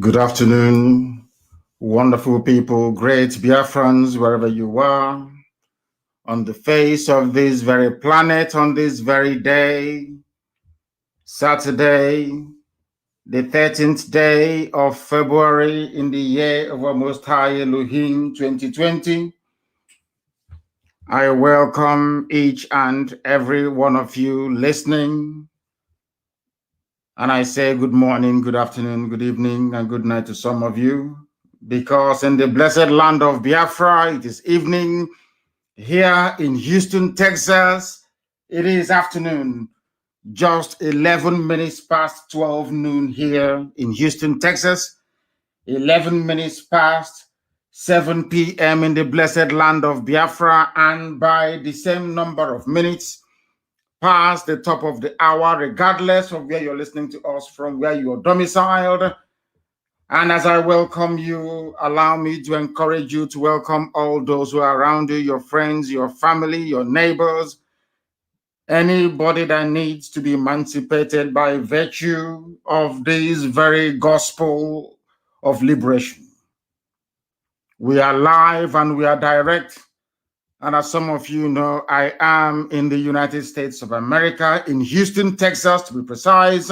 Good afternoon, wonderful people, great Biafrans, wherever you are, on the face of this very planet, on this very day, Saturday, the 13th day of February in the year of our Most High Elohim 2020. I welcome each and every one of you listening. And I say good morning, good afternoon, good evening, and good night to some of you. Because in the blessed land of Biafra, it is evening. Here in Houston, Texas, it is afternoon. Just 11 minutes past 12 noon here in Houston, Texas. 11 minutes past 7 p.m. in the blessed land of Biafra. And by the same number of minutes, past the top of the hour, regardless of where you're listening to us from, where you are domiciled. And as I welcome you, allow me to encourage you to welcome all those who are around you, your friends, your family, your neighbors, anybody that needs to be emancipated by virtue of this very gospel of liberation. We are live and we are direct. And as some of you know, I am in the United States of America, in Houston, Texas, to be precise.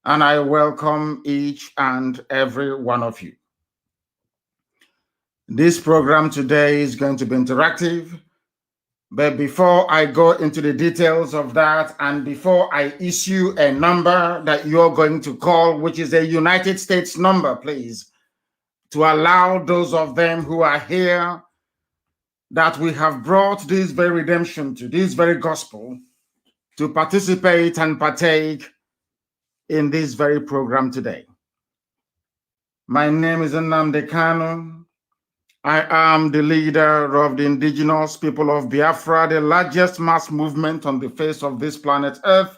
And I welcome each and every one of you. This program today is going to be interactive. But before I go into the details of that, and before I issue a number that you're going to call, which is a United States number, please, to allow those of them who are here that we have brought this very redemption to, this very gospel, to participate and partake in this very program today. My name is Nnamdi Kanu. I am the leader of the indigenous people of Biafra, the largest mass movement on the face of this planet Earth.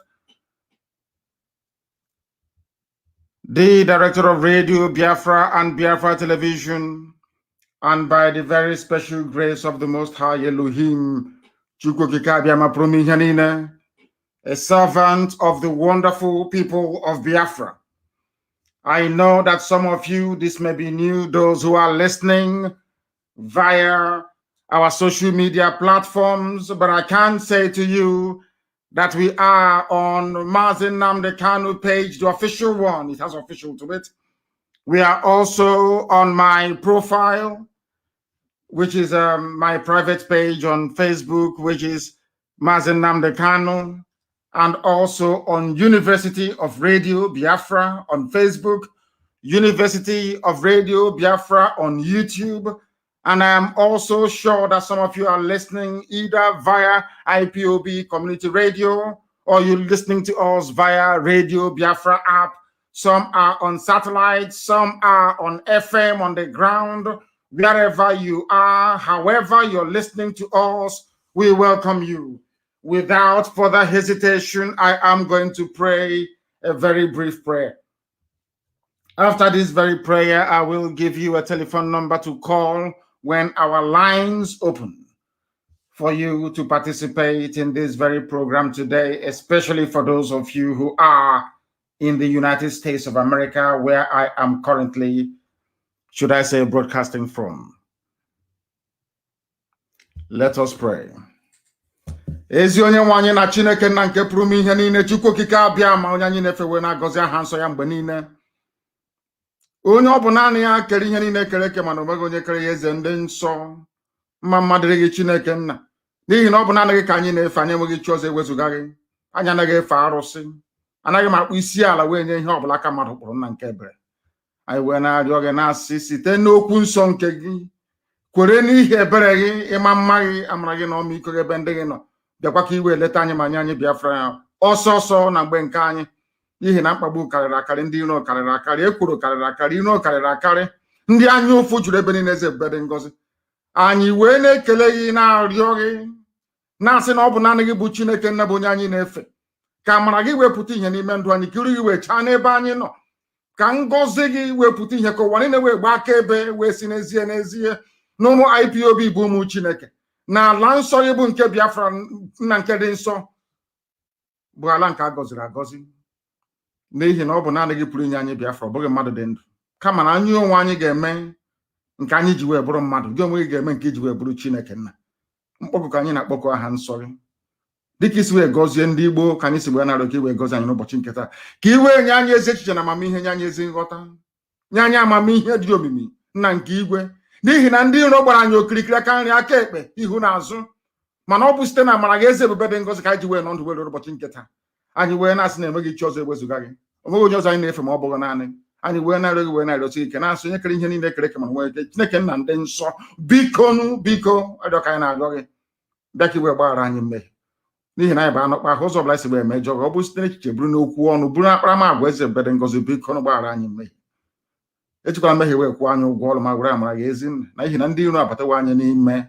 The director of Radio Biafra and Biafra Television, and by the very special grace of the Most High Elohim, a servant of the wonderful people of Biafra. I know that some of you, this may be new, those who are listening via our social media platforms, but I can say to you that we are on Mazi Nnamdi Kanu page, the official one. It has official to it. We are also on my profile, which is my private page on Facebook, which is Mazi Nnamdi Kanu, and also on University of Radio Biafra on Facebook, University of Radio Biafra on YouTube. And I am also sure that some of you are listening either via IPOB community radio, or you're listening to us via Radio Biafra app. Some are on satellite, some are on FM on the ground. Wherever you are, however you're listening to us, we welcome you. Without further hesitation, I am going to pray a very brief prayer. After this very prayer, I will give you a telephone number to call when our lines open for you to participate in this very program today, especially for those of you who are in the United States of America, where I am currently, should I say, broadcasting from. Let us pray. Ezi onye nwanyị na Chineke na nke pụrụ ihe niile, Chukwu okike abịa ma onye anyị na-efewe na-agọzi aha nsọ ya mgbe niile. Onye ọ bụ naanị ya kere ihe niile kere eke, mana onweghị onye kere ya eze ndị nsọ. Mma mmadụ dịrị gị Chineke nna, n'ihi na ọ bụ naanị gị ka anyị na-efe, anyị enweghị chi ọzọ ewezuga gị. Anyị anaghị efe arụsị, anaghị m akpụ isi ala wee nye ihe ọbụla ka mmadụ kpụrụ nna nke ebere. Anyị wee na-arịọ gị na-asị site n'okwu nsọ nke gị, kwere n'ihi ebere gị, ịma mma gị, amara gị na ọmịiko gị ebe ndị gị nọ, bịakwa ka iwe leta anyị ma nye anyị Biafra ya ọsọ ọsọ na mgbe nke anyị, n'ihi na mkpagbu karịrị akarị, ndị iro karịrị akarị, ekworo karịrị akarị, iro karịrị akarị, ndị anya ụfụ juru ebe niile, eze ebube dị ngọzi. Anyị wee na-ekele gị, na-arịọ gị, na-asị na ọ bụ naanị gị bụ Chineke nna bụ onye anyị na-efe. Ka amara gị wepụta ihe n'ime ndụ anyị, ka iru gị wee chaa n'ebe anyị nọ, ka ngọzi gị wepụta ihe, ka ụwa niile wee gbaa akaebe, wee si n'ezie n'ezie na ụmụ IPOB bụ ụmụ Chineke, na ala nsọ gị bụ nke Biafra nna nke dị nsọ, bụ ala nke a gọziri agọzi. n'ihi na ọ bụ naanị gị pụrụ inye anyị Biafra, ọ bụghị mmadụ dị ndụ. Kama na anyị onwe anyị ga-eme nke anyị ji wee bụrụ mmadụ, gị onwe gị ga-eme nke iji wee bụrụ Chineke nna. Mkpọkụ ka anyị na-akpọkọ aha nsọ gị dịka isi wee gọzie ndị Igbo, ka anyị si wee narị ka i wee gọzie anyị n'ụbọchị nke taa, ka i wee nye anyị ezi echiche na amamihe, nye anyị ezi nghọta, nye anyị amamihe dị omimi nna nke igwe, n'ihi na ndị iro gbara anyị okirikiri aka nri aka ekpe ihu na azụ, mana ọ bụ site na amara gị eze ebube dị ngọzi ka anyị ji wee nọ ndụ were ụbọchị nke taa. Anyị wee na-asị na enweghị chi ọzọ ewezụga gị, onweghị onye ọzọ anyị na-efe ma ọ bụghị naanị anyị. Wee narị gị wee narịọsi ike na-asụ onye kere ihe niile kere eke ma nwee ike, Chineke nna ndị nsọ, biko arịọ ka anyị na-arịọ gị, bịa ka iwe gbaghara anyị mmehie, n'ihi na anyị bụ anọkpa ahụ ụzọ ọbụla anyị si wee mejọ gị, ọ bụ site n'echiche, bụrụ n'okwu ọnụ, bụrụ akparamagwa eze ebube dị ngọzi, biko nụ gbaghara anyị mmehie. Ejikwala mmehie wee kwụọ anyị ụgwọ ọrụ ma were amara gị ezi nna, na n'ihi na ndị iro abatawa anyị n'ime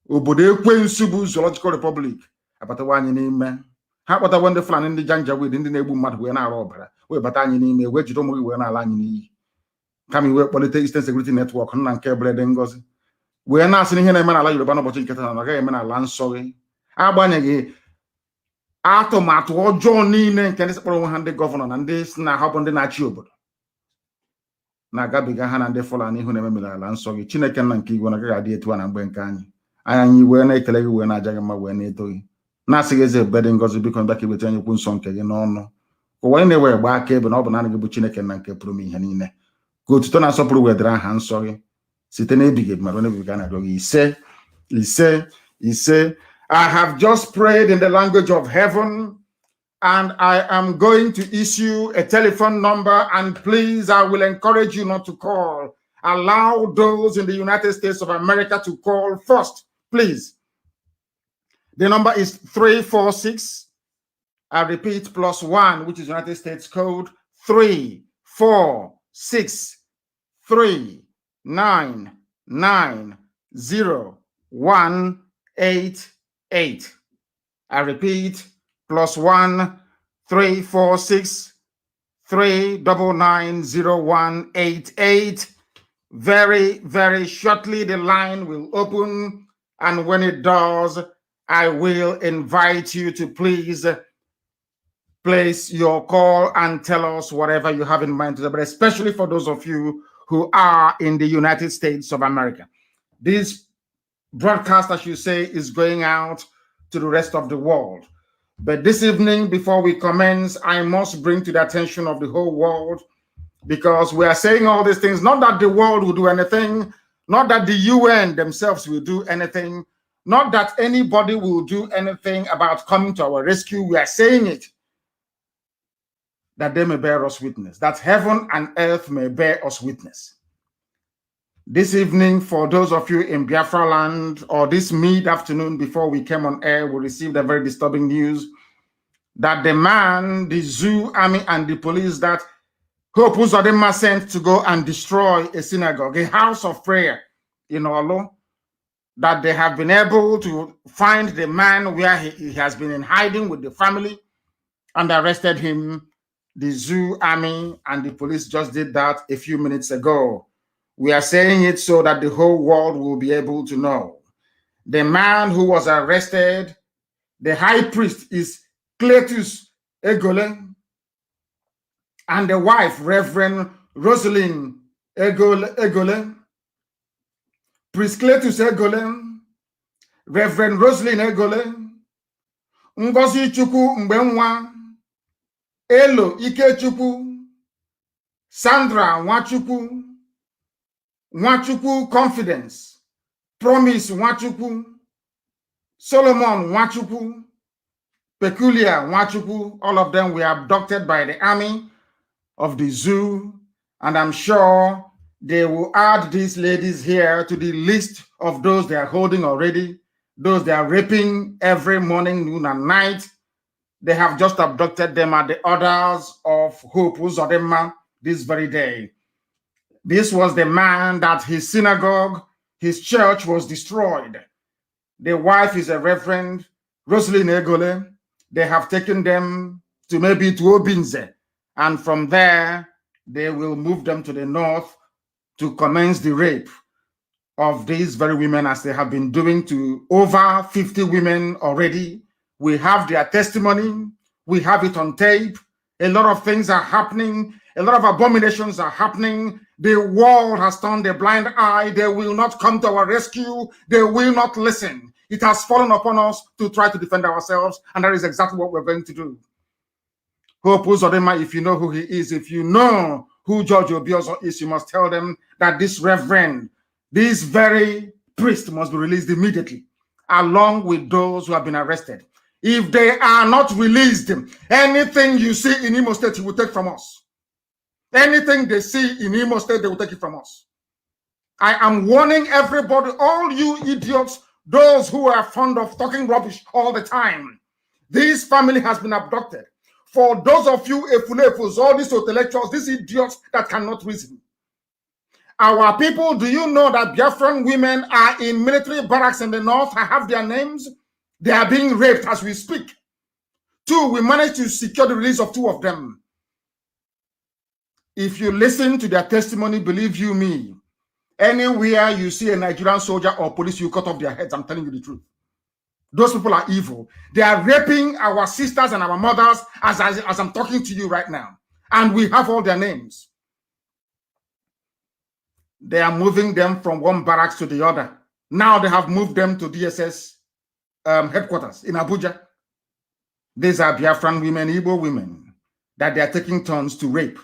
obodo ekwensu bụ Zoological Republic, abatawa anyị n'ime ha, kpọtawa ndị Fulani, ndị Janjaweed, ndị na-egbu mmadụ wee na-arụ ọbara, wee bata anyị n'ime, wee jide ụmụ gị wee na-ala anyị n'iyi. Kama iwe kpọlite Eastern Security Network nna nke ebere dị ngọzi, wee na-asị na ihe na-eme n'ala Yoruba n'ụbọchị nke taa na ọ gaghị eme n'ala nsọ gị, agbanyeghị atụmatụ ọjọọ niile nke ndị sekpọrọ onwe ha ndị gọvanọ na ndị si na ha bụ ndị na-achị obodo na-agabiga ha na ndị Fulani ihu na-eme n'ala nsọ gị. Chineke nna nke igwe na agaghị adị etu a na mgbe nke anyị wee na-ekele gị, wee na-aja gị mma, wee na-eto gị, na-asị gị eze ebube dị ngọzi, biko bịa ka iweta anyị okwu nsọ nke gị n'ọnụ, ka ụwa anyị na-ewe gba aka ebe na ọ bụ naanị gị bụ Chineke nna nke pụrụ m ihe niile, ka otuto na nsọpụrụ wedere aha nsọ gị site n'ebighị ebi mmadụ n'ebighị a na-arịọ gị. Ise. I have just prayed in the language of heaven, and I am going to issue a telephone number, and please, I will encourage you not to call. Allow those in the United States of America to call first, please. The number is 346. I repeat, +1, which is United States code, 346 3990188. I repeat, +1 346 3990188. Very, very shortly the line will open, and when it does, I will invite you to please place your call and tell us whatever you have in mind today, but especially for those of you who are in the United States of America. This broadcast, as you say, is going out to the rest of the world. But this evening, before we commence, I must bring to the attention of the whole world, because we are saying all these things, not that the world will do anything, not that the UN themselves will do anything, not that anybody will do anything about coming to our rescue. We are saying it that they may bear us witness, that heaven and earth may bear us witness. This evening, for those of you in Biafra land, or this mid-afternoon before we came on air, we received a very disturbing news that the man, the zoo army, and the police that Hope Uzodinma sent to go and destroy a synagogue, a house of prayer in Olo, that they have been able to find the man where he has been in hiding with the family and arrested him. The zoo army and the police just did that a few minutes ago. We are saying it so that the whole world will be able to know. The man who was arrested, the high priest, is Cletus Egole, and the wife, Reverend Rosalind Egole. Priest Cletus Egole, Reverend Rosalind Egole, Ngozi Chukwu Mbenwa, Elo Ikechukwu, Sandra Nwachukwu, Nwachukwu Confidence, Promise Nwachukwu, Solomon Nwachukwu, Peculiar Nwachukwu, all of them were abducted by the army of the zoo, and I'm sure they will add these ladies here to the list of those they are holding already, those they are raping every morning, noon, and night. They have just abducted them at the orders of Hope Uzodinma this very day. This was the man that his synagogue, his church was destroyed. The wife is a Reverend Rosalind Egole. They have taken them to maybe to Obinze, and from there they will move them to the north to commence the rape of these very women, as they have been doing to over 50 women already. We have their testimony. We have it on tape. A lot of things are happening. A lot of abominations are happening. The world has turned a blind eye. They will not come to our rescue. They will not listen. It has fallen upon us to try to defend ourselves, and that is exactly what we're going to do. Hope Uzodinma, if you know who he is, if you know who George Obiozo is, you must tell them that this reverend, this very priest must be released immediately, along with those who have been arrested. If they are not released, anything you see in Imo State, you will take from us. Anything they see in Imo State, they will take it from us. I am warning everybody, all you idiots, those who are fond of talking rubbish all the time. This family has been abducted. For those of you efulefus, all these intellectuals, these idiots that cannot reason. Our people, do you know that Biafran women are in military barracks in the north? I have their names. They are being raped as we speak. 2, we managed to secure the release of 2 of them. If you listen to their testimony, believe you me, anywhere you see a Nigerian soldier or police, you cut off their heads. I'm telling you the truth. Those people are evil. They are raping our sisters and our mothers as I'm talking to you right now. And we have all their names. They are moving them from one barracks to the other. Now they have moved them to DSS headquarters in Abuja. These are Biafran women, Igbo women, that they are taking turns to rape.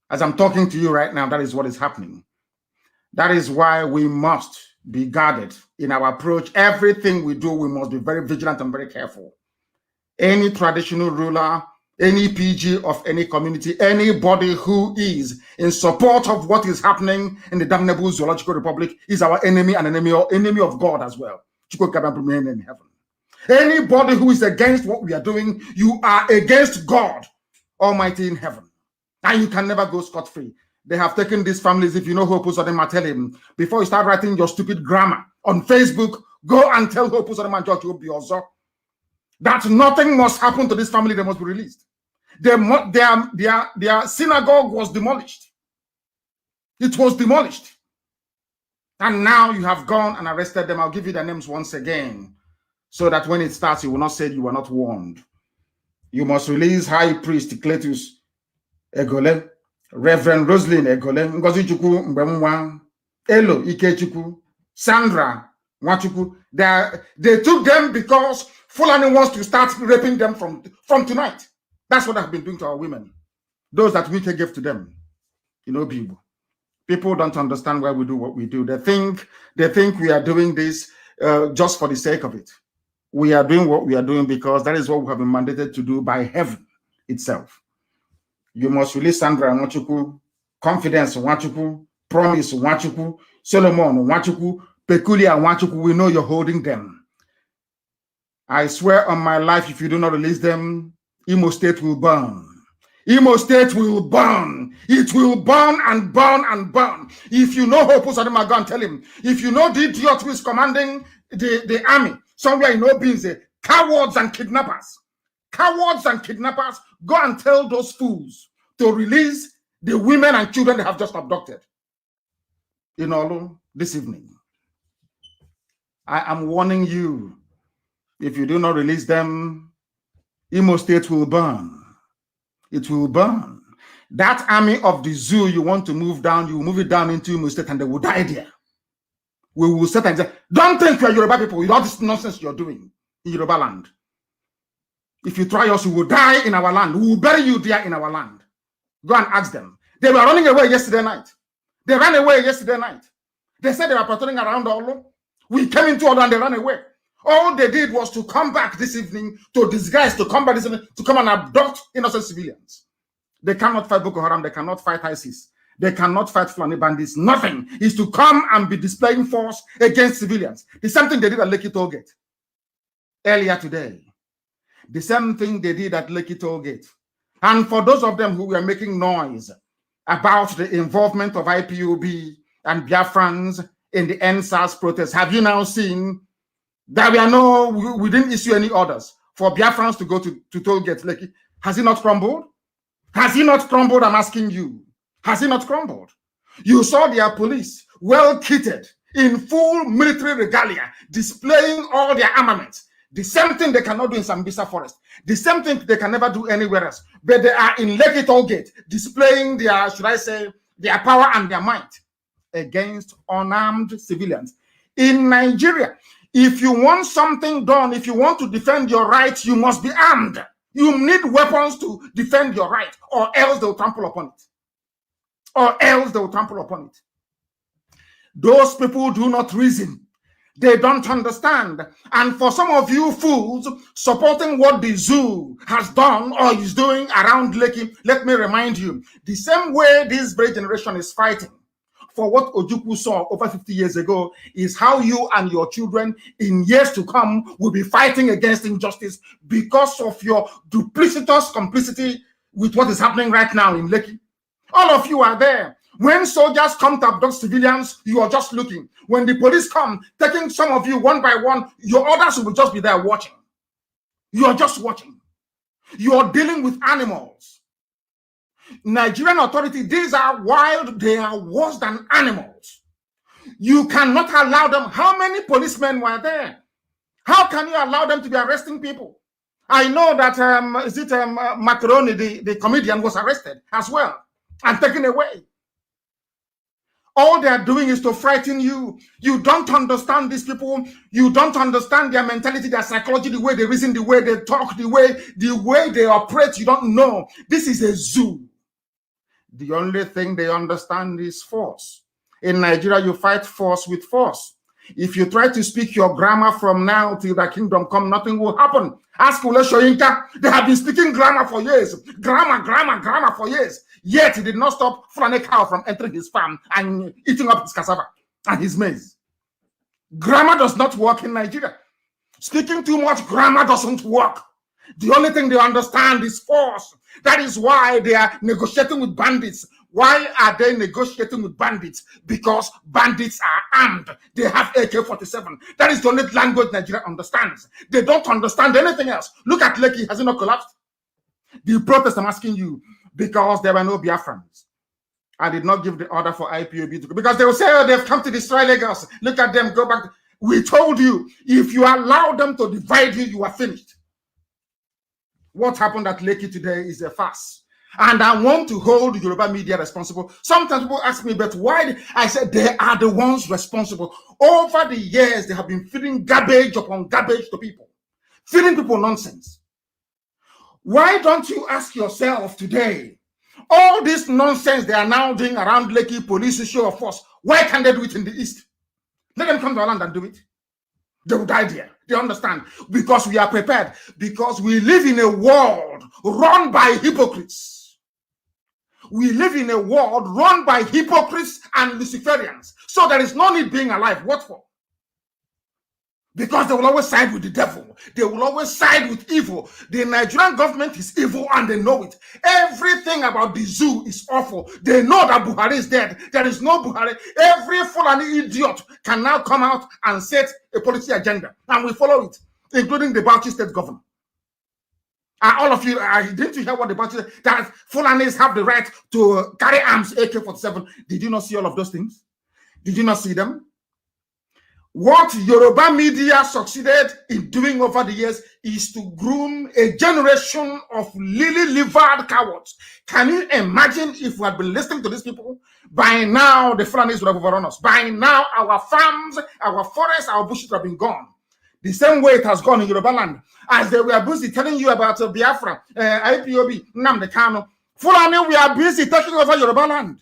As I'm talking to you right now, that is what is happening. That is why we must be guarded in our approach. Everything we do, we must be very vigilant and very careful. Any traditional ruler, any PG of any community, anybody who is in support of what is happening in the damnable zoological republic is our enemy and enemy of God as well. In heaven. Anybody who is against what we are doing, you are against God Almighty in heaven. And you can never go scot-free. They have taken these families. If you know Hope Uzodinma, tell him, before you start writing your stupid grammar on Facebook, go and tell Hope Uzodinma and George Obiozo that nothing must happen to this family. They must be released. Their synagogue was demolished. It was demolished. And now you have gone and arrested them. I'll give you their names once again, so that when it starts, you will not say you were not warned. You must release High Priest Cletus Egole, Reverend Roslyn Egole, Ngozi Chukwu Mbemwa, Elo Ikechukwu, Sandra Nwachukwu. They took them because Fulani wants to start raping them from tonight. That's what I've been doing to our women. Those that we can give to them. You know, people don't understand why we do what we do. They think we are doing this just for the sake of it. We are doing what we are doing because that is what we have been mandated to do by heaven itself. You must release Sandra Nwachukwu, Confidence Nwachukwu, Promise Nwachukwu, Solomon Nwachukwu, Peculiar Nwachukwu. We know you're holding them. I swear on my life, if you do not release them, Imo State will burn. Imo State will burn. It will burn and burn and burn. If you know Hope Uzodinma, go and tell him. If you know the idiot who is commanding the army somewhere in Obinze, cowards and kidnappers, go and tell those fools to release the women and children they have just abducted in Olu this evening. I am warning you, if you do not release them, Imo State will burn. It will burn. That army of the zoo you want to move down, you will move it down into Imo State and they will die there. We will sit and say, don't think you are Yoruba people with all this nonsense you're doing in Yoruba land. If you try us, you will die in our land. We will bury you there in our land. Go and ask them. They were running away yesterday night. They ran away yesterday night. They said they were patrolling around Olu. We came into Olu and they ran away. All they did was to come back this evening, to disguise, to come back this evening, to come and abduct innocent civilians. They cannot fight Boko Haram. They cannot fight ISIS. They cannot fight Fulani bandits. Nothing is to come and be displaying force against civilians. The same thing they did at Lekki Tollgate earlier today. The same thing they did at Lekki Tollgate. And for those of them who were making noise about the involvement of IPOB and Biafrans in the NSAS protest, have you now seen that we didn't issue any orders for Biafrans to go to Tollgate Lekki? Has it not crumbled? Has he not crumbled? I'm asking you. Has he not crumbled? You saw their police well kitted in full military regalia, displaying all their armaments. The same thing they cannot do in Sambisa Forest. The same thing they can never do anywhere else. But they are in Lekki Toll Gate, displaying their, should I say, their power and their might against unarmed civilians. In Nigeria, if you want something done, if you want to defend your rights, you must be armed. You need weapons to defend your right, or else they will trample upon it. Or else they will trample upon it. Those people do not reason. They don't understand. And for some of you fools supporting what the zoo has done or is doing around Lekki, let me remind you, the same way this very generation is fighting for what Ojukwu saw over 50 years ago is how you and your children in years to come will be fighting against injustice because of your duplicitous complicity with what is happening right now in Lekki. All of you are there. When soldiers come to abduct civilians, you are just looking. When the police come, taking some of you one by one, your others will just be there watching. You are just watching. You are dealing with animals. Nigerian authority, these are wild, they are worse than animals. You cannot allow them. How many policemen were there? How can you allow them to be arresting people? I know that, Macaroni, the comedian, was arrested as well and taken away. All they are doing is to frighten you. You don't understand these people. You don't understand their mentality, their psychology, the way they reason, the way they talk, the way they operate. You don't know. This is a zoo. The only thing they understand is force. In Nigeria, you fight force with force. If you try to speak your grammar from now till the kingdom come, nothing will happen. Ask Ule Shoyinka. They have been speaking grammar for years. Grammar for years. Yet he did not stop Fulani cow from entering his farm and eating up his cassava and his maize. Grammar does not work in Nigeria. Speaking too much grammar doesn't work. The only thing they understand is force. That is why they are negotiating with bandits. Why are they negotiating with bandits? Because bandits are armed. They have AK-47. That is the only language Nigeria understands. They don't understand anything else. Look at Lekki. Has it not collapsed? The protest, I'm asking you, because there were no Biafrans. I did not give the order for IPOB to go. Because they will say, oh, they've come to destroy Lagos. Look at them, go back. We told you, if you allow them to divide you, you are finished. What happened at Lekki today is a farce. And I want to hold Yoruba media responsible. Sometimes people ask me, but why? I said they are the ones responsible. Over the years, they have been feeding garbage upon garbage to people. Feeding people nonsense. Why don't you ask yourself today, all this nonsense they are now doing around Lekki, police show of force, why can't they do it in the East? Let them come to our land and do it. They will die there. They understand. Because we are prepared. Because we live in a world run by hypocrites. We live in a world run by hypocrites and Luciferians. So there is no need being alive. What for? Because they will always side with the devil. They will always side with evil. The Nigerian government is evil and they know it. Everything about the zoo is awful. They know that Buhari is dead. There is no Buhari. Every Fulani idiot can now come out and set a policy agenda. And we follow it, including the Bauchi state governor. All of you, didn't you hear what the Bauchi said? That Fulanis have the right to carry arms, AK-47. Did you not see all of those things? Did you not see them? What Yoruba media succeeded in doing over the years is to groom a generation of lily-livered cowards. Can you imagine if we had been listening to these people? By now, the Fulanis would have overrun us. By now, our farms, our forests, our bushes would have been gone. The same way it has gone in Yoruba land. As they were busy telling you about Biafra, IPOB, Nnamdi, Kanu. Fulani, we are busy taking over Yoruba land.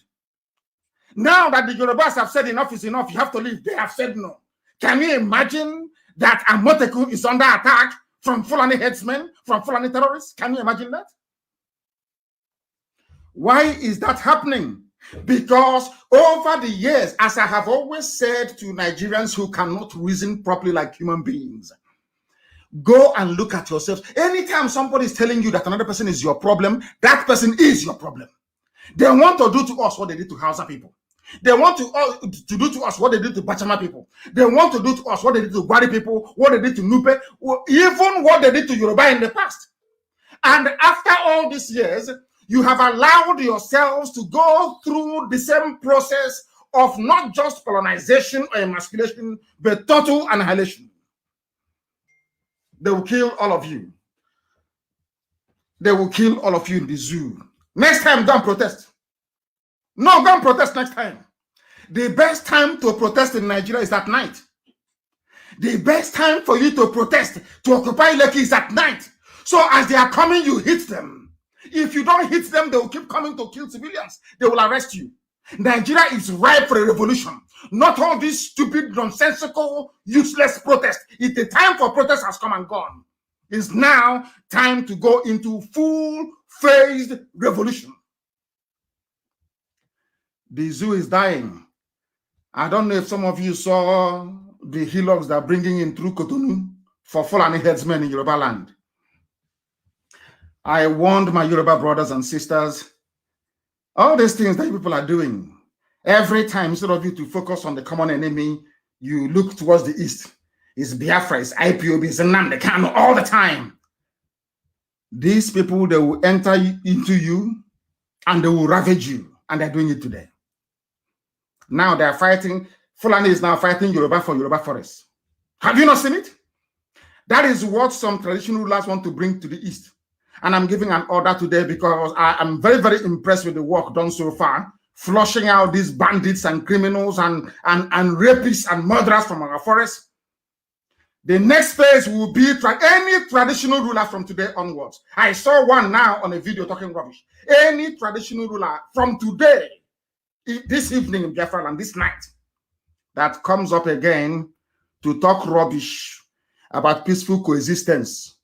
Now that the Yorubas have said enough is enough, you have to leave. They have said no. Can you imagine that Amoteku is under attack from Fulani headsmen, from Fulani terrorists? Can you imagine that? Why is that happening? Because over the years, as I have always said to Nigerians who cannot reason properly like human beings, go and look at yourselves. Anytime somebody is telling you that another person is your problem, that person is your problem. They want to do to us what they did to Hausa people. They want to do to us what they did to Bachama people. They want to do to us what they did to Gwari people, what they did to Nupe, even what they did to Yoruba in the past. And after all these years, you have allowed yourselves to go through the same process of not just colonization or emasculation, but total annihilation. They will kill all of you. They will kill all of you in the zoo. Next time, go and protest. No, go and protest next time. The best time to protest in Nigeria is at night. The best time for you to protest, to occupy Lekki is at night. So as they are coming, you hit them. If you don't hit them, they will keep coming to kill civilians. They will arrest you. Nigeria is ripe for a revolution. Not all these stupid, nonsensical, useless protests. The time for protest has come and gone. It's now time to go into full-phased revolution. The zoo is dying. I don't know if some of you saw the hillocks that are bringing in through Kanu for Fulani headsmen in Yoruba land. I warned my Yoruba brothers and sisters, all these things that people are doing, every time, instead of you to focus on the common enemy, you look towards the east. It's Biafra, it's IPOB, it's Nnamdi, Kanu, all the time. These people, they will enter into you and they will ravage you, and they're doing it today. Now they're fighting, Fulani is now fighting Yoruba for Yoruba forests. Have you not seen it? That is what some traditional rulers want to bring to the east. And I'm giving an order today because I'm very, very impressed with the work done so far, flushing out these bandits and criminals and rapists and murderers from our forests. The next phase will be any traditional ruler from today onwards. I saw one now on a video talking rubbish. Any traditional ruler from today, this evening in Biafra land, this night, that comes up again to talk rubbish about peaceful coexistence,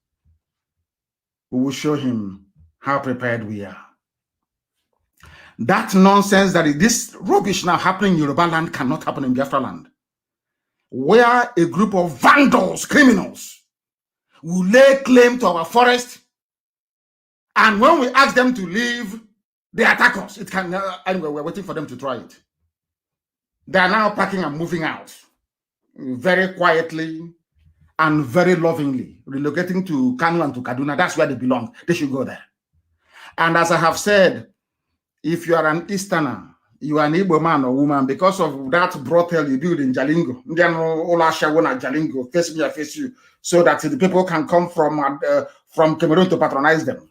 we will show him how prepared we are. That nonsense that this rubbish now happening in Yoruba land cannot happen in Biafra land, where a group of vandals, criminals, will lay claim to our forest, and when we ask them to leave, they attack us. It can anyway. We're waiting for them to try it. They are now packing and moving out very quietly and very lovingly, relocating to Kanu and to Kaduna. That's where they belong. They should go there. And as I have said, if you are an Easterner, you are an Igbo man or woman, because of that brothel you build in Jalingo, Jalingo, face me, I face you, so that the people can come from Cameroon to patronize them.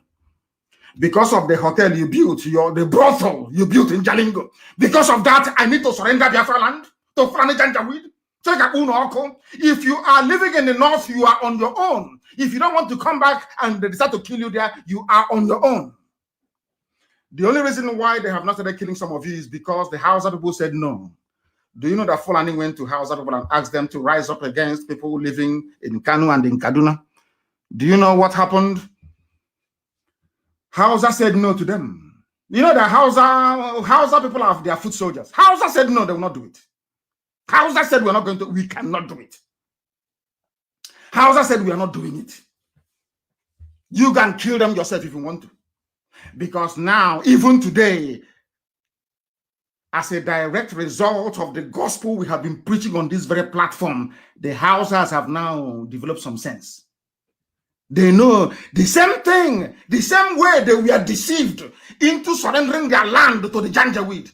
Because of the hotel you built, the brothel you built in Jalingo, because of that, I need to surrender Biafra land to Fulani Janjaweed. If you are living in the north, you are on your own. If you don't want to come back and they decide to kill you there, you are on your own. The only reason why they have not started killing some of you is because the Hausa people said no. Do you know that Fulani went to Hausa people and asked them to rise up against people living in Kanu and in Kaduna? Do you know what happened? Hausa said no to them. You know that Hausa people have their foot soldiers. Hausa said no, they will not do it. Hausa said we cannot do it. Hausa said we are not doing it. You can kill them yourself if you want to. Because now, even today, as a direct result of the gospel we have been preaching on this very platform, the Hausas have now developed some sense. They know the same thing, the same way they were deceived into surrendering their land to the Janjaweed.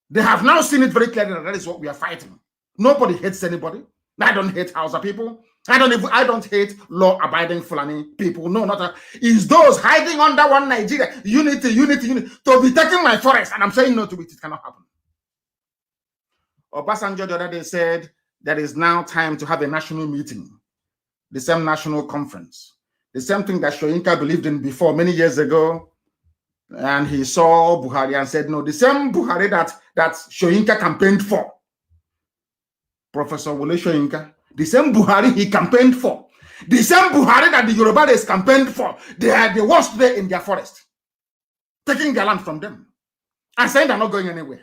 They have now seen it very clearly that is what we are fighting. Nobody hates anybody. I don't hate Hausa people. I don't hate law-abiding Fulani people. No, not it's those hiding under one Nigeria. Unity, to be taking my forest. And I'm saying no to it. It cannot happen. Obasanjo the other day said there is now time to have a national meeting. The same national conference. The same thing that Soyinka believed in before many years ago. And he saw Buhari and said, no, the same Buhari that Soyinka campaigned for. Professor Wole Soyinka, the same Buhari he campaigned for. The same Buhari that the Yorubas campaigned for. They are the worst there in their forest. Taking their land from them. And saying they're not going anywhere.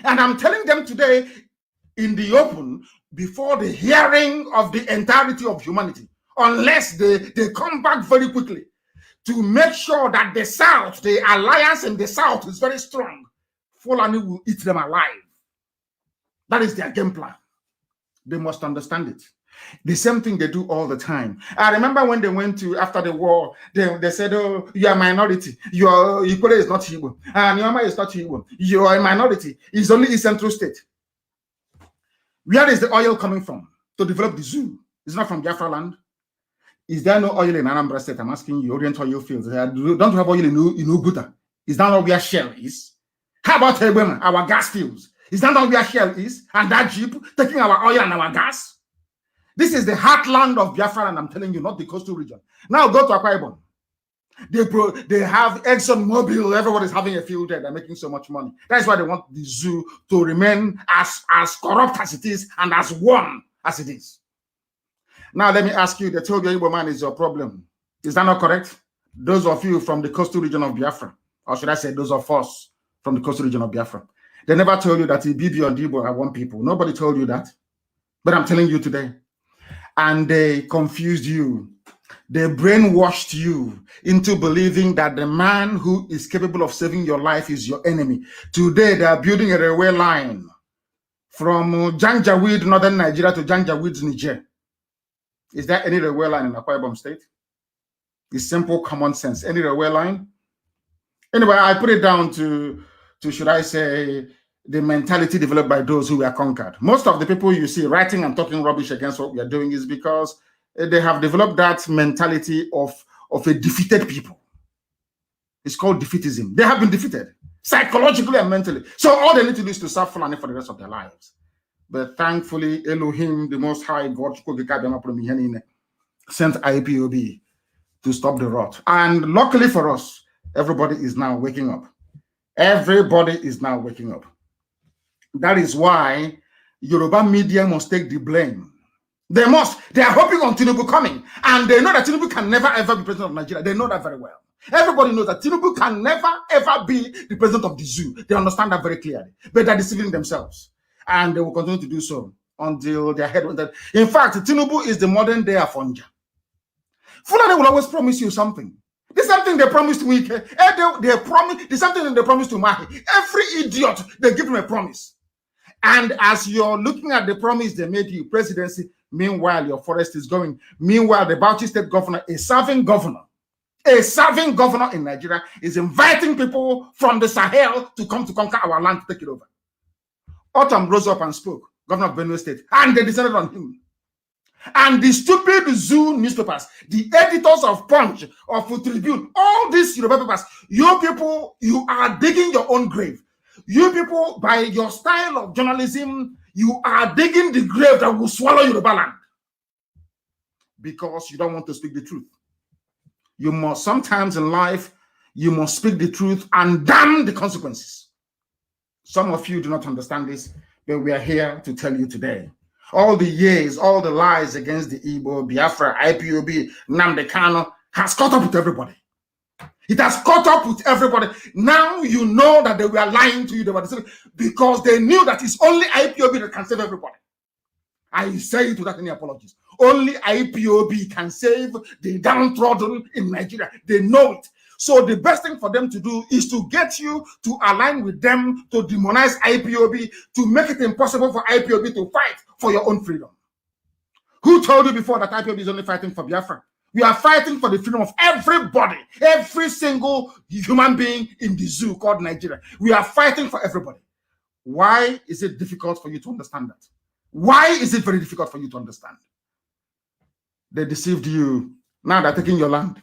And I'm telling them today, in the open, before the hearing of the entirety of humanity, unless they come back very quickly to make sure that the South, the alliance in the South is very strong, Fulani will eat them alive. That is their game plan. They must understand it. The same thing they do all the time. I remember when they went to, after the war, they said, oh, you are a minority. Your Ikore is not Igbo. And Yoma is not Igbo. You are a minority. It's only a central state. Where is the oil coming from to develop the zoo? It's not from Biafra land. Is there no oil in Anambra State? I'm asking you, Orient Oil Fields. Don't you have oil in Uguta? Is that not where Shell is? How about our gas fields? Is that not where Shell is? And that Jeep taking our oil and our gas? This is the heartland of Biafra, and I'm telling you, not the coastal region. Now go to Akwa Ibom. They have ExxonMobil. Everybody's having a field there. They're making so much money. That's why they want the zoo to remain as corrupt as it is and as one as it is. Now, let me ask you, the Togo Igbo man is your problem. Is that not correct? Those of you from the coastal region of Biafra, or should I say those of us from the coastal region of Biafra, they never told you that the Ibibio and Igbo are one people. Nobody told you that. But I'm telling you today. And they confused you. They brainwashed you into believing that the man who is capable of saving your life is your enemy. Today, they are building a railway line from Janjaweed, northern Nigeria, to Janjaweed, Niger. Is there any railway line in Akwa Ibom State? It's simple common sense. Any railway line? Anyway, I put it down to should I say, the mentality developed by those who were conquered. Most of the people you see writing and talking rubbish against what we are doing is because they have developed that mentality of a defeated people. It's called defeatism. They have been defeated psychologically and mentally. So all they need to do is to serve Fulani for the rest of their lives. But thankfully, Elohim, the Most High God, sent IPOB to stop the rot. And luckily for us, everybody is now waking up. Everybody is now waking up. That is why Yoruba media must take the blame. They must. They are hoping on Tinubu coming. And they know that Tinubu can never, ever be president of Nigeria. They know that very well. Everybody knows that Tinubu can never, ever be the president of the zoo. They understand that very clearly. But they're deceiving themselves. And they will continue to do so until their head. In fact, Tinubu is the modern day Afonja. Fulani will always promise you something. There's something they promised to Wike. There's something they promised to Mahi. Every idiot, they give him a promise. And as you're looking at the promise they made you, presidency, meanwhile, your forest is going. Meanwhile, the Bauchi state governor, a serving governor in Nigeria, is inviting people from the Sahel to come to conquer our land to take it over. Autumn rose up and spoke, governor of Benue State, and they decided on him. And the stupid zoo newspapers, the editors of Punch, of Tribune, all these Yoruba papers, you people, you are digging your own grave. You people, by your style of journalism, you are digging the grave that will swallow Yoruba land. Because you don't want to speak the truth. You must, sometimes in life, you must speak the truth and damn the consequences. Some of you do not understand this, but we are here to tell you today. All the years, all the lies against the Igbo, Biafra, IPOB, Nnamdi, Kanu has caught up with everybody. It has caught up with everybody. Now you know that they were lying to you. They were deceiving because they knew that it's only IPOB that can save everybody. I say it without any apologies. Only IPOB can save the downtrodden in Nigeria. They know it. So the best thing for them to do is to get you to align with them, to demonize IPOB, to make it impossible for IPOB to fight for your own freedom. Who told you before that IPOB is only fighting for Biafra? We are fighting for the freedom of everybody, every single human being in the zoo called Nigeria. We are fighting for everybody. Why is it difficult for you to understand that? Why is it very difficult for you to understand? They deceived you. Now they're taking your land.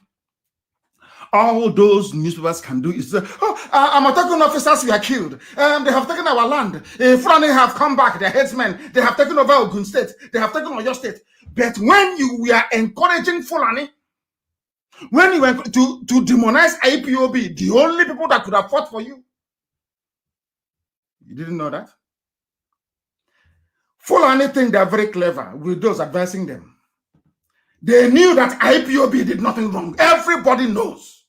All those newspapers can do is say, Amatekun officers were killed. They have taken our land. Fulani have come back, their headsmen. They have taken over Ogun State. They have taken over your state. But when you were encouraging Fulani, when you were to demonize IPOB, the only people that could have fought for you, you didn't know that? Fulani think they're very clever with those advising them. They knew that IPOB did nothing wrong. Everybody knows.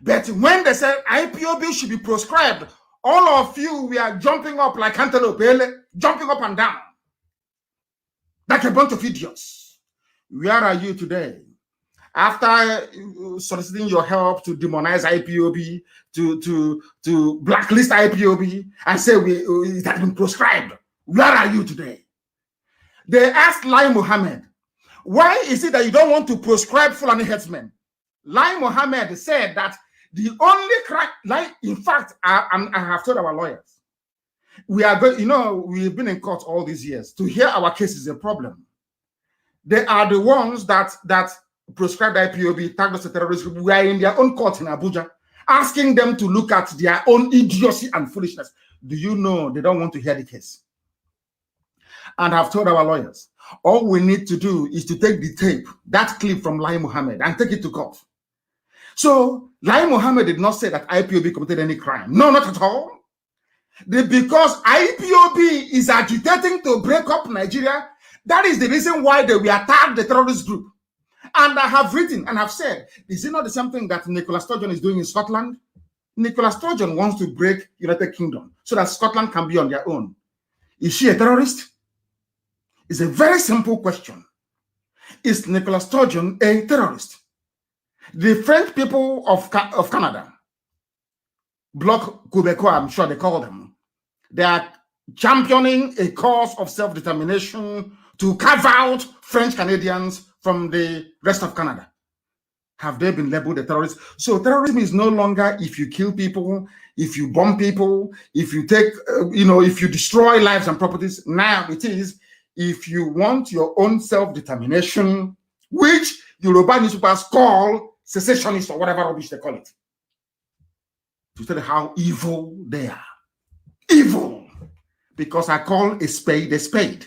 But when they said IPOB should be proscribed, all of you were jumping up like antelope, jumping up and down like a bunch of idiots. Where are you today? After soliciting your help to demonize IPOB, to blacklist IPOB, and say it has been proscribed, where are you today? They asked Lai Mohammed, why is it that you don't want to proscribe Fulani headsmen? Lai Mohammed said that the only crime, in fact, I have told our lawyers, we are going, we've been in court all these years. To hear our case is a problem. They are the ones that proscribed IPOB, tagged us a terrorist group. We are in their own court in Abuja, asking them to look at their own idiocy and foolishness. Do you know they don't want to hear the case? And I've told our lawyers, all we need to do is to take the tape, that clip from Lai Mohammed, and take it to court. So Lai Mohammed did not say that IPOB committed any crime. No, not at all. Because IPOB is agitating to break up Nigeria, that is the reason why they were tagged the terrorist group. And I have written and have said, is it not the same thing that Nicola Sturgeon is doing in Scotland? Nicola Sturgeon wants to break United Kingdom so that Scotland can be on their own. Is she a terrorist? It's a very simple question. Is Nicola Sturgeon a terrorist? The French people of Canada, Bloc Québécois, I'm sure they call them, they are championing a cause of self-determination to carve out French Canadians from the rest of Canada. Have they been labeled a terrorist? So terrorism is no longer if you kill people, if you bomb people, if you take, if you destroy lives and properties. Now it is if you want your own self-determination, which Yoruba newspapers call secessionists or whatever rubbish they call it. To tell you how evil they are. Evil. Because I call a spade a spade.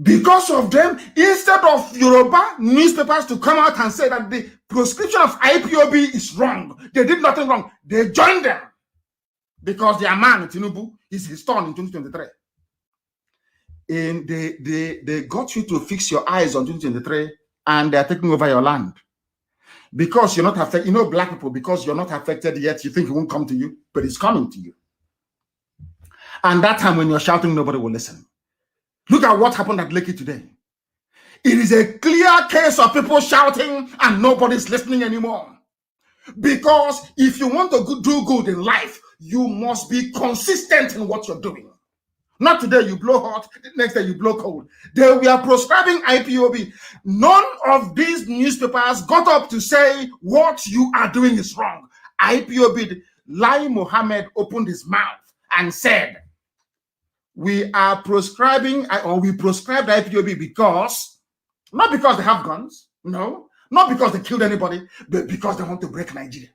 Because of them, instead of Yoruba newspapers to come out and say that the proscription of IPOB is wrong, they did nothing wrong, they joined them. Because their man, Tinubu, is his turn in 2023. And they got you to fix your eyes on 2023 and they're taking over your land. Because you're not affected, black people, because you're not affected yet, you think it won't come to you, but it's coming to you. And that time when you're shouting, nobody will listen. Look at what happened at Lekki today. It is a clear case of people shouting and nobody's listening anymore. Because if you want to do good in life, you must be consistent in what you're doing. Not today you blow hot, next day you blow cold. They were proscribing IPOB. None of these newspapers got up to say what you are doing is wrong. IPOB, Lai Mohammed opened his mouth and said, we are proscribing, or we proscribed IPOB because, not because they have guns, no, not because they killed anybody, but because they want to break Nigeria.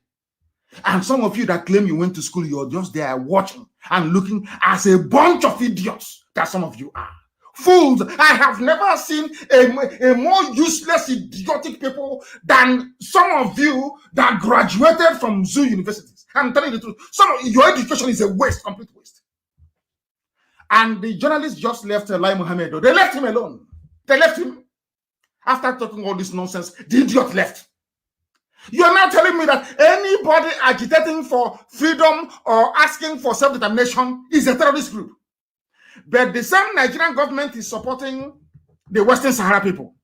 And some of you that claim you went to school, you're just there watching and looking as a bunch of idiots that some of you are. Fools. I have never seen a more useless, idiotic people than some of you that graduated from zoo universities. I'm telling you the truth. Your education is a waste, complete waste. And the journalists just left Lai Mohammed. They left him alone. They left him. After talking all this nonsense, the idiot left. You're now telling me that anybody agitating for freedom or asking for self-determination is a terrorist group. But the same Nigerian government is supporting the Western Sahara people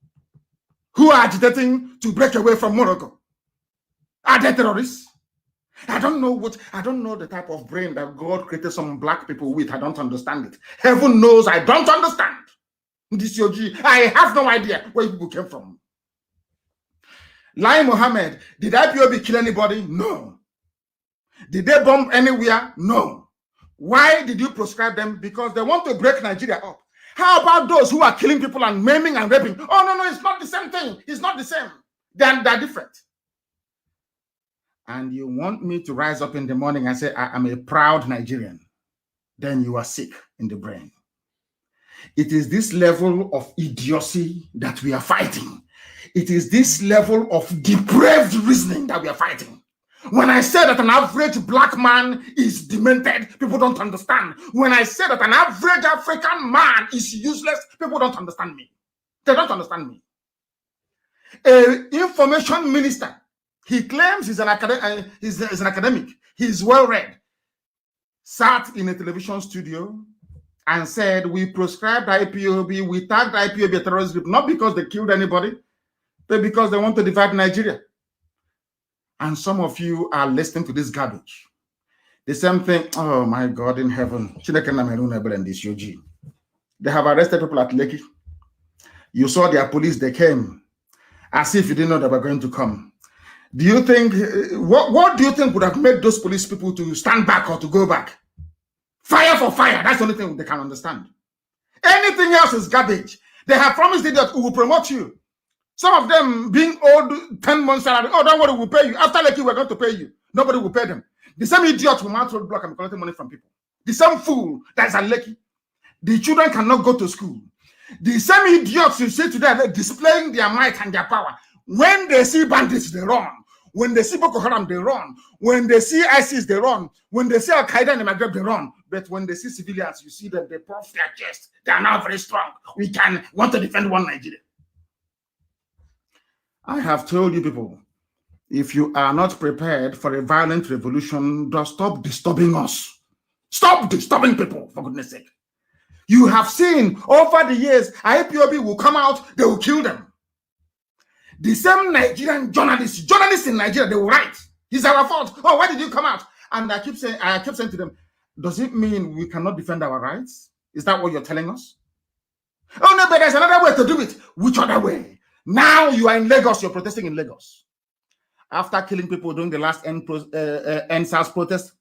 who are agitating to break away from Morocco. Are they terrorists? I don't know the type of brain that God created some black people with. I don't understand it. Heaven knows I don't understand. This Yogi, I have no idea where people came from. Lai Mohammed, did IPOB kill anybody? No. Did they bomb anywhere? No. Why did you proscribe them? Because they want to break Nigeria up. How about those who are killing people and maiming and raping? Oh, no, it's not the same thing. It's not the same. They're different. And you want me to rise up in the morning and say, I am a proud Nigerian. Then you are sick in the brain. It is this level of idiocy that we are fighting. It is this level of depraved reasoning that we are fighting. When I say that an average black man is demented, people don't understand. When I say that an average African man is useless, people don't understand me. They don't understand me. An information minister, he claims he's an academic. He's well-read. Sat in a television studio and said, we proscribed IPOB, we tagged IPOB a terrorist group, not because they killed anybody, but because they want to divide Nigeria. And some of you are listening to this garbage. The same thing, oh my God in heaven. They have arrested people at Lekki. You saw their police, they came as if you didn't know they were going to come. Do you think, what do you think would have made those police people to stand back or to go back? Fire for fire, that's the only thing they can understand. Anything else is garbage. They have promised that we will promote you Some of them being owed 10 months salary. Oh, don't worry, we'll pay you. After Lekki, we're going to pay you. Nobody will pay them. The same idiot will mount roadblock and be collecting money from people. The same fool that is at Lekki. The children cannot go to school. The same idiots you see today are displaying their might and their power. When they see bandits, they run. When they see Boko Haram, they run. When they see ISIS, they run. When they see Al Qaeda in the Maghreb, they run. But when they see civilians, you see them, they puff their chest. They are now very strong. We want to defend one Nigeria. I have told you people, if you are not prepared for a violent revolution, just stop disturbing us. Stop disturbing people, for goodness sake. You have seen over the years, IPOB will come out, they will kill them. The same Nigerian journalists in Nigeria, they will write, it's our fault. Oh, why did you come out? And I kept saying to them, does it mean we cannot defend our rights? Is that what you're telling us? Oh no, but there's another way to do it. Which other way? Now you are in Lagos, you're protesting in Lagos. After killing people during the last NSAS protest,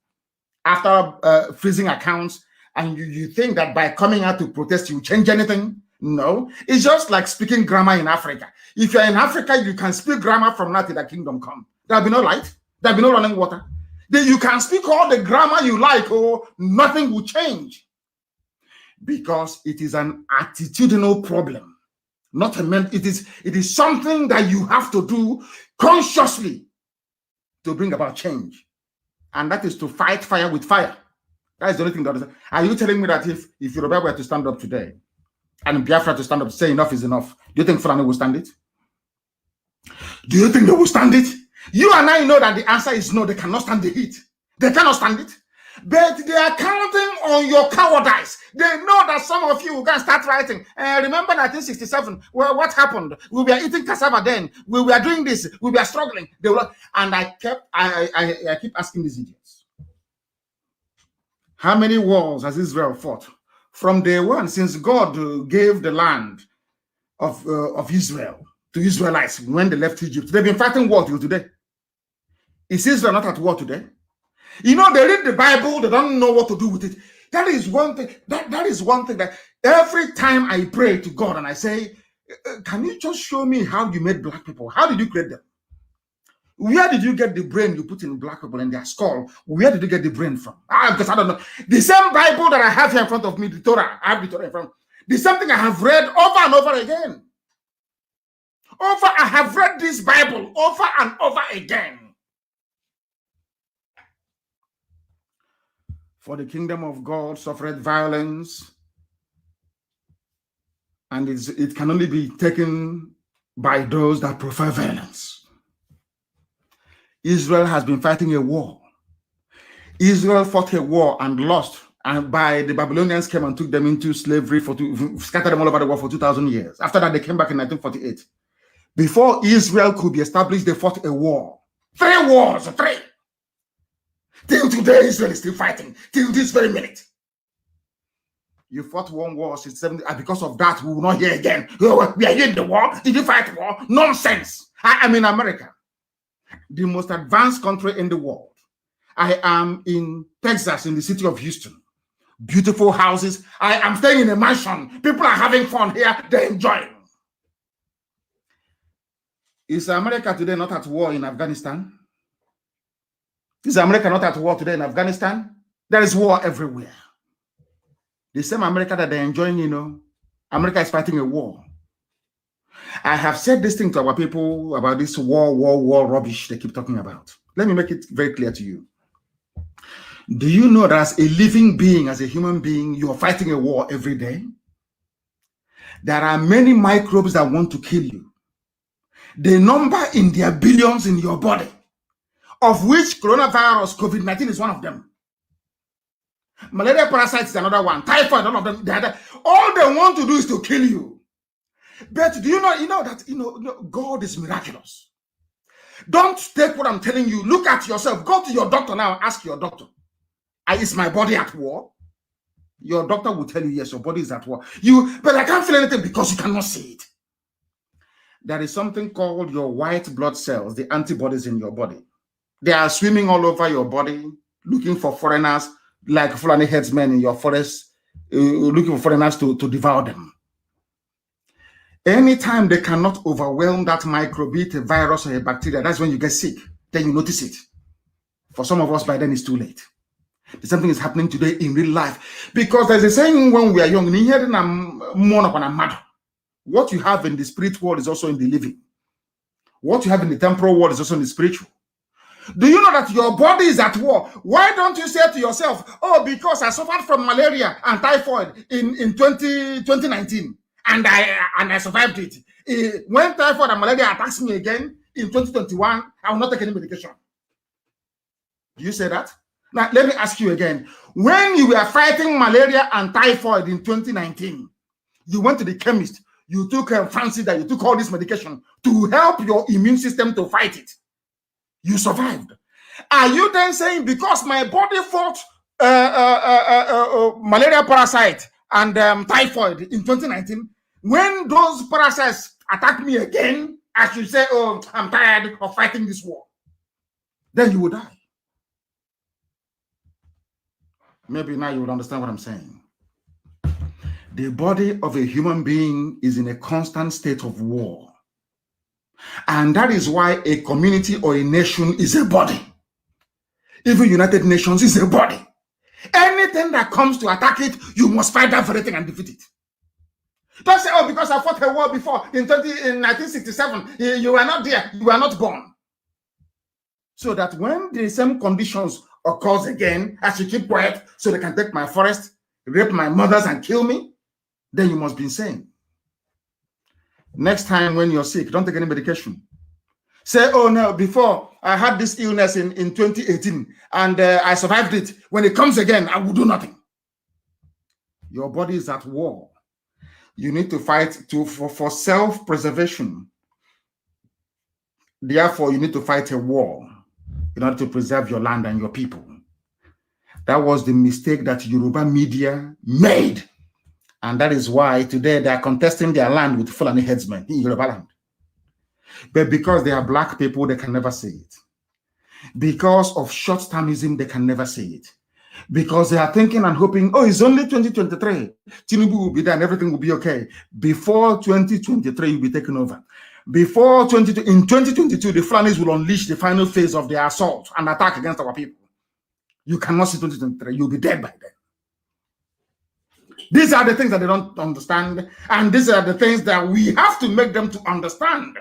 after freezing accounts, and you think that by coming out to protest, you change anything? No. It's just like speaking grammar in Africa. If you're in Africa, you can speak grammar from now till the kingdom come. There'll be no light. There'll be no running water. You can speak all the grammar you like, or nothing will change. Because it is an attitudinal problem. Not a mental. It is something that you have to do consciously to bring about change. And that is to fight fire with fire. That is the only thing that is. Are you telling me that if Yoruba were to stand up today and Biafra to stand up, say enough is enough, do you think Fulani will stand it? Do you think they will stand it? You and I know that the answer is no, they cannot stand the heat. They cannot stand it. But they are counting on your cowardice. They know that some of you will go and start writing. Remember 1967? Well, what happened? We were eating cassava then. We were doing this. We were struggling. And I keep asking these idiots. How many wars has Israel fought? From day one, since God gave the land of Israel to Israelites when they left Egypt. They've been fighting war till today. Is Israel not at war today? You know, they read the Bible, they don't know what to do with it. That is one thing. That is one thing that every time I pray to God and I say, can you just show me how you made black people? How did you create them? Where did you get the brain you put in black people in their skull? Where did you get the brain from? Because I don't know. The same Bible that I have here in front of me, the Torah, I have the Torah in front of me. The same thing I have read over and over again. I have read this Bible over and over again. For the kingdom of God suffered violence, and it can only be taken by those that prefer violence. Israel has been fighting a war. Israel fought a war and lost, and the Babylonians came and took them into slavery, scattered them all over the world for 2,000 years. After that, they came back in 1948. Before Israel could be established, they fought a war. 3 wars, 3. Till today, Israel is still fighting. Till this very minute. You fought 1 war since 70, and because of that, we will not hear again. We are here in the war. Did you fight war? Nonsense. I am in America, the most advanced country in the world. I am in Texas, in the city of Houston. Beautiful houses. I am staying in a mansion. People are having fun here. They're enjoying. Is America today not at war in Afghanistan? Is America not at war today in Afghanistan? There is war everywhere. The same America that they're enjoying, you know, America is fighting a war. I have said this thing to our people about this war rubbish they keep talking about. Let me make it very clear to you. Do you know that as a living being, as a human being, you're fighting a war every day? There are many microbes that want to kill you. They number in their billions in your body, of which coronavirus, COVID-19 is one of them. Malaria parasites is another one. Typhoid, one of them. All they want to do is to kill you. But do you know that God is miraculous? Don't take what I'm telling you. Look at yourself. Go to your doctor now and ask your doctor, is my body at war? Your doctor will tell you, yes, your body is at war. But I can't feel anything because you cannot see it. There is something called your white blood cells, the antibodies in your body. They are swimming all over your body, looking for foreigners, like Fulani headsmen in your forest, looking for foreigners to devour them. Anytime they cannot overwhelm that microbe, a virus or a bacteria, that's when you get sick. Then you notice it. For some of us, by then it's too late. The same thing is happening today in real life. Because there's a saying when we are young, what you have in the spiritual world is also in the living. What you have in the temporal world is also in the spiritual. Do you know that your body is at war? Why don't you say to yourself, oh, because I suffered from malaria and typhoid in 2019 and I survived it. When typhoid and malaria attacks me again in 2021, I will not take any medication. Do you say that? Now, let me ask you again. When you were fighting malaria and typhoid in 2019, you went to the chemist, you took fancy that you took all this medication to help your immune system to fight it. You survived. Are you then saying because my body fought malaria parasite and typhoid in 2019, when those parasites attack me again, I should say, oh, I'm tired of fighting this war? Then you will die. Maybe now you will understand what I'm saying. The body of a human being is in a constant state of war. And that is why a community or a nation is a body. Even United Nations is a body. Anything that comes to attack it, you must fight that very thing and defeat it. Don't say, oh, because I fought a war before in 1967, you were not there, you were not born. So that when the same conditions occurs again, I should keep quiet so they can take my forest, rape my mothers and kill me, then you must be insane. Next time when you're sick, don't take any medication. Say, oh no, before I had this illness in 2018 and I survived it. When it comes again, I will do nothing. Your body is at war. You need to fight for self-preservation. Therefore, you need to fight a war in order to preserve your land and your people. That was the mistake that Yoruba media made. And that is why today they are contesting their land with Fulani headsmen in Yoruba land. But because they are black people, they can never say it. Because of short-termism, they can never say it. Because they are thinking and hoping, oh, it's only 2023. Tinubu will be there and everything will be okay. Before 2023, you'll be taken over. Before in 2022, the Fulanis will unleash the final phase of their assault and attack against our people. You cannot see 2023. You'll be dead by then. These are the things that they don't understand. And these are the things that we have to make them to understand.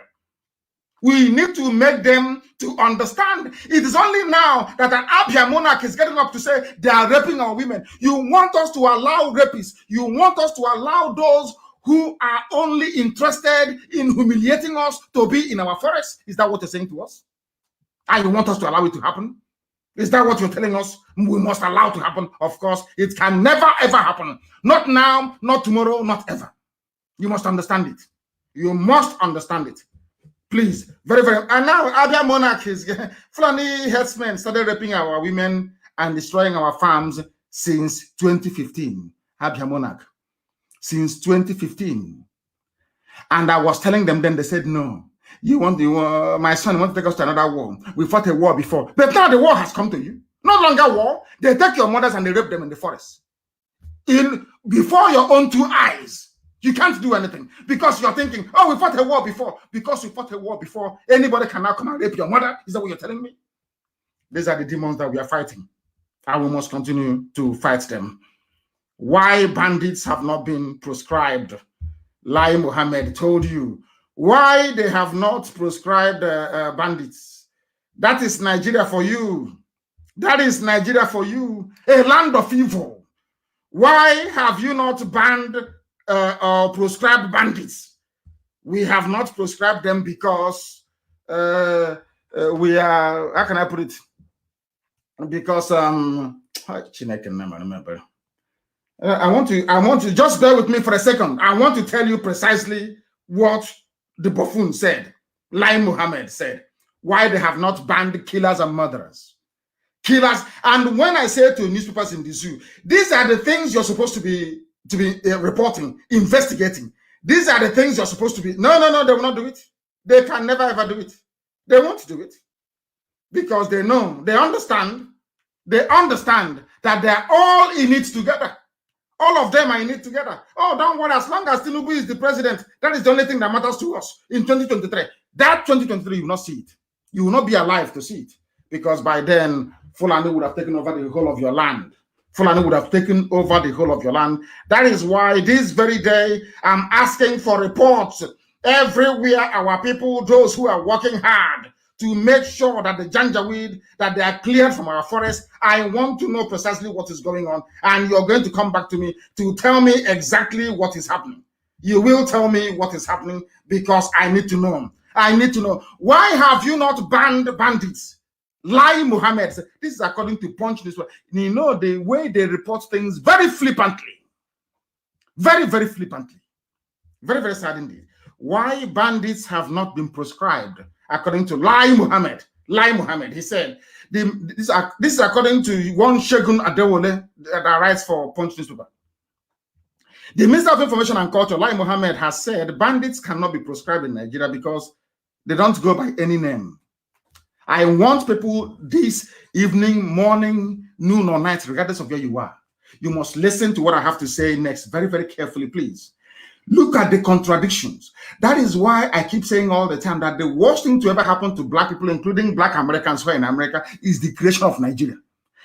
We need to make them to understand. It is only now that an Abia monarch is getting up to say they are raping our women. You want us to allow rapists. You want us to allow those who are only interested in humiliating us to be in our forests. Is that what you're saying to us? And you want us to allow it to happen? Is that what you're telling us we must allow to happen? Of course, it can never, ever happen. Not now, not tomorrow, not ever. You must understand it. You must understand it. Please, very, very. And now, other monarchies, Fulani herdsmen started raping our women and destroying our farms since 2015. Abia monarch. Since 2015. And I was telling them then, they said, no. My son wants to take us to another war. We fought a war before. But now the war has come to you. No longer war. They take your mothers and they rape them in the forest. Before your own two eyes. You can't do anything. Because you're thinking, oh, we fought a war before. Because we fought a war before, anybody can now come and rape your mother. Is that what you're telling me? These are the demons that we are fighting. And we must continue to fight them. Why bandits have not been proscribed? Lai Mohammed told you. Why they have not proscribed bandits? That is Nigeria for you. That is Nigeria for you. A land of evil. Why have you not banned or proscribed bandits? We have not proscribed them because we are, how can I put it? Because I want to just bear with me for a second. I want to tell you precisely what the buffoon said, Lai Mohammed said, why they have not banned killers and murderers. Killers, and when I say to newspapers in the zoo, these are the things you're supposed to be reporting, investigating. These are the things you're supposed to be. No, they will not do it. They can never ever do it. They won't do it because they know, they understand that they're all in it together. All of them are in it together. Oh, don't worry. As long as Tinubu is the president, that is the only thing that matters to us in 2023. That 2023, you will not see it. You will not be alive to see it. Because by then, Fulani would have taken over the whole of your land. Fulani would have taken over the whole of your land. That is why this very day, I'm asking for reports everywhere. Our people, those who are working hard to make sure that the Janjaweed, that they are cleared from our forest. I want to know precisely what is going on. And you're going to come back to me to tell me exactly what is happening. You will tell me what is happening because I need to know. I need to know. Why have you not banned bandits? Lai Mohammed, this is according to Punch Newspaper. You know, the way they report things very flippantly. Very, very flippantly. Very, very sad indeed. Why bandits have not been proscribed? According to Lai Mohammed, he said, this is according to one Shegun Adewole that writes for Punch Newspaper. The Minister of Information and Culture, Lai Mohammed, has said bandits cannot be proscribed in Nigeria because they don't go by any name. I want people this evening, morning, noon, or night, regardless of where you are. You must listen to what I have to say next very, very carefully, please. Look at the contradictions. That is why I keep saying all the time that the worst thing to ever happen to black people, including black Americans who are in America, is the creation of Nigeria.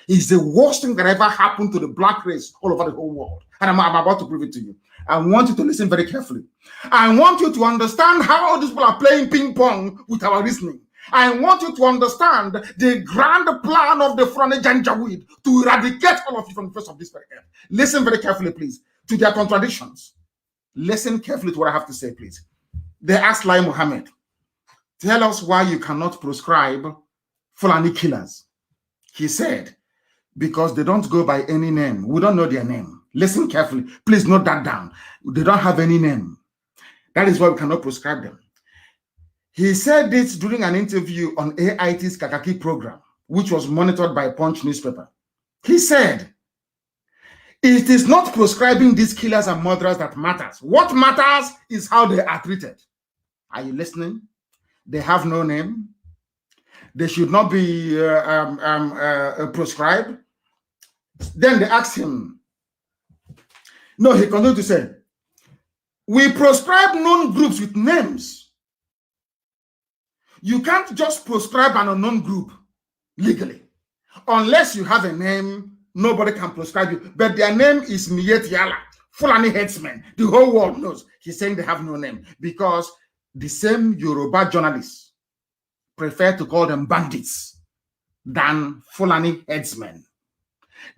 It's the worst thing that ever happened to the black race all over the whole world. And I'm about to prove it to you. I want you to listen very carefully. I want you to understand how these people are playing ping pong with our reasoning. I want you to understand the grand plan of the Fulani Janjaweed to eradicate all of you from the face of this very earth. Listen very carefully, please, to their contradictions. Listen carefully to what I have to say, please. They asked Lai Mohammed, tell us why you cannot proscribe Fulani killers. He said, because they don't go by any name. We don't know their name. Listen carefully. Please note that down. They don't have any name. That is why we cannot proscribe them. He said this during an interview on AIT's Kakaki program, which was monitored by Punch newspaper. He said, it is not proscribing these killers and murderers that matters. What matters is how they are treated. Are you listening? They have no name. They should not be proscribed. Then they asked him. No, he continued to say, we proscribe known groups with names. You can't just proscribe an unknown group legally. Unless you have a name, nobody can prescribe you. But their name is Miyet Yala, Fulani headsmen. The whole world knows. He's saying they have no name because the same Yoruba journalists prefer to call them bandits than Fulani headsmen.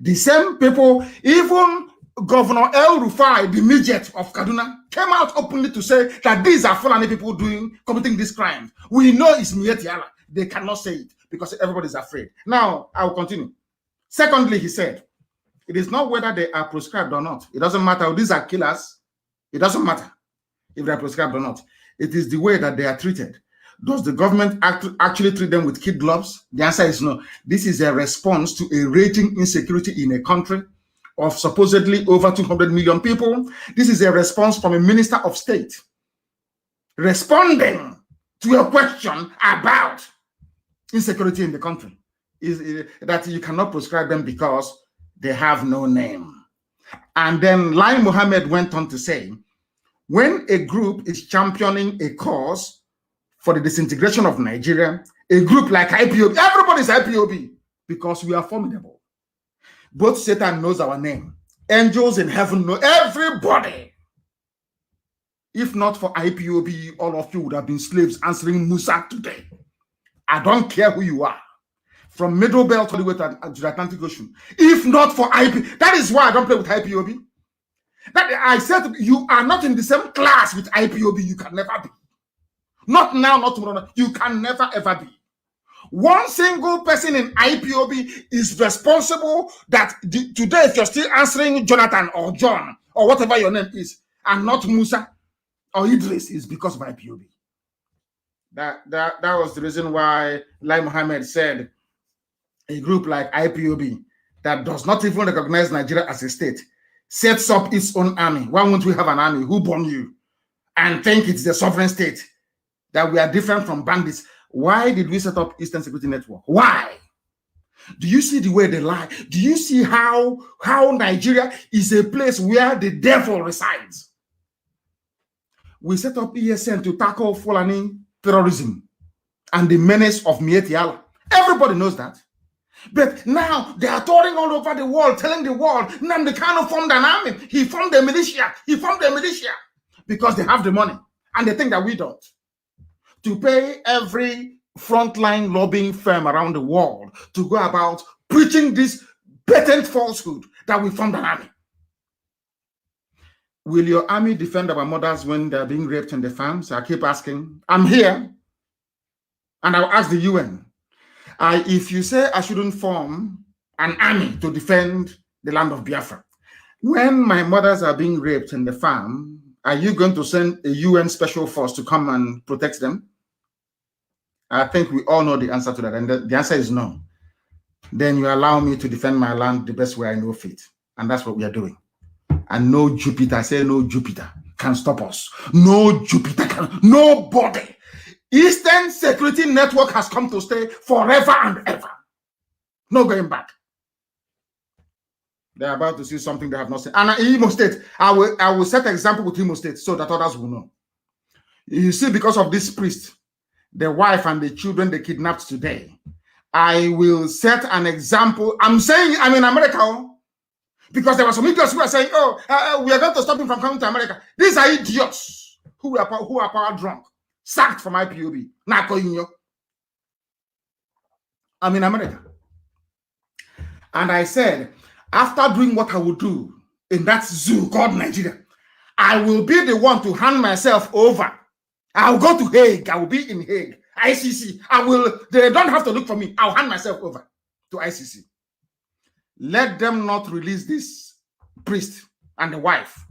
The same people, even Governor El Rufai, the midget of Kaduna, came out openly to say that these are Fulani people committing these crimes. We know it's Miyet Yala. They cannot say it because everybody's afraid. Now, I will continue. Secondly, he said, it is not whether they are proscribed or not. It doesn't matter. These are killers. It doesn't matter if they are prescribed or not. It is the way that they are treated. Does the government actually treat them with kid gloves? The answer is no. This is a response to a raging insecurity in a country of supposedly over 200 million people. This is a response from a minister of state responding to a question about insecurity in the country. Is that you cannot prescribe them because they have no name. And then Lai Mohammed went on to say, when a group is championing a cause for the disintegration of Nigeria, a group like IPOB, everybody's IPOB because we are formidable. Both Satan knows our name. Angels in heaven know everybody. If not for IPOB, all of you would have been slaves answering Musa today. I don't care who you are. From Middle Belt all the way to the Atlantic Ocean. If not for IP, that is why I don't play with IPOB. That I said you are not in the same class with IPOB. You can never be. Not now, not tomorrow. You can never ever be. One single person in IPOB is responsible that today, if you're still answering Jonathan or John or whatever your name is, and not Musa or Idris, is because of IPOB. That was the reason why Lai Mohammed said a group like IPOB that does not even recognize Nigeria as a state sets up its own army. Why won't we have an army? Who born you? And think it's the sovereign state, that we are different from bandits. Why did we set up Eastern Security Network? Why? Do you see the way they lie? Do you see how Nigeria is a place where the devil resides? We set up ESN to tackle Fulani terrorism and the menace of Mieti Allah. Everybody knows that. But now they are touring all over the world, telling the world, Nnamdi Kanu formed an army. He formed a militia. He formed a militia. Because they have the money. And they think that we don't. To pay every frontline lobbying firm around the world to go about preaching this patent falsehood that we formed an army. Will your army defend our mothers when they're being raped in the farms? I keep asking. I'm here. And I'll ask the UN. If you say I shouldn't form an army to defend the land of Biafra, when my mothers are being raped in the farm, are you going to send a UN special force to come and protect them? I think we all know the answer to that. And the answer is no. Then you allow me to defend my land the best way I know fit. And that's what we are doing. And no Jupiter, I say no Jupiter can stop us. No Jupiter can, nobody. Eastern Security Network has come to stay forever and ever. No going back. They're about to see something they have not seen. And in Imo State, I will set an example with Imo State so that others will know. You see, because of this priest, the wife and the children they kidnapped today, I will set an example. I'm saying I'm in America because there were some idiots who are saying, we are going to stop him from coming to America. These are idiots who are power drunk. Sacked from IPOB. I'm in America. And I said, after doing what I will do in that zoo called Nigeria, I will be the one to hand myself over. I'll go to Hague. I will be in Hague. ICC. They don't have to look for me. I'll hand myself over to ICC. Let them not release this priest and the wife.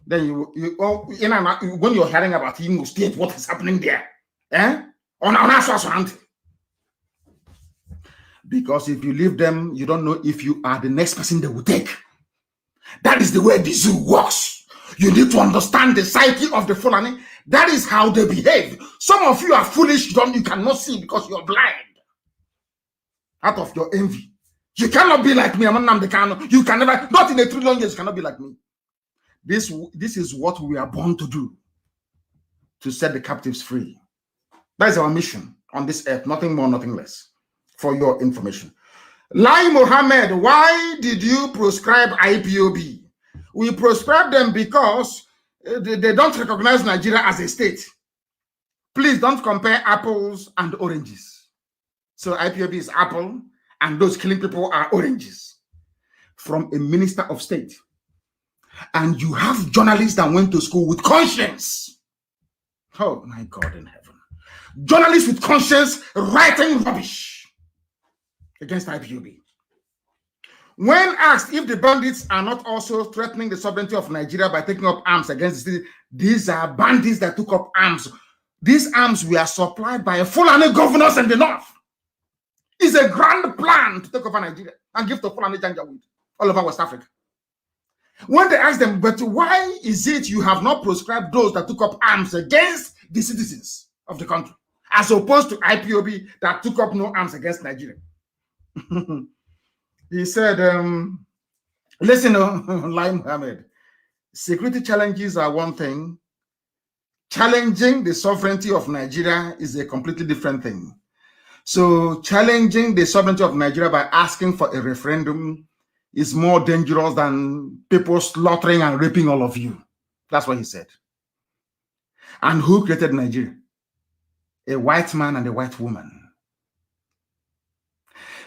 Then when you're hearing about Imo State, what is happening there? On our because if you leave them, you don't know if you are the next person they will take. That is the way the zoo works. You need to understand the psyche of the Fulani. That is how they behave. Some of you are foolish, you cannot see because you're blind. Out of your envy. You cannot be like me. I'm Nnamdi Kanu. You can never, not in a trillion years, you cannot be like me. This is what we are born to do, to set the captives free. That is our mission on this earth, nothing more, nothing less, for your information. Lai Mohammed, why did you proscribe IPOB? We proscribe them because they don't recognize Nigeria as a state. Please don't compare apples and oranges. So IPOB is apple, and those killing people are oranges. From a minister of state. And you have journalists that went to school with conscience. Oh my God in heaven. Journalists with conscience writing rubbish against IPOB. When asked if the bandits are not also threatening the sovereignty of Nigeria by taking up arms against the city, these are bandits that took up arms. These arms were supplied by Fulani governors in the north. It's a grand plan to take over Nigeria and give to Fulani Janjaweed all over West Africa. When they ask them, but why is it you have not proscribed those that took up arms against the citizens of the country, as opposed to IPOB that took up no arms against Nigeria? He said, listen, Lai Mohammed, security challenges are one thing. Challenging the sovereignty of Nigeria is a completely different thing. So challenging the sovereignty of Nigeria by asking for a referendum is more dangerous than people slaughtering and raping all of you. That's what he said. And who created Nigeria? A white man and a white woman.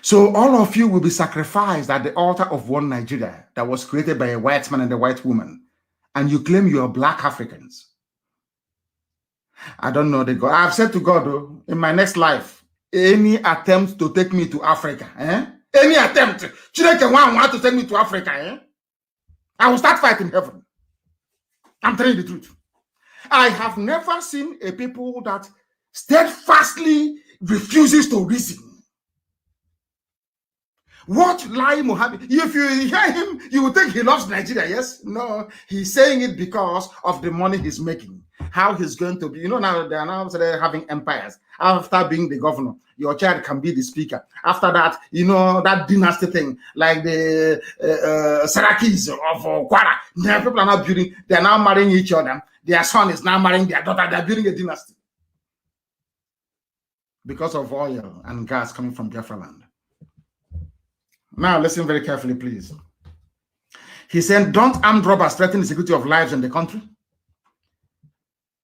So all of you will be sacrificed at the altar of one Nigeria that was created by a white man and a white woman. And you claim you are black Africans. I don't know the God. I've said to God, though, in my next life, any attempt to take me to Africa, any attempt, Chineke want to take me to Africa, I will start fighting heaven. I'm telling you the truth. I have never seen a people that steadfastly refuses to reason. What Lai Mohammed, if you hear him, you will think he loves Nigeria, yes? No, he's saying it because of the money he's making. how he's going to be. You know, now they are now having empires. After being the governor, your child can be the speaker. After that, you know, that dynasty thing, like the Sarakis of Kwara. People are now building, they are now marrying each other. Their son is now marrying their daughter. They're building a dynasty because of oil and gas coming from Biafra land. Now, listen very carefully, please. He said, don't armed robbers threaten the security of lives in the country?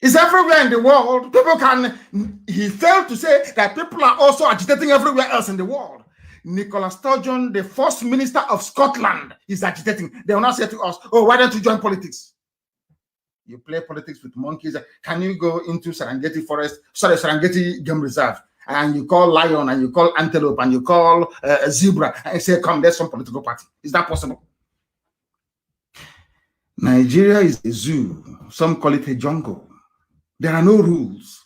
It's everywhere in the world. People can... He failed to say that people are also agitating everywhere else in the world. Nicola Sturgeon, the first minister of Scotland, is agitating. They will not say to us, oh, why don't you join politics? You play politics with monkeys. Can you go into Serengeti Forest, Serengeti Game Reserve, and you call lion, and you call antelope, and you call zebra, and say, come, there's some political party. Is that possible? Nigeria is a zoo. Some call it a jungle. There are no rules.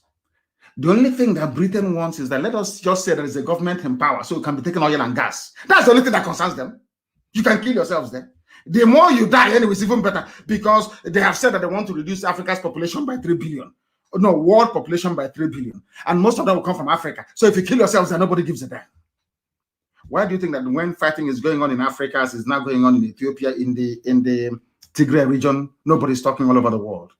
The only thing that Britain wants is that let us just say there is a government in power, so it can be taking oil and gas. That's the only thing that concerns them. You can kill yourselves there. The more you die, anyway, it's even better, because they have said that they want to reduce Africa's population by 3 billion. No, world population by 3 billion. And most of them will come from Africa. So if you kill yourselves, then nobody gives a damn. Why do you think that when fighting is going on in Africa, as is now going on in Ethiopia, in the Tigray region, nobody's talking all over the world?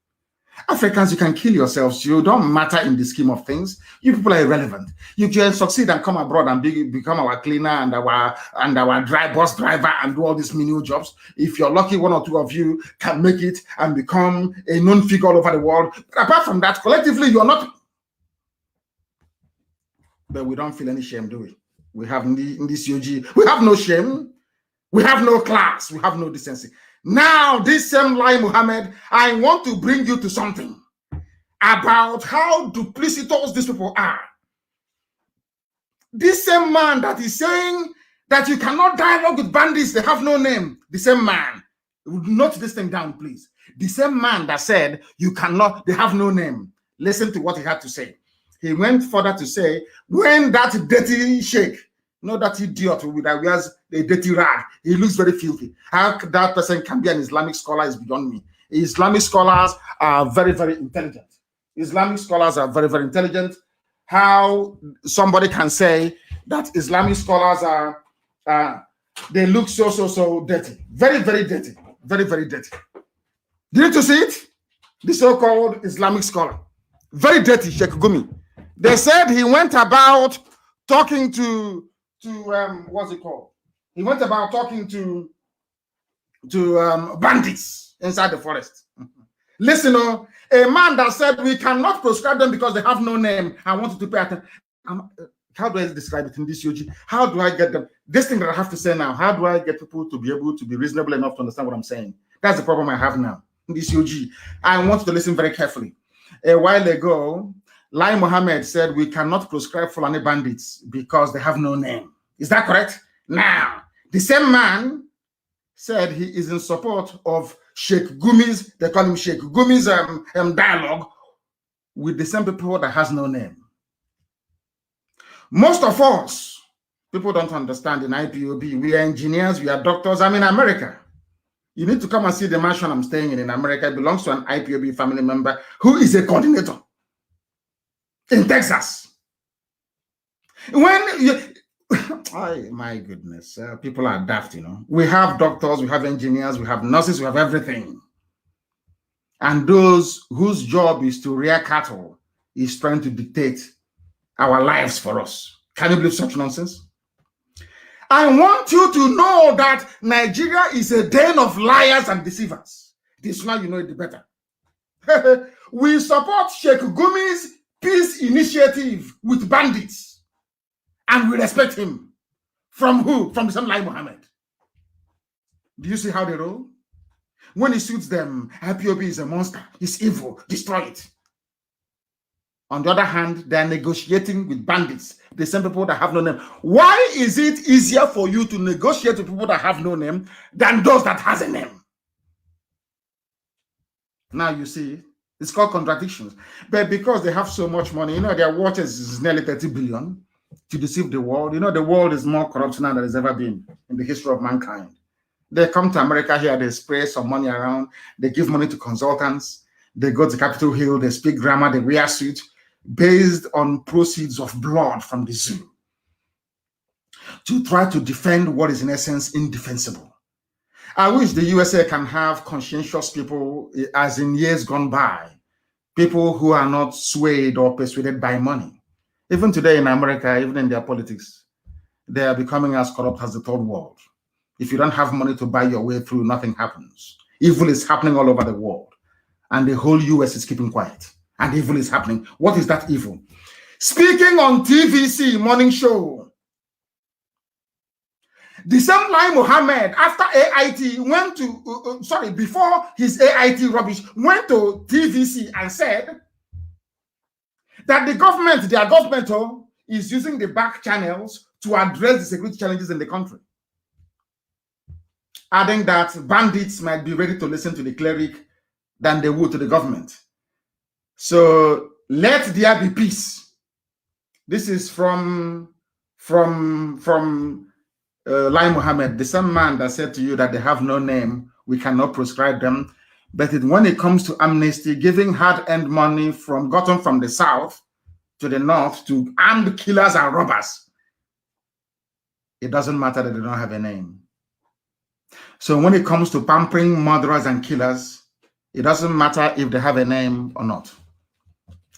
Africans, you can kill yourselves. You don't matter in the scheme of things. You people are irrelevant. You can succeed and come abroad and become our cleaner and our bus driver and do all these menial jobs. If you're lucky, one or two of you can make it and become a known figure all over the world. But apart from that, collectively, you're not. But we don't feel any shame, do we? We have in this UG, we have no shame. We have no class. We have no decency. Now, this same Lai Mohammed, I want to bring you to something about how duplicitous these people are. This same man that is saying that you cannot dialogue with bandits, they have no name. The same man, note this thing down, please. The same man that said you cannot, they have no name. Listen to what he had to say. He went further to say, when that dirty sheikh, not that idiot that wears a dirty rag, he looks very filthy. How that person can be an Islamic scholar is beyond me. Islamic scholars are very, very intelligent. Islamic scholars are very, very intelligent. How somebody can say that Islamic scholars are, they look so dirty. Very, very dirty. Very, very dirty. Didn't you see it? The so-called Islamic scholar. Very dirty, Sheikh Gumi. They said he went about talking to what's it called? He went about talking to bandits inside the forest. Listen, a man that said we cannot prescribe them because they have no name. I wanted to pay attention. How do I describe it in this UG? How do I get them? This thing that I have to say now, how do I get people to be able to be reasonable enough to understand what I'm saying? That's the problem I have now in this UG. I want you to listen very carefully. A while ago, Lai Mohammed said we cannot prescribe Fulani bandits because they have no name. Is that correct? Now, the same man said he is in support of Sheikh Gumi's, they call him Sheikh Gumi's dialogue with the same people that has no name. Most of us, people don't understand in IPOB. We are engineers, we are doctors. I'm in America. You need to come and see the mansion I'm staying in America. It belongs to an IPOB family member who is a coordinator in Texas. When you, my goodness, people are daft, you know. We have doctors, we have engineers, we have nurses, we have everything. And those whose job is to rear cattle is trying to dictate our lives for us. Can you believe such nonsense? I want you to know that Nigeria is a den of liars and deceivers. This now you know it the better. We support Sheikh Gumi's peace initiative with bandits. And we respect him. From who? From the same Lai Mohammed. Do you see how they roll? When it suits them, IPOB is a monster. It's evil. Destroy it. On the other hand, they're negotiating with bandits, the same people that have no name. Why is it easier for you to negotiate with people that have no name than those that has a name? Now you see, it's called contradictions. But because they have so much money, you know, their watch is nearly 30 billion to deceive the world. You know, the world is more corrupt now than it's ever been in the history of mankind. They come to America here, they spray some money around, they give money to consultants, They go to Capitol Hill, they speak grammar, they wear suit based on proceeds of blood from the zoo to try to defend what is in essence indefensible. I wish the USA can have conscientious people, as in years gone by, people who are not swayed or persuaded by money. Even today in America, even in their politics, they are becoming as corrupt as the third world. If you don't have money to buy your way through, nothing happens. Evil is happening all over the world, and the whole US is keeping quiet, and evil is happening. What is that evil? Speaking on TVC morning show, the same Lai Mohammed, after AIT, went to, before his AIT rubbish, went to TVC and said that the government, their government, is using the back channels to address the security challenges in the country. Adding that bandits might be ready to listen to the cleric than they would to the government. So let there be peace. This is from Lai Mohammed, the same man that said to you that they have no name, we cannot prescribe them. But when it comes to amnesty, giving hard-earned money gotten from the south to the north to armed killers and robbers, it doesn't matter that they don't have a name. So when it comes to pampering murderers and killers, it doesn't matter if they have a name or not.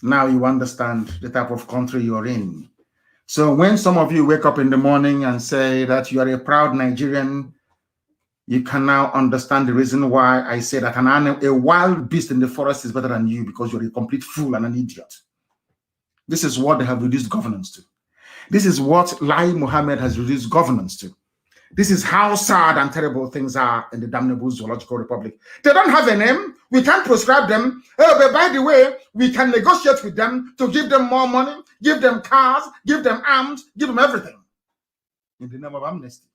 Now you understand the type of country you're in. So when some of you wake up in the morning and say that you are a proud Nigerian, you can now understand the reason why I say that a wild beast in the forest is better than you, because you're a complete fool and an idiot. This is what they have reduced governance to. This is what Lai Mohammed has reduced governance to. This is how sad and terrible things are in the damnable Zoological Republic. They don't have a name. We can't prescribe them. Oh, but by the way, we can negotiate with them to give them more money, give them cars, give them arms, give them everything. In the name of amnesty.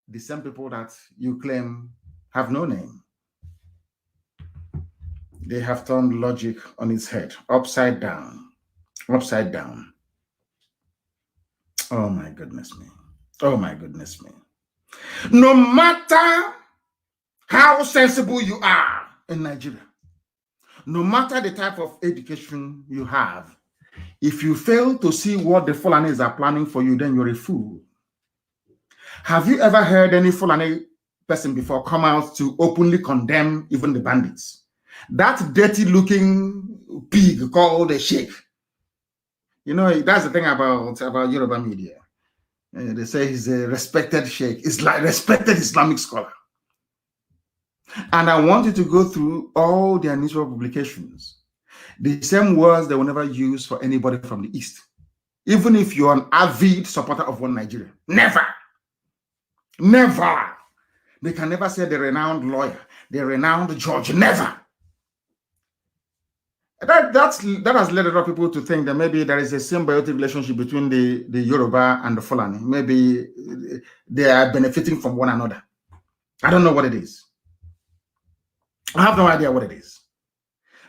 The same people that you claim have no name. They have turned logic on its head, upside down. Upside down. Oh my goodness me. Oh my goodness me. No matter how sensible you are in Nigeria, no matter the type of education you have, if you fail to see what the Fulanis are planning for you, then you're a fool. Have you ever heard any Fulani person before come out to openly condemn even the bandits? That dirty looking pig called a sheikh. You know, that's the thing about Yoruba media. They say he's a respected sheikh. It's like respected Islamic scholar. And I want you to go through all their newspaper publications. The same words they will never use for anybody from the East. Even if you're an avid supporter of one Nigeria. Never. Never. They can never say the renowned lawyer, the renowned judge. Never. That has led a lot of people to think that maybe there is a symbiotic relationship between the Yoruba and the Fulani. Maybe they are benefiting from one another. I don't know what it is. I have no idea what it is.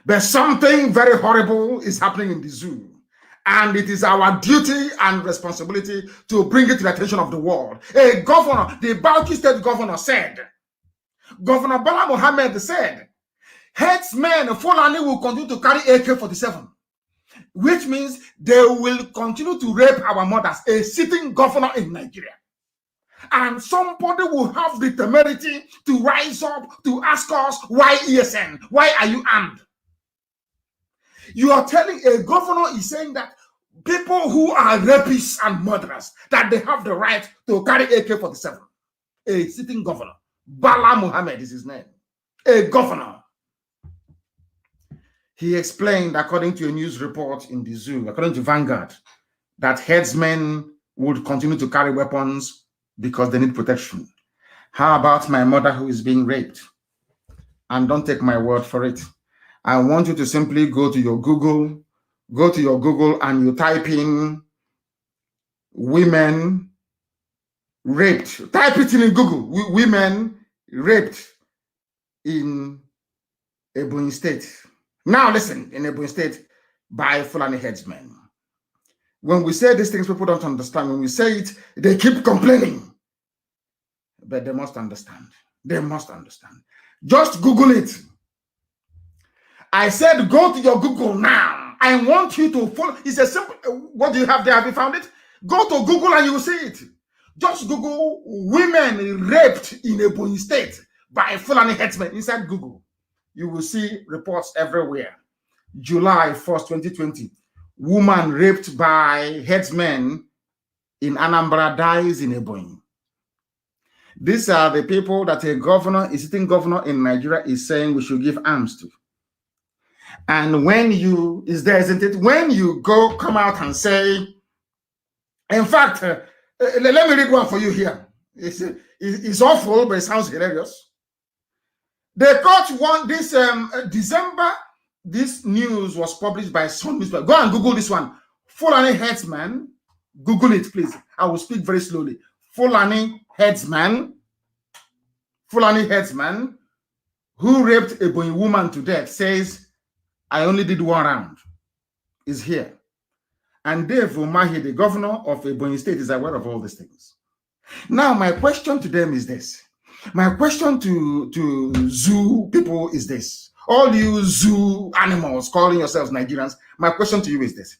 But something very horrible is happening in the zoo. And it is our duty and responsibility to bring it to the attention of the world. A governor, the Bauchi State governor said, Governor Bala Mohammed said, headsmen, Fulani will continue to carry AK-47, which means they will continue to rape our mothers, a sitting governor in Nigeria. And somebody will have the temerity to rise up to ask us, why ESN? Why are you armed? You are telling a governor is saying that people who are rapists and murderers, that they have the right to carry AK-47. A sitting governor. Bala Mohammed is his name. A governor. He explained, according to a news report in the zoo, according to Vanguard, that headsmen would continue to carry weapons because they need protection. How about my mother who is being raped? And don't take my word for it. I want you to simply go to your Google and you type in women raped. Type it in Google, women raped in Ebonyi State. Now listen, in Ebonyi State by Fulani headsmen. When we say these things, people don't understand. When we say it, they keep complaining. But they must understand. They must understand. Just Google it. I said, go to your Google now. I want you to follow. It's a simple. What do you have there? Have you found it? Go to Google and you will see it. Just Google women raped in Ebonyi State by Fulani headsmen inside Google. You will see reports everywhere. July 1st, 2020. Woman raped by headsmen in Anambra dies in Ebonyi. These are the people that a sitting governor in Nigeria is saying we should give arms to. And when you, is there, isn't it? When you come out and say, in fact, let me read one for you here. It's awful, but it sounds hilarious. They caught this December. This news was published by some newspaper. Go and Google this one. Fulani headsman. Google it, please. I will speak very slowly. Fulani headsman who raped a Ebonyi woman to death says, I only did one round. Is here. And Dave Umahi, the governor of Ebonyi State, is aware of all these things. Now, my question to them is this. My question to zoo people is this. All you zoo animals calling yourselves Nigerians, my question to you is this.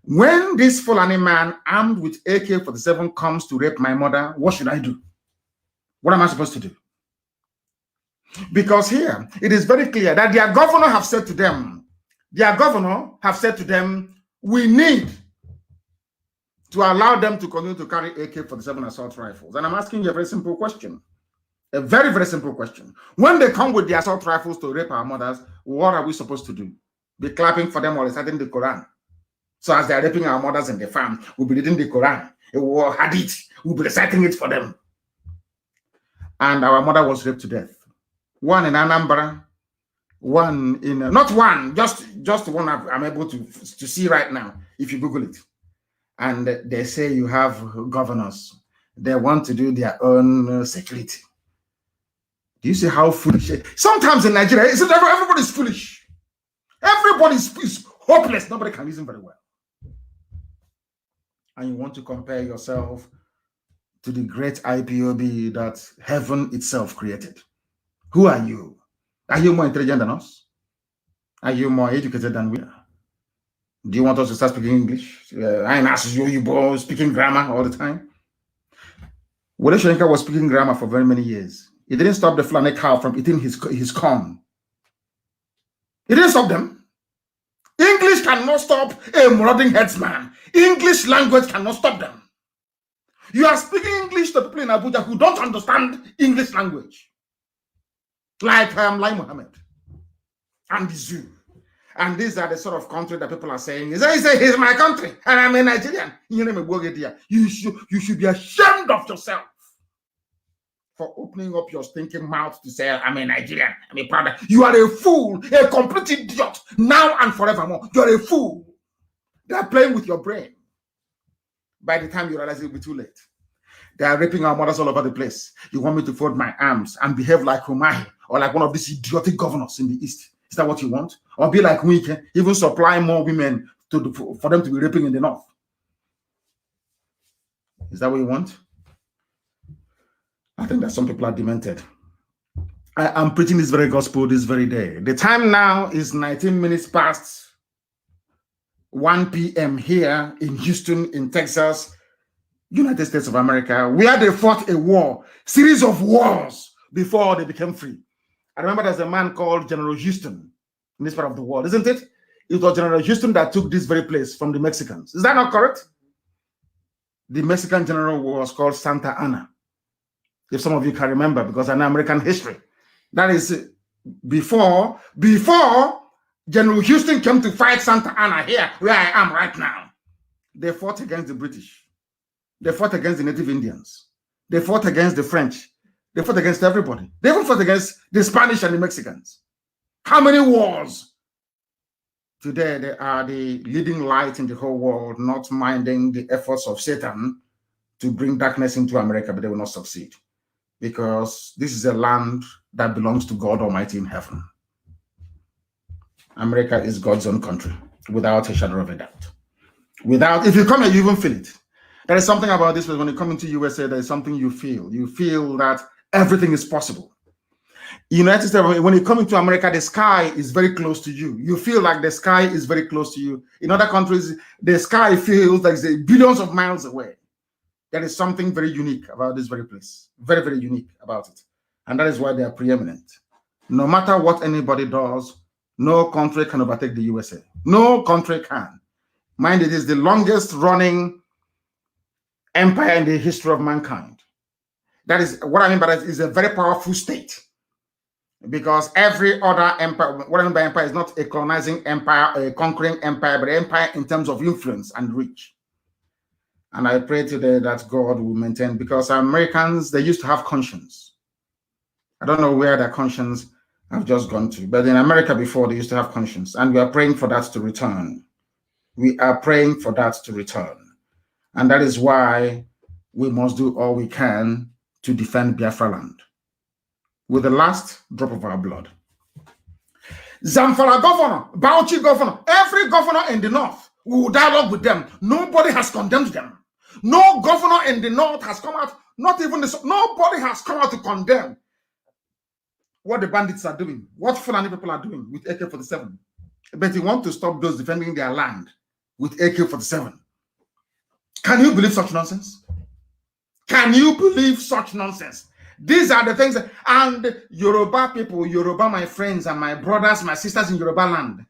When this Fulani man armed with AK-47 comes to rape my mother, what should I do? What am I supposed to do? Because here, it is very clear that their governor have said to them, we need to allow them to continue to carry AK-47 assault rifles. And I'm asking you a very simple question. A very, very simple question. When they come with the assault rifles to rape our mothers, what are we supposed to do? Be clapping for them or reciting the Quran? So as they're raping our mothers in the farm, we'll be reading the Quran, or Hadith, we'll be reciting it for them. And our mother was raped to death. One in Anambra, one in, not one, just one I'm able to see right now, if you Google it. And they say you have governors. They want to do their own security. Do you see how foolish it is? Sometimes in Nigeria, everybody's foolish. Everybody's hopeless. Nobody can reason very well. And you want to compare yourself to the great IPOB that heaven itself created. Who are you? Are you more intelligent than us? Are you more educated than we are? Do you want us to start speaking English? I ask you both speaking grammar all the time. Wole Soyinka was speaking grammar for very many years. It didn't stop the Fulani cow from eating his corn. It didn't stop them. English cannot stop a marauding headsman. English language cannot stop them. You are speaking English to people in Abuja who don't understand English language. Like Lai Mohammed and the zoo. And these are the sort of country that people are saying, he's my country, and I'm a Nigerian. You should be ashamed of yourself for opening up your stinking mouth to say, I'm a Nigerian, I'm a product. You are a fool, a complete idiot, now and forevermore. You're a fool. They're playing with your brain. By the time you realize it'll be too late. They are raping our mothers all over the place. You want me to fold my arms and behave like Umahi or like one of these idiotic governors in the East? Is that what you want? Or be like Wike, even supply more women for them to be raping in the North? Is that what you want? I think that some people are demented. I'm preaching this very gospel this very day. The time now is 19 minutes past 1 p.m. here in Houston, in Texas, United States of America, where they fought a war, series of wars before they became free. I remember there's a man called General Houston in this part of the world, isn't it? It was General Houston that took this very place from the Mexicans. Is that not correct? The Mexican general was called Santa Anna. If some of you can remember, because I know American history. That is before General Houston came to fight Santa Anna here, where I am right now. They fought against the British. They fought against the Native Indians. They fought against the French. They fought against everybody. They even fought against the Spanish and the Mexicans. How many wars? Today, they are the leading light in the whole world, not minding the efforts of Satan to bring darkness into America, but they will not succeed. Because this is a land that belongs to God Almighty in heaven. America is God's own country, without a shadow of a doubt. If you come here, you even feel it. There is something about this, when you come into USA, there is something you feel. You feel that everything is possible. United States, when you come into America, the sky is very close to you. You feel like the sky is very close to you. In other countries, the sky feels like it's billions of miles away. There is something very unique about this very place. Very, very unique about it. And that is why they are preeminent. No matter what anybody does, no country can overtake the USA. No country can. Mind, it is the longest running empire in the history of mankind. That is what I mean by that is a very powerful state. Because every other empire, what I mean by empire is not a colonizing empire, a conquering empire, but empire in terms of influence and reach. And I pray today that God will maintain, because Americans, they used to have conscience. I don't know where their conscience have just gone to, but in America before, they used to have conscience. And we are praying for that to return. We are praying for that to return. And that is why we must do all we can to defend Biafra land with the last drop of our blood. Zamfara governor, Bauchi governor, every governor in the north, we will dialogue with them. Nobody has condemned them. No governor in the north has come out, not even the, nobody has come out to condemn what the bandits are doing, what Fulani people are doing with AK-47. But they want to stop those defending their land with AK-47. Can you believe such nonsense? Can you believe such nonsense? These are the things, and Yoruba people, Yoruba, my friends and my brothers, my sisters in Yoruba land,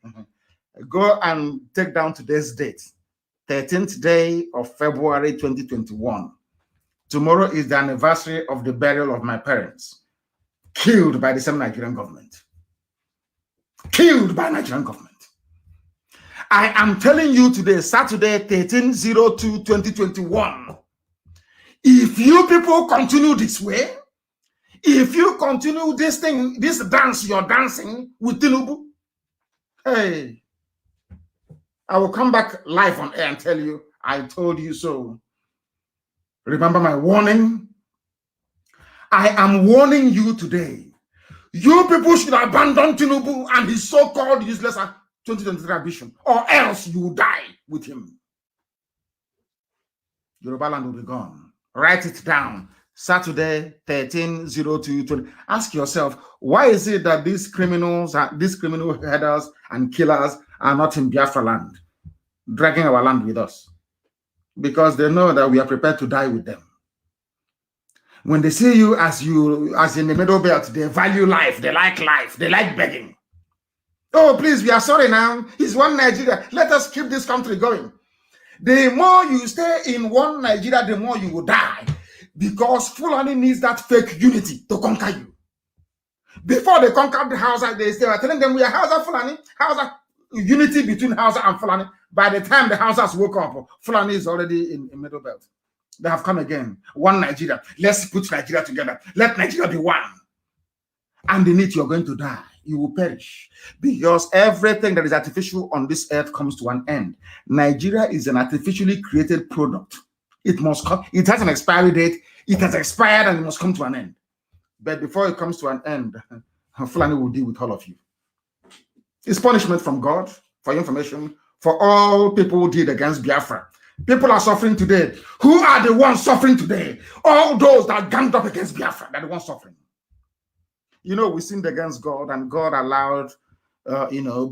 go and take down today's date, 13th day of February 2021. Tomorrow is the anniversary of the burial of my parents, killed by the same Nigerian government. Killed by Nigerian government. I am telling you today, Saturday, 13/02/2021, if you people continue this way, if you continue this thing, this dance you're dancing with Tinubu, hey, I will come back live on air and tell you, I told you so. Remember my warning? I am warning you today. You people should abandon Tinubu and his so-called useless 2023 ambition, or else you will die with him. Yoruba land will be gone. Write it down. Saturday, 13/02/20. Ask yourself, why is it that these criminals, these criminal headers and killers are not in Biafra land, dragging our land with us? Because they know that we are prepared to die with them. When they see you as in the middle belt, they value life, they like begging. Oh, please, we are sorry now. It's one Nigeria. Let us keep this country going. The more you stay in one Nigeria, the more you will die. Because Fulani needs that fake unity to conquer you. Before they conquered the Hausa, they were telling them we are Hausa Fulani, Hausa, unity between Hausa and Fulani. By the time the Hausas woke up, Fulani is already in Middle Belt. They have come again. One Nigeria. Let's put Nigeria together. Let Nigeria be one. And in it, you're going to die. You will perish. Because everything that is artificial on this earth comes to an end. Nigeria is an artificially created product. It must come. It has an expiry date. It has expired and it must come to an end. But before it comes to an end, Fulani will deal with all of you. It's punishment from God, for your information, for all people who did against Biafra. People are suffering today. Who are the ones suffering today? All those that ganged up against Biafra, they're the ones suffering. You know, we sinned against God, and God allowed,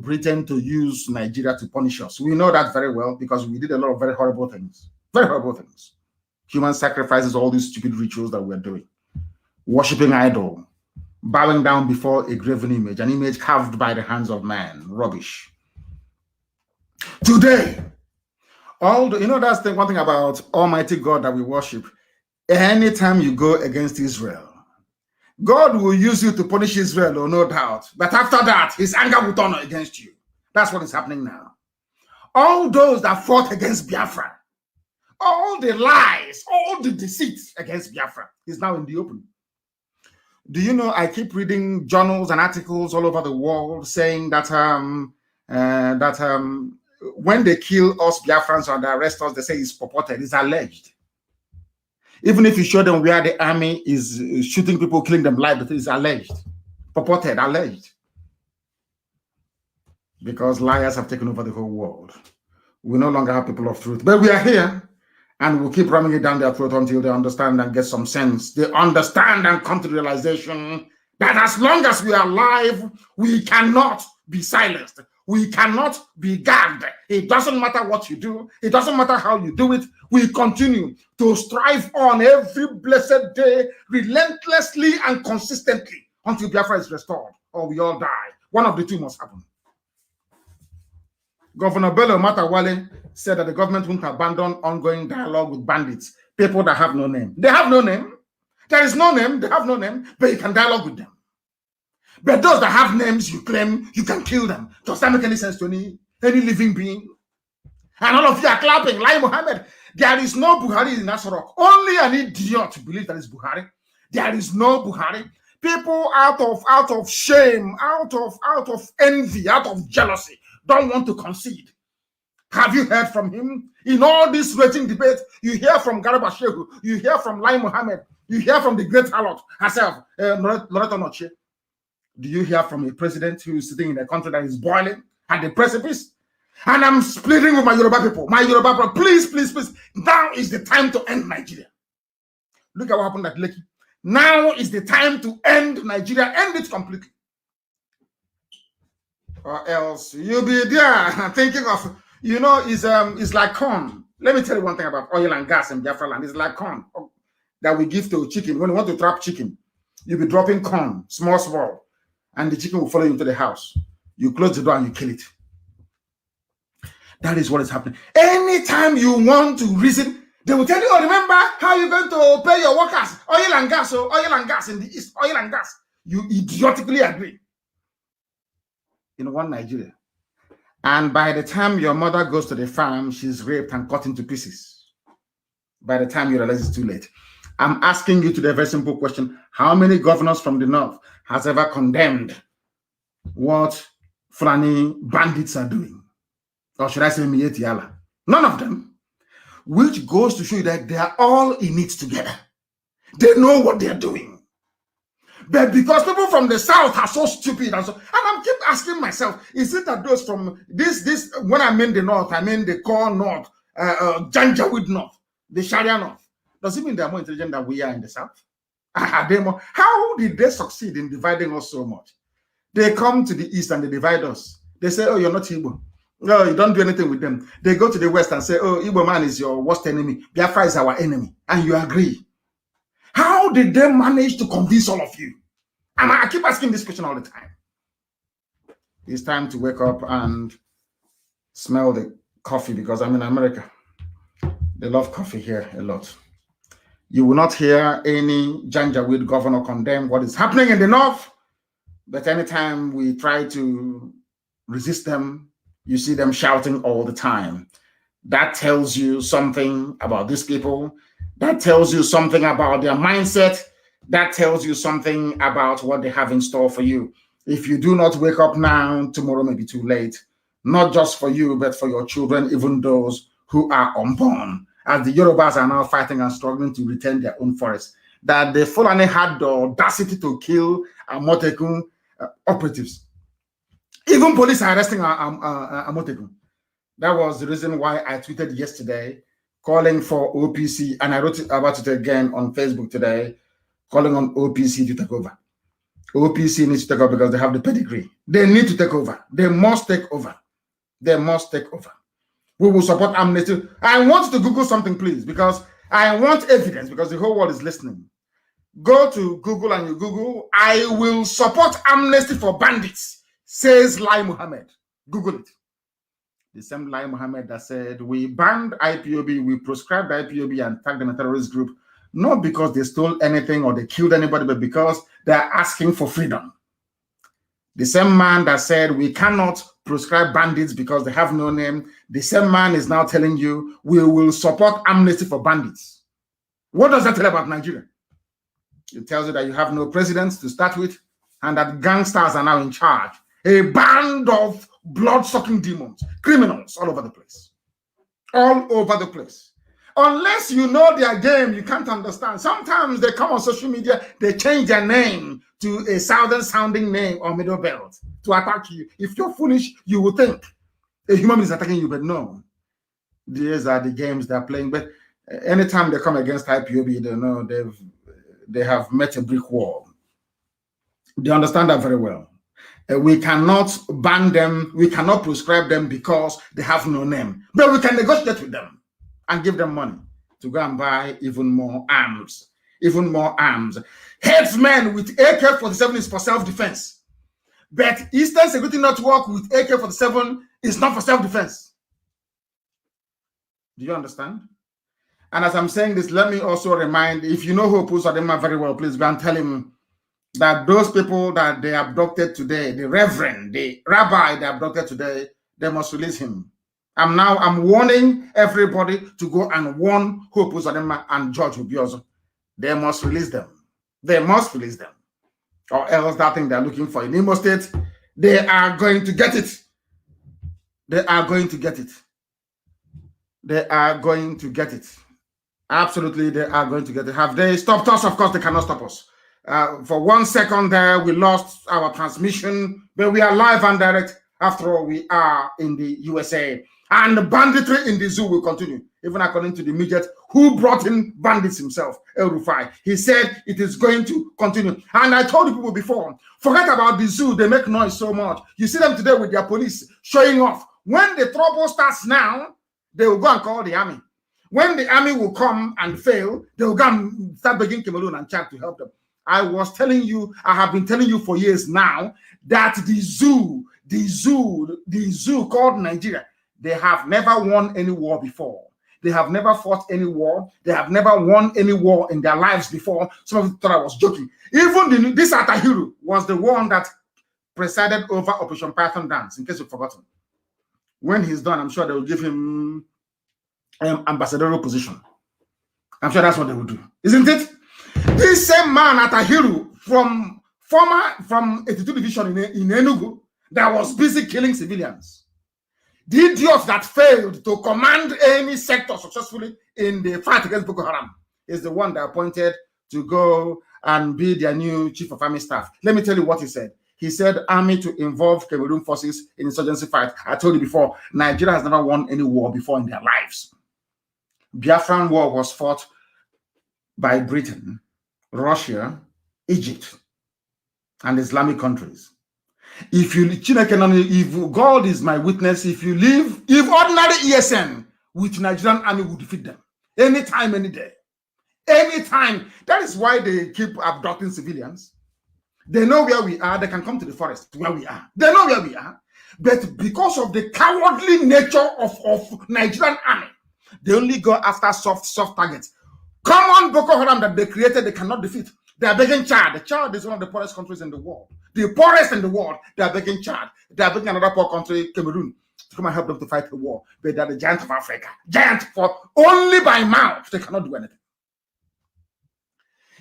Britain to use Nigeria to punish us. We know that very well because we did a lot of very horrible things. Very horrible things. Human sacrifices, all these stupid rituals that we're doing. Worshipping idol. Bowing down before a graven image, an image carved by the hands of man. Rubbish. Today, that's the one thing about Almighty God that we worship. Anytime you go against Israel, God will use you to punish Israel, no doubt. But after that, his anger will turn against you. That's what is happening now. All those that fought against Biafra, all the lies, all the deceits against Biafra is now in the open. Do you know, I keep reading journals and articles all over the world saying that when they kill us Biafrans or they arrest us, they say it's purported, it's alleged. Even if you show them where the army is shooting people, killing them live, but it's alleged. Purported, alleged. Because liars have taken over the whole world. We no longer have people of truth. But we are here, and we'll keep ramming it down their throat until they understand and get some sense. They understand and come to the realization That as long as we are alive, we cannot be silenced. We cannot be gagged. It doesn't matter what you do. It doesn't matter how you do it. We continue to strive on every blessed day, relentlessly and consistently, until Biafra is restored or we all die. One of the two must happen. Governor Bello Matawale said that the government won't abandon ongoing dialogue with bandits, people that have no name. They have no name. There is no name. They have no name, but you can dialogue with them. But those that have names, you claim you can kill them. Does that make any sense to any living being? And all of you are clapping. Lai Mohammed, there is no Buhari in Nasarok. Only an idiot believes that it's Buhari. There is no Buhari. People out of shame, out of envy, out of jealousy, don't want to concede. Have you heard from him? In all this raging debate, you hear from Garba Shehu, you hear from Lai Mohammed, you hear from the great harlot herself, Loretta Noche. Do you hear from a president who is sitting in a country that is boiling at the precipice? And I'm splitting with my Yoruba people. My Yoruba people, please, please, please. Now is the time to end Nigeria. Look at what happened at Lekki. Now is the time to end Nigeria. End it completely. Or else you'll be there thinking of, it's like corn. Let me tell you one thing about oil and gas in Biafra land. It's like corn that we give to chicken. When you want to trap chicken, you'll be dropping corn, small, and the chicken will follow you into the house. You close the door and you kill it. That is what is happening. Anytime you want to reason, they will tell you, oh, remember how you're going to pay your workers? Oil and gas in the East, oil and gas. You idiotically agree. In one Nigeria. And by the time your mother goes to the farm, she's raped and cut into pieces. By the time you realize it's too late. I'm asking you today a very simple question. How many governors from the north has ever condemned what Fulani bandits are doing? Or should I say Mieti Allah? None of them. Which goes to show you that they are all in it together. They know what they are doing. But because people from the south are so stupid, and I'm keep asking myself, is it that those from this when I mean the north, I mean the core north, Janjaweed north, the Sharia north. Does it mean they're more intelligent than we are in the south? Are they more? How did they succeed in dividing us so much? They come to the east and they divide us. They say, oh, you're not Igbo. No, you don't do anything with them. They go to the west and say, oh, Igbo man is your worst enemy. Biafra is our enemy. And you agree. How did they manage to convince all of you? And I keep asking this question all the time. It's time to wake up and smell the coffee because I'm in America. They love coffee here a lot. You will not hear any Janjaweed governor condemn what is happening in the north. But anytime we try to resist them, you see them shouting all the time. That tells you something about these people. That tells you something about their mindset. That tells you something about what they have in store for you. If you do not wake up now, tomorrow may be too late. Not just for you, but for your children, even those who are unborn. As the Yorubas are now fighting and struggling to retain their own forests. That the Fulani had the audacity to kill Amotekun operatives. Even police are arresting Amotekun. That was the reason why I tweeted yesterday calling for OPC, and I wrote about it again on Facebook today, calling on OPC to take over. OPC needs to take over because they have the pedigree. They need to take over. They must take over. They must take over. We will support amnesty. I want you to Google something, please, because I want evidence, because the whole world is listening. Go to Google and you Google, I will support amnesty for bandits, says Lai Mohammed. Google it. The same Lai Mohammed that said, we banned IPOB, we proscribed IPOB and tagged them a terrorist group, not because they stole anything or they killed anybody, but because they're asking for freedom. The same man that said we cannot proscribe bandits because they have no name, the same man is now telling you we will support amnesty for bandits. What does that tell about Nigeria? It tells you that you have no president to start with and that gangsters are now in charge. A band of blood-sucking demons, criminals all over the place. All over the place. Unless you know their game, you can't understand. Sometimes they come on social media, they change their name to a southern-sounding name or middle belt to attack you. If you're foolish, you will think a human being is attacking you, but no. These are the games they're playing. But anytime they come against IPOB, they know they have met a brick wall. They understand that very well. We cannot ban them, we cannot prescribe them because they have no name. But we can negotiate with them and give them money to go and buy even more arms. Even more arms. Headsmen with AK-47 is for self-defense. But Eastern Security Network with AK-47 is not for self-defense. Do you understand? And as I'm saying this, let me also remind, if you know who Opu Sadema very well, please go and tell him that those people that they abducted today, the reverend, the rabbi they abducted today, they must release him. I'm warning everybody to go and warn Hope Uzodinma and George Obiozo. They must release them. They must release them. Or else that thing they're looking for in Imo State, they are going to get it. They are going to get it. They are going to get it. Absolutely, they are going to get it. Have they stopped us? Of course, they cannot stop us. For 1 second there, we lost our transmission, but we are live and direct. After all, we are in the USA. And the banditry in the zoo will continue, even according to the midget who brought in bandits himself, El Rufai. He said it is going to continue. And I told you people before, forget about the zoo. They make noise so much. You see them today with their police showing off. When the trouble starts now, they will go and call the army. When the army will come and fail, they will go and start begging Cameroon and Chad to help them. I was telling you, I have been telling you for years now that the zoo called Nigeria, they have never won any war before. They have never fought any war. They have never won any war in their lives before. Some of you thought I was joking. Even this Atahiru was the one that presided over Operation Python Dance, in case you've forgotten. When he's done, I'm sure they will give him ambassadorial position. I'm sure that's what they will do. Isn't it? This same man, Atahiru, from 82 Division in Enugu, that was busy killing civilians. The idiot that failed to command any sector successfully in the fight against Boko Haram is the one that appointed to go and be their new chief of army staff. Let me tell you what he said. He said army to involve Cameroon forces in insurgency fight. I told you before, Nigeria has never won any war before in their lives. Biafran war was fought by Britain, Russia, Egypt, and Islamic countries. If God is my witness, if ordinary ESN with Nigerian army would defeat them anytime, any day, anytime. That is why they keep abducting civilians. They know where we are. They can come to the forest where we are. They know where we are. But because of the cowardly nature of Nigerian army, they only go after soft targets. Common Boko Haram that they created, they cannot defeat. They are begging Chad. Chad is one of the poorest countries in the world. The poorest in the world, they are begging Chad. They are begging another poor country, Cameroon, to come and help them to fight the war. But they are the giant of Africa. Giant for only by mouth. They cannot do anything.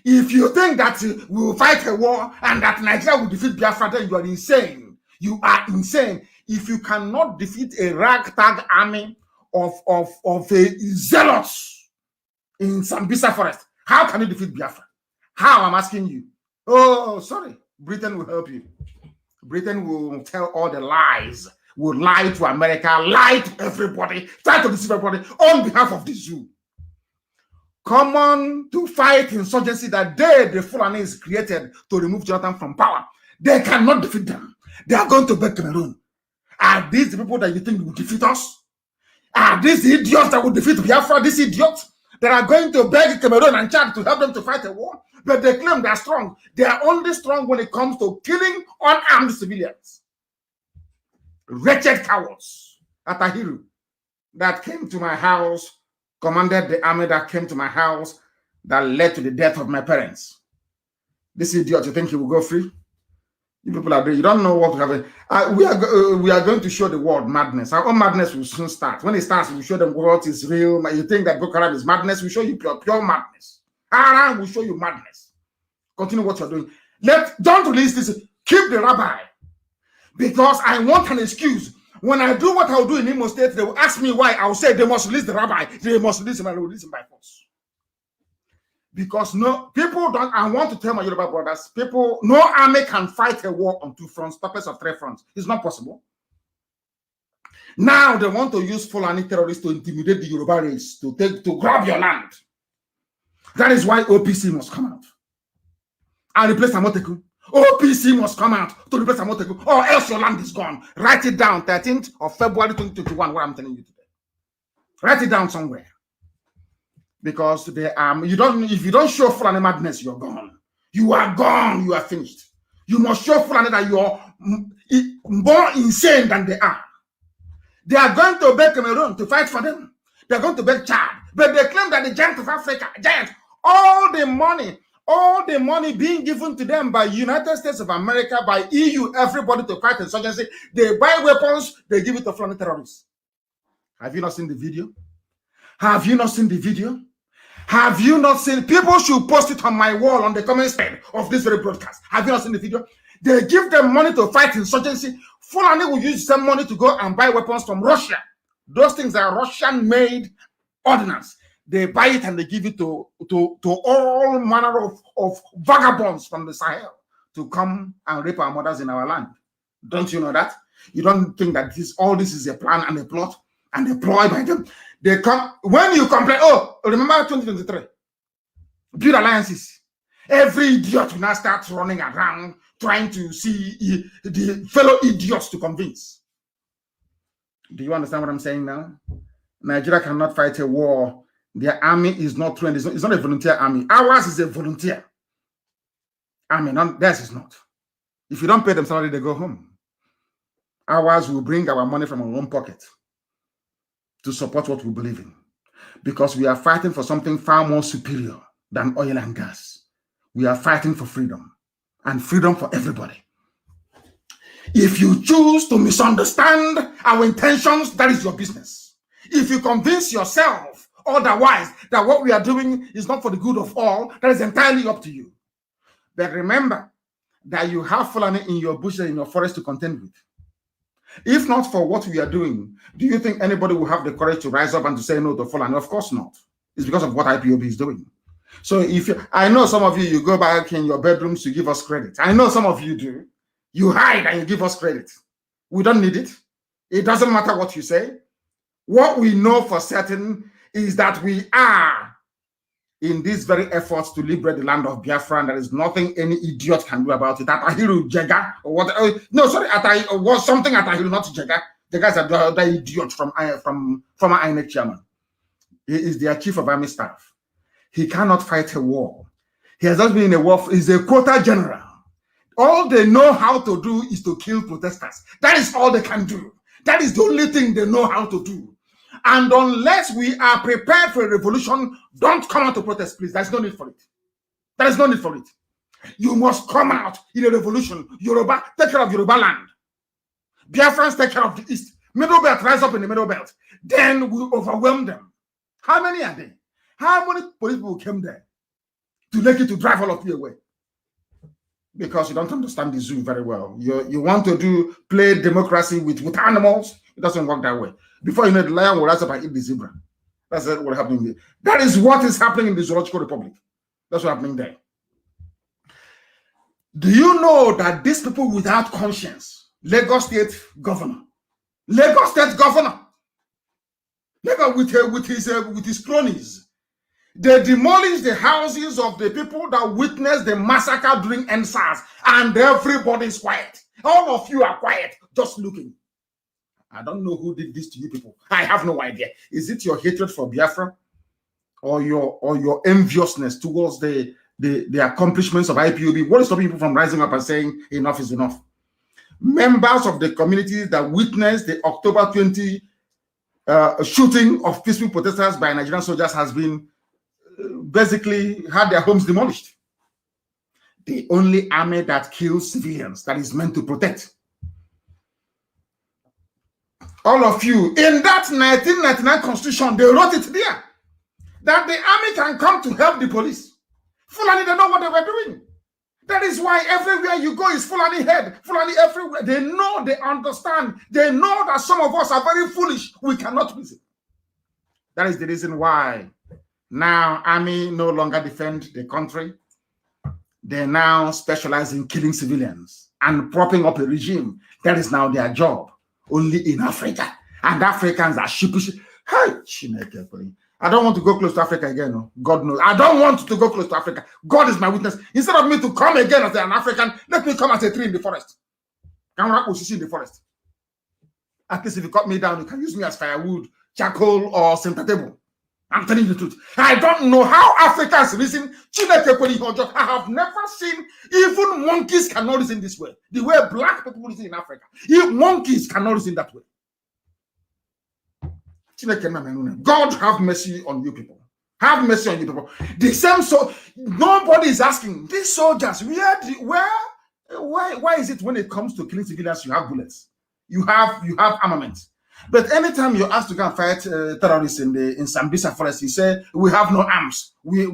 If you think that we will fight a war and that Nigeria will defeat Biafra, then you are insane. You are insane. If you cannot defeat a ragtag army of a zealots in Sambisa forest, how can you defeat Biafra? How? I'm asking you. Oh, sorry. Britain will help you. Britain will tell all the lies, will lie to America, lie to everybody, try to deceive everybody on behalf of the zoo. Come on to fight insurgency that the Fulanis created to remove Jonathan from power. They cannot defeat them. They are going to beg Cameroon. Are these the people that you think will defeat us? Are these the idiots that will defeat Biafra? These idiots that are going to beg Cameroon and Chad to help them to fight a war? But they claim they are strong. They are only strong when it comes to killing unarmed civilians. Wretched cowards. Atahiru that came to my house, commanded the army that came to my house, that led to the death of my parents. This idiot, you think he will go free? You people are there. You don't know what to have. We are going to show the world madness. Our own madness will soon start. When it starts, we'll show them what is real. You think that Boko Haram is madness? We'll show you pure madness. We'll show you madness. Continue what you're doing. Don't release this. Keep the rabbi. Because I want an excuse. When I do what I'll do in Imo State, they will ask me why. I'll say they must release the rabbi. They must release him, and I will release him by force. Because people don't. I want to tell my Yoruba brothers, no army can fight a war on two fronts, purpose of three fronts. It's not possible. Now they want to use Fulani terrorists to intimidate the Yoruba race, to grab your land. That is why OPC must come out and replace Amoteku. OPC must come out to replace Amotegu, or else your land is gone. Write it down, 13th of February 2021, what I'm telling you today. Write it down somewhere. Because if you don't show Fulani madness, you're gone. You are gone, you are finished. You must show Fulani that you're more insane than they are. They are going to beg Cameroon to fight for them. They're going to beg Chad. But they claim that the giant of Africa, all the money being given to them by United States of America, by EU, everybody to fight insurgency, they buy weapons, they give it to Fulani terrorists. Have you not seen the video? Have you not seen the video? Have you not seen? People should post it on my wall on the comment section of this very broadcast. Have you not seen the video? They give them money to fight insurgency. Fulani will use some money to go and buy weapons from Russia. Those things are Russian-made ordnance. They buy it and they give it to all manner of vagabonds from the Sahel to come and rape our mothers in our land. Don't you know that? You don't think that all this is a plan and a plot and a ploy by them? They come when you complain. Oh, remember 2023? Build alliances. Every idiot will now start running around trying to see the fellow idiots to convince. Do you understand what I'm saying now? Nigeria cannot fight a war. Their army is not trained. It's not a volunteer army. Ours is a volunteer army. Theirs is not. If you don't pay them salary, they go home. Ours will bring our money from our own pocket to support what we believe in. Because we are fighting for something far more superior than oil and gas. We are fighting for freedom. And freedom for everybody. If you choose to misunderstand our intentions, that is your business. If you convince yourself otherwise that what we are doing is not for the good of all, that is entirely up to you. But remember that you have Fulani in your bush and in your forest to contend with. If not for what we are doing, do you think anybody will have the courage to rise up and to say no to Fulani? Of course not. It's because of what IPOB is doing. So I know some of you go back in your bedrooms to give us credit. I know some of you do. You hide and you give us credit. We don't need it. It doesn't matter what you say. What we know for certain is that we are in these very efforts to liberate the land of Biafra, and there is nothing any idiot can do about it. Atahiru Jega or what? No, sorry, was something Atahiru, not Jega. The guys are the idiot from former INEC chairman. He is their chief of army staff. He cannot fight a war. He has not been in a war. He's a quota general. All they know how to do is to kill protesters. That is all they can do. That is the only thing they know how to do. And unless we are prepared for a revolution, don't come out to protest, please. There's no need for it. There is no need for it. You must come out in a revolution. Yoruba, take care of Yoruba land. Biafrans, take care of the East. Middle Belt, rise up in the Middle Belt. Then we'll overwhelm them. How many are there? How many police people came there to make it to drive all of you away? Because you don't understand the zoo very well. You want to play democracy with animals. It doesn't work that way. Before you know, the lion will rise up and eat the zebra. That's what happening there. That is what is happening in the Zoological Republic. That's what's happening there. Do you know that these people without conscience, Lagos State governor, with his cronies, they demolished the houses of the people that witnessed the massacre during NSAS, and everybody is quiet. All of you are quiet, just looking. I don't know who did this to you people. I have no idea. Is it your hatred for Biafra, or your enviousness towards the accomplishments of IPOB? What is stopping people from rising up and saying enough is enough? Members of the community that witnessed the October 20 shooting of peaceful protesters by Nigerian soldiers has been basically had their homes demolished. The only army that kills civilians, that is meant to protect. All of you, in that 1999 constitution, they wrote it there, that the army can come to help the police. Fulani, they know what they were doing. That is why everywhere you go is Fulani head, Fulani everywhere. They know, they understand, they know that some of us are very foolish. We cannot reason. That is the reason why now army no longer defend the country. They now specialize in killing civilians and propping up a regime. That is now their job, only in Africa. And Africans are sheepish. Hey, I don't want to go close to Africa again. No. God knows. I don't want to go close to Africa. God is my witness. Instead of me to come again as an African, let me come as a tree in the forest. In the forest. At least if you cut me down, you can use me as firewood, charcoal, or center table. I'm telling you the truth. I don't know how Africans reason. I have never seen even monkeys cannot reason this way. The way black people reason in Africa. If monkeys cannot reason that way. God have mercy on you people. Have mercy on you people. The same, so nobody is asking these soldiers why is it when it comes to killing civilians you have bullets, you have armament, but anytime you're asked to go and fight terrorists in Sambisa forest, you say we have no arms, we've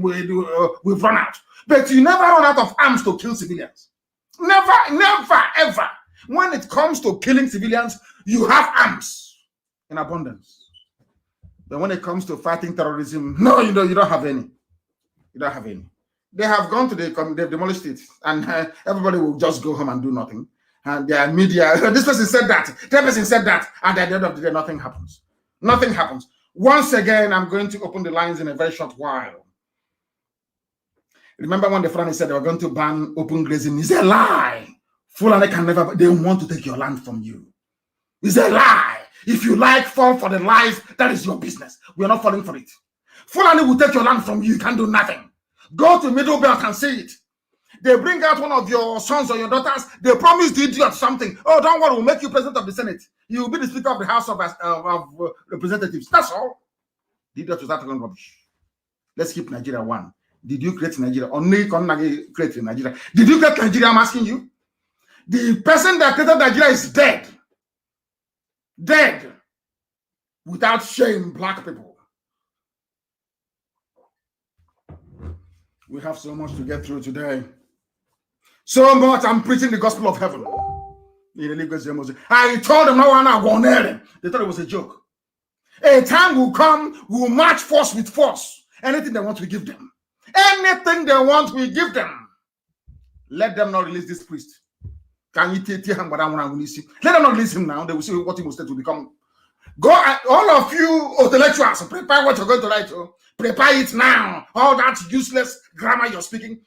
run out. But you never run out of arms to kill civilians. Never ever. When it comes to killing civilians, you have arms in abundance. But when it comes to fighting terrorism, no, you don't have any. You don't have any. They have gone to they've demolished it, and everybody will just go home and do nothing. And their media, this person said that, that person said that, and at the end of the day, nothing happens. Nothing happens. Once again, I'm going to open the lines in a very short while. Remember when the Fulani said they were going to ban open grazing? It's a lie. Fulani can never, they want to take your land from you. It's a lie. If you like, fall for the lies, that is your business. We are not falling for it. Fulani will take your land from you. You can't do nothing. Go to Middle Belt and see it. They bring out one of your sons or your daughters. They promise the idiot something. Oh, don't worry, we'll make you president of the Senate. You will be the Speaker of the House of Representatives. That's all. The idiot was that rubbish. Let's keep Nigeria one. Did you create Nigeria? Only create Nigeria. Did you create Nigeria? I'm asking you. The person that created Nigeria is dead. Dead. Without shame, black people. We have so much to get through today. So much. I'm preaching the gospel of heaven. I told them no one I won't hear them. They thought it was a joke. A time will come, we'll match force with force. Anything they want, we give them. Anything they want, we give them. Let them not release this priest. Can you take him? Let them not release him now. They will see what he will start to become. Go, all of you intellectuals, prepare what you're going to write. Prepare it now. All that useless grammar you're speaking,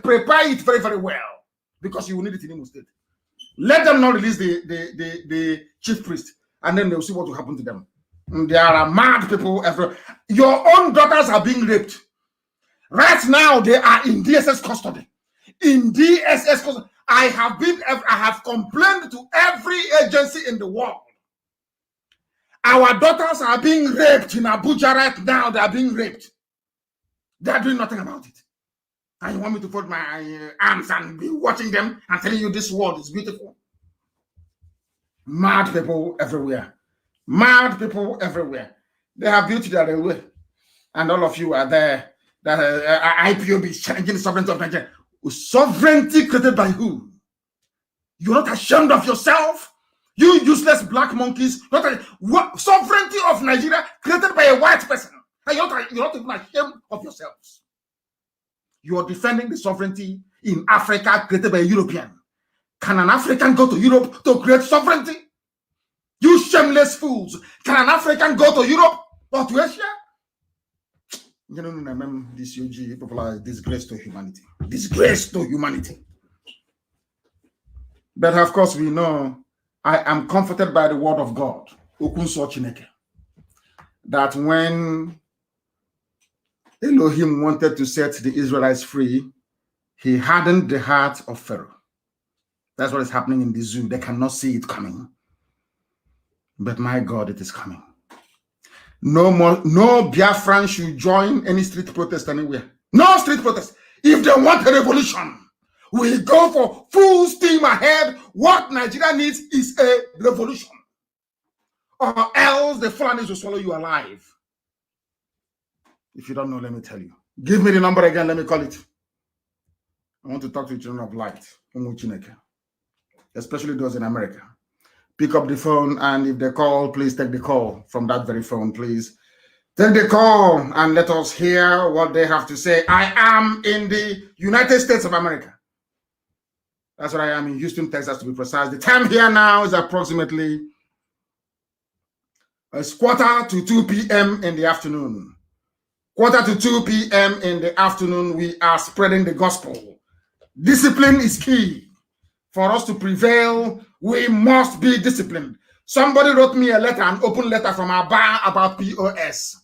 prepare it very, very well, because you will need it in Imo State. Let them not release the chief priest, and then they'll see what will happen to them. There are mad people everywhere. Your own daughters are being raped. Right now, they are in DSS custody. In DSS custody. I have complained to every agency in the world. Our daughters are being raped in Abuja right now. They are being raped. They are doing nothing about it. And you want me to fold my arms and be watching them and telling you this world is beautiful? Mad people everywhere. Mad people everywhere. They have built their railway. And all of you are there. That IPOB is challenging the sovereignty of Nigeria. Sovereignty created by who? You're not ashamed of yourself? You useless black monkeys. Sovereignty of Nigeria created by a white person. And you're not even ashamed of yourselves. You are defending the sovereignty in Africa created by a European. Can an African go to Europe to create sovereignty? You shameless fools. Can an African go to Europe or to Asia? You know, this UG people are disgrace to humanity. Disgrace to humanity. But of course, we know I am comforted by the word of God, that when Elohim wanted to set the Israelites free, he hardened the heart of Pharaoh. That's what is happening in the zoo. They cannot see it coming. But my God, it is coming. No more, no Biafran should join any street protest anywhere. No street protest. If they want a revolution, we go for full steam ahead. What Nigeria needs is a revolution. Or else the Fulanis will swallow you alive. If you don't know, let me tell you. Give me the number again, let me call it. I want to talk to children of light, especially those in America. Pick up the phone, and if they call, please take the call from that very phone, please. Take the call and let us hear what they have to say. I am in the United States of America. That's what I am in Houston, Texas, to be precise. The time here now is approximately 1:45 to 2 p.m. in the afternoon. quarter to 2 p.m. in the afternoon, we are spreading the gospel. Discipline is key. For us to prevail, we must be disciplined. Somebody wrote me a letter, an open letter from Aba about POS.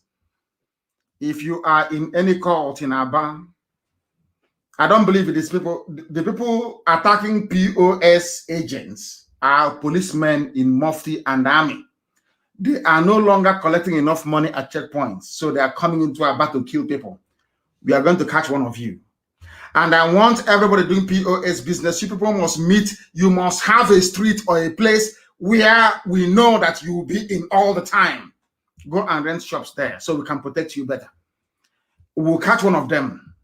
If you are in any cult in Aba, I don't believe it is people. The people attacking POS agents are policemen in Mufti and Army. They are no longer collecting enough money at checkpoints, so they are coming into Aba to kill people. We are going to catch one of you. And I want everybody doing POS business. You people must meet. You must have a street or a place where we know that you will be in all the time. Go and rent shops there so we can protect you better. We'll catch one of them.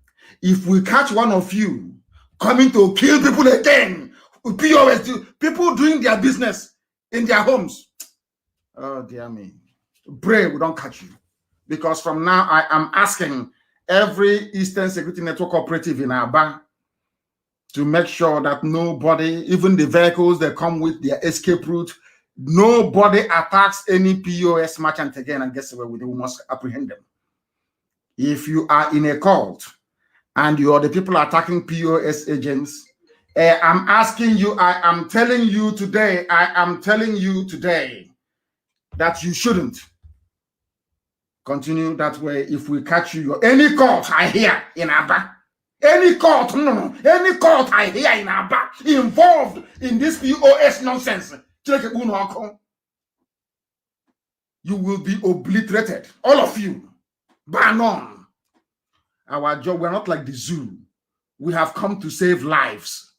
If we catch one of you coming to kill people again, POS, people doing their business in their homes, oh dear me, pray we don't catch you. Because from now I am asking every Eastern Security Network operative in Aba to make sure that nobody, even the vehicles that come with their escape route, nobody attacks any POS merchant again and gets away with it. We must apprehend them. If you are in a cult and you are the people attacking POS agents, I'm asking you, I am telling you today that you shouldn't continue that way. If we catch you, any cult I hear in Aba, any cult I hear in Aba involved in this POS nonsense, you will be obliterated, all of you, bar none. Our job, we're not like the zoo. We have come to save lives,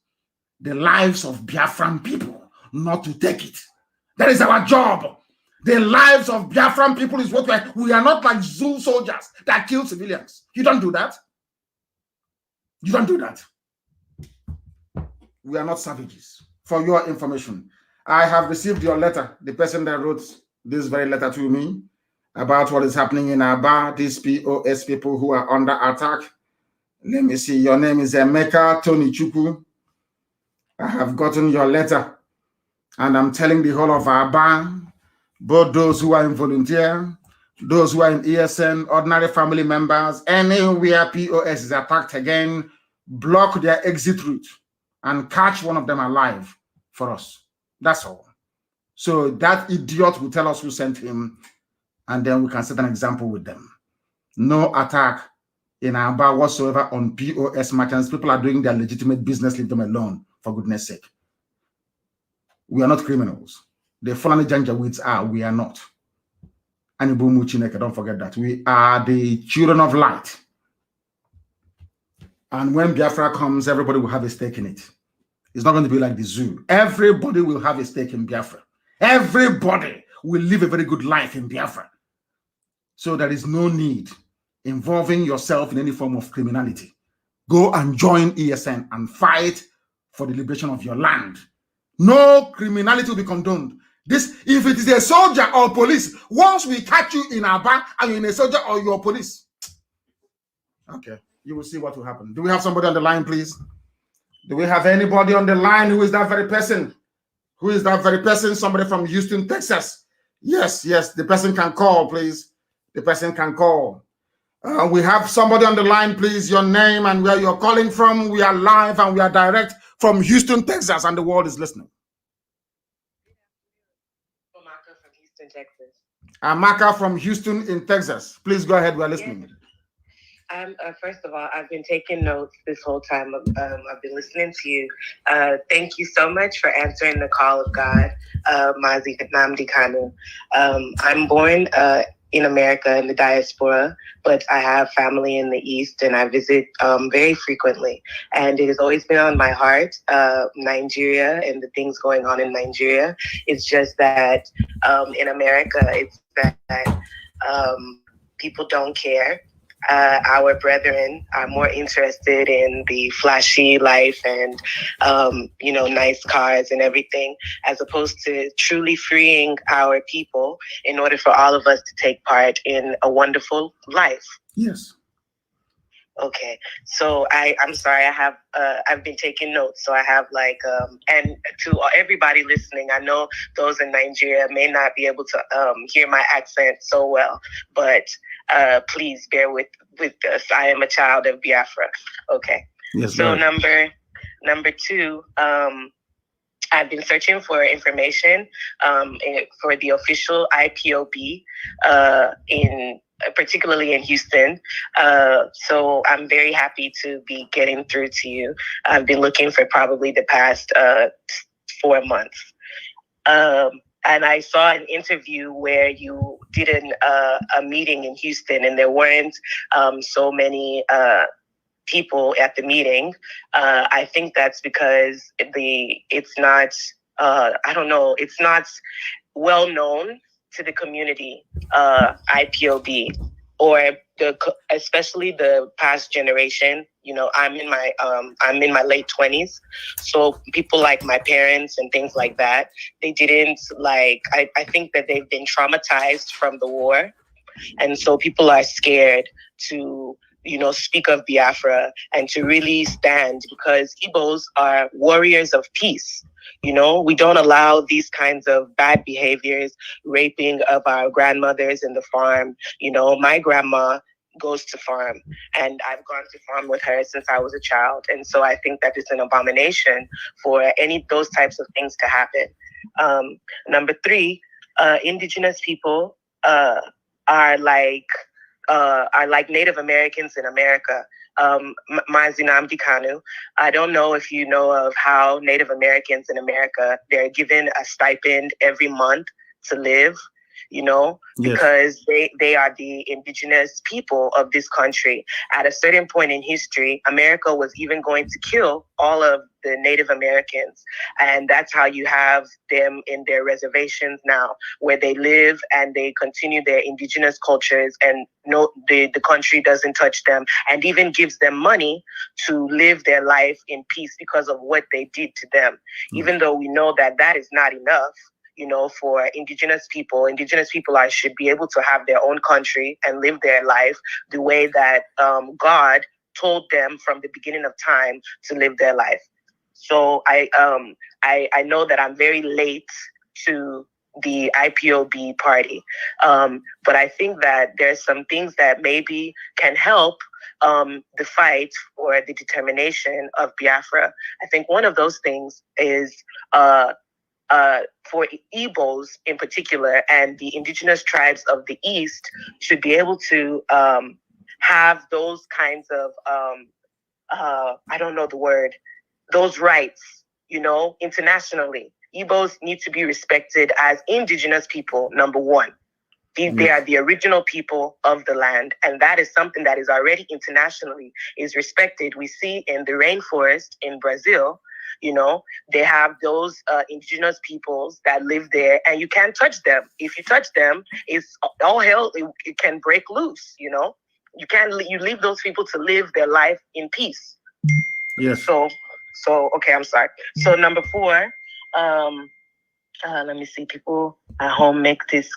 the lives of Biafran people, not to take it. That is our job. The lives of Biafran people is what we are not like zoo soldiers that kill civilians. You don't do that. You don't do that. We are not savages. For your information, I have received your letter, the person that wrote this very letter to me about what is happening in Aba, these POS people who are under attack. Let me see. Your name is Emeka Tony Chuku. I have gotten your letter, and I'm telling the whole of Aba, both those who are in volunteer, those who are in ESN, ordinary family members, anywhere POS is attacked again, block their exit route and catch one of them alive for us. That's all. So that idiot will tell us who sent him, and then we can set an example with them. No attack in Aba whatsoever on POS merchants. People are doing their legitimate business. Leave them alone, for goodness sake. We are not criminals. The Fulani Janjaweeds are. We are not. Anibumu Chineke, don't forget that. We are the children of light. And when Biafra comes, everybody will have a stake in it. It's not going to be like the zoo. Everybody will have a stake in Biafra. Everybody will live a very good life in Biafra. So there is no need involving yourself in any form of criminality. Go and join ESN and fight for the liberation of your land. No criminality will be condoned. This, if it is a soldier or police, once we catch you in Aba and you're in a soldier or you're police, okay, you will see what will happen. Do we have somebody on the line, please? Do we have anybody on the line? Who is that very person? Who is that very person? Somebody from Houston, Texas. Yes, the person can call, please. The person can call. We have somebody on the line, please. Your name and where you're calling from. We are live and we are direct from Houston, Texas, and the world is listening. Amaka from Houston, Texas. Amaka from Houston in Texas. Please go ahead. We are listening. Yes. First of all, I've been taking notes this whole time. I've been listening to you. Thank you so much for answering the call of God, Mazi Nnamdi Kanu. I'm born in America in the diaspora, but I have family in the East and I visit very frequently. And it has always been on my heart, Nigeria and the things going on in Nigeria. It's just that in America, it's that people don't care. Our brethren are more interested in the flashy life and, nice cars and everything, as opposed to truly freeing our people in order for all of us to take part in a wonderful life. Yes. Okay, so I'm sorry. I've been taking notes, so I have and to everybody listening, I know those in Nigeria may not be able to hear my accent so well, but Please bear with us. I am a child of Biafra. Okay. Yes. So number two, I've been searching for information for the official IPOB particularly in Houston. So I'm very happy to be getting through to you. I've been looking for probably the past 4 months. And I saw an interview where you did a meeting in Houston, and there weren't so many people at the meeting. I think that's because it's not it's not well known to the community, IPOB, or especially the past generation. You know, I'm in my late 20s, so people like my parents and things like that, they didn't I think that they've been traumatized from the war, and so people are scared to speak of Biafra and to really stand, because Igbos are warriors of peace. We don't allow these kinds of bad behaviors, raping of our grandmothers in the farm. My grandma goes to farm, and I've gone to farm with her since I was a child. And so I think that it's an abomination for any of those types of things to happen. Number three, indigenous people are like Native Americans in America. Mazi Nnamdi Kanu. I don't know if you know of how Native Americans in America, they're given a stipend every month to live, yes, because they are the indigenous people of this country. At a certain point in history, America was even going to kill all of the Native Americans. And that's how you have them in their reservations now, where they live and they continue their indigenous cultures, and the country doesn't touch them, and even gives them money to live their life in peace because of what they did to them. Even though we know that that is not enough, for indigenous people should be able to have their own country and live their life the way that God told them from the beginning of time to live their life. So I know that I'm very late to the IPOB party, but I think that there's some things that maybe can help the fight or the determination of Biafra. I think one of those things is for Igbos in particular, and the indigenous tribes of the East should be able to have those kinds of, I don't know the word, those rights, internationally. Igbos need to be respected as indigenous people, number one. They are the original people of the land, and that is something that is already internationally is respected. We see in the rainforest in Brazil, they have those indigenous peoples that live there, and you can't touch them. If you touch them, it's all hell. It can break loose. You leave those people to live their life in peace. Yes. So okay, I'm sorry. So number four, let me see. People at home make this.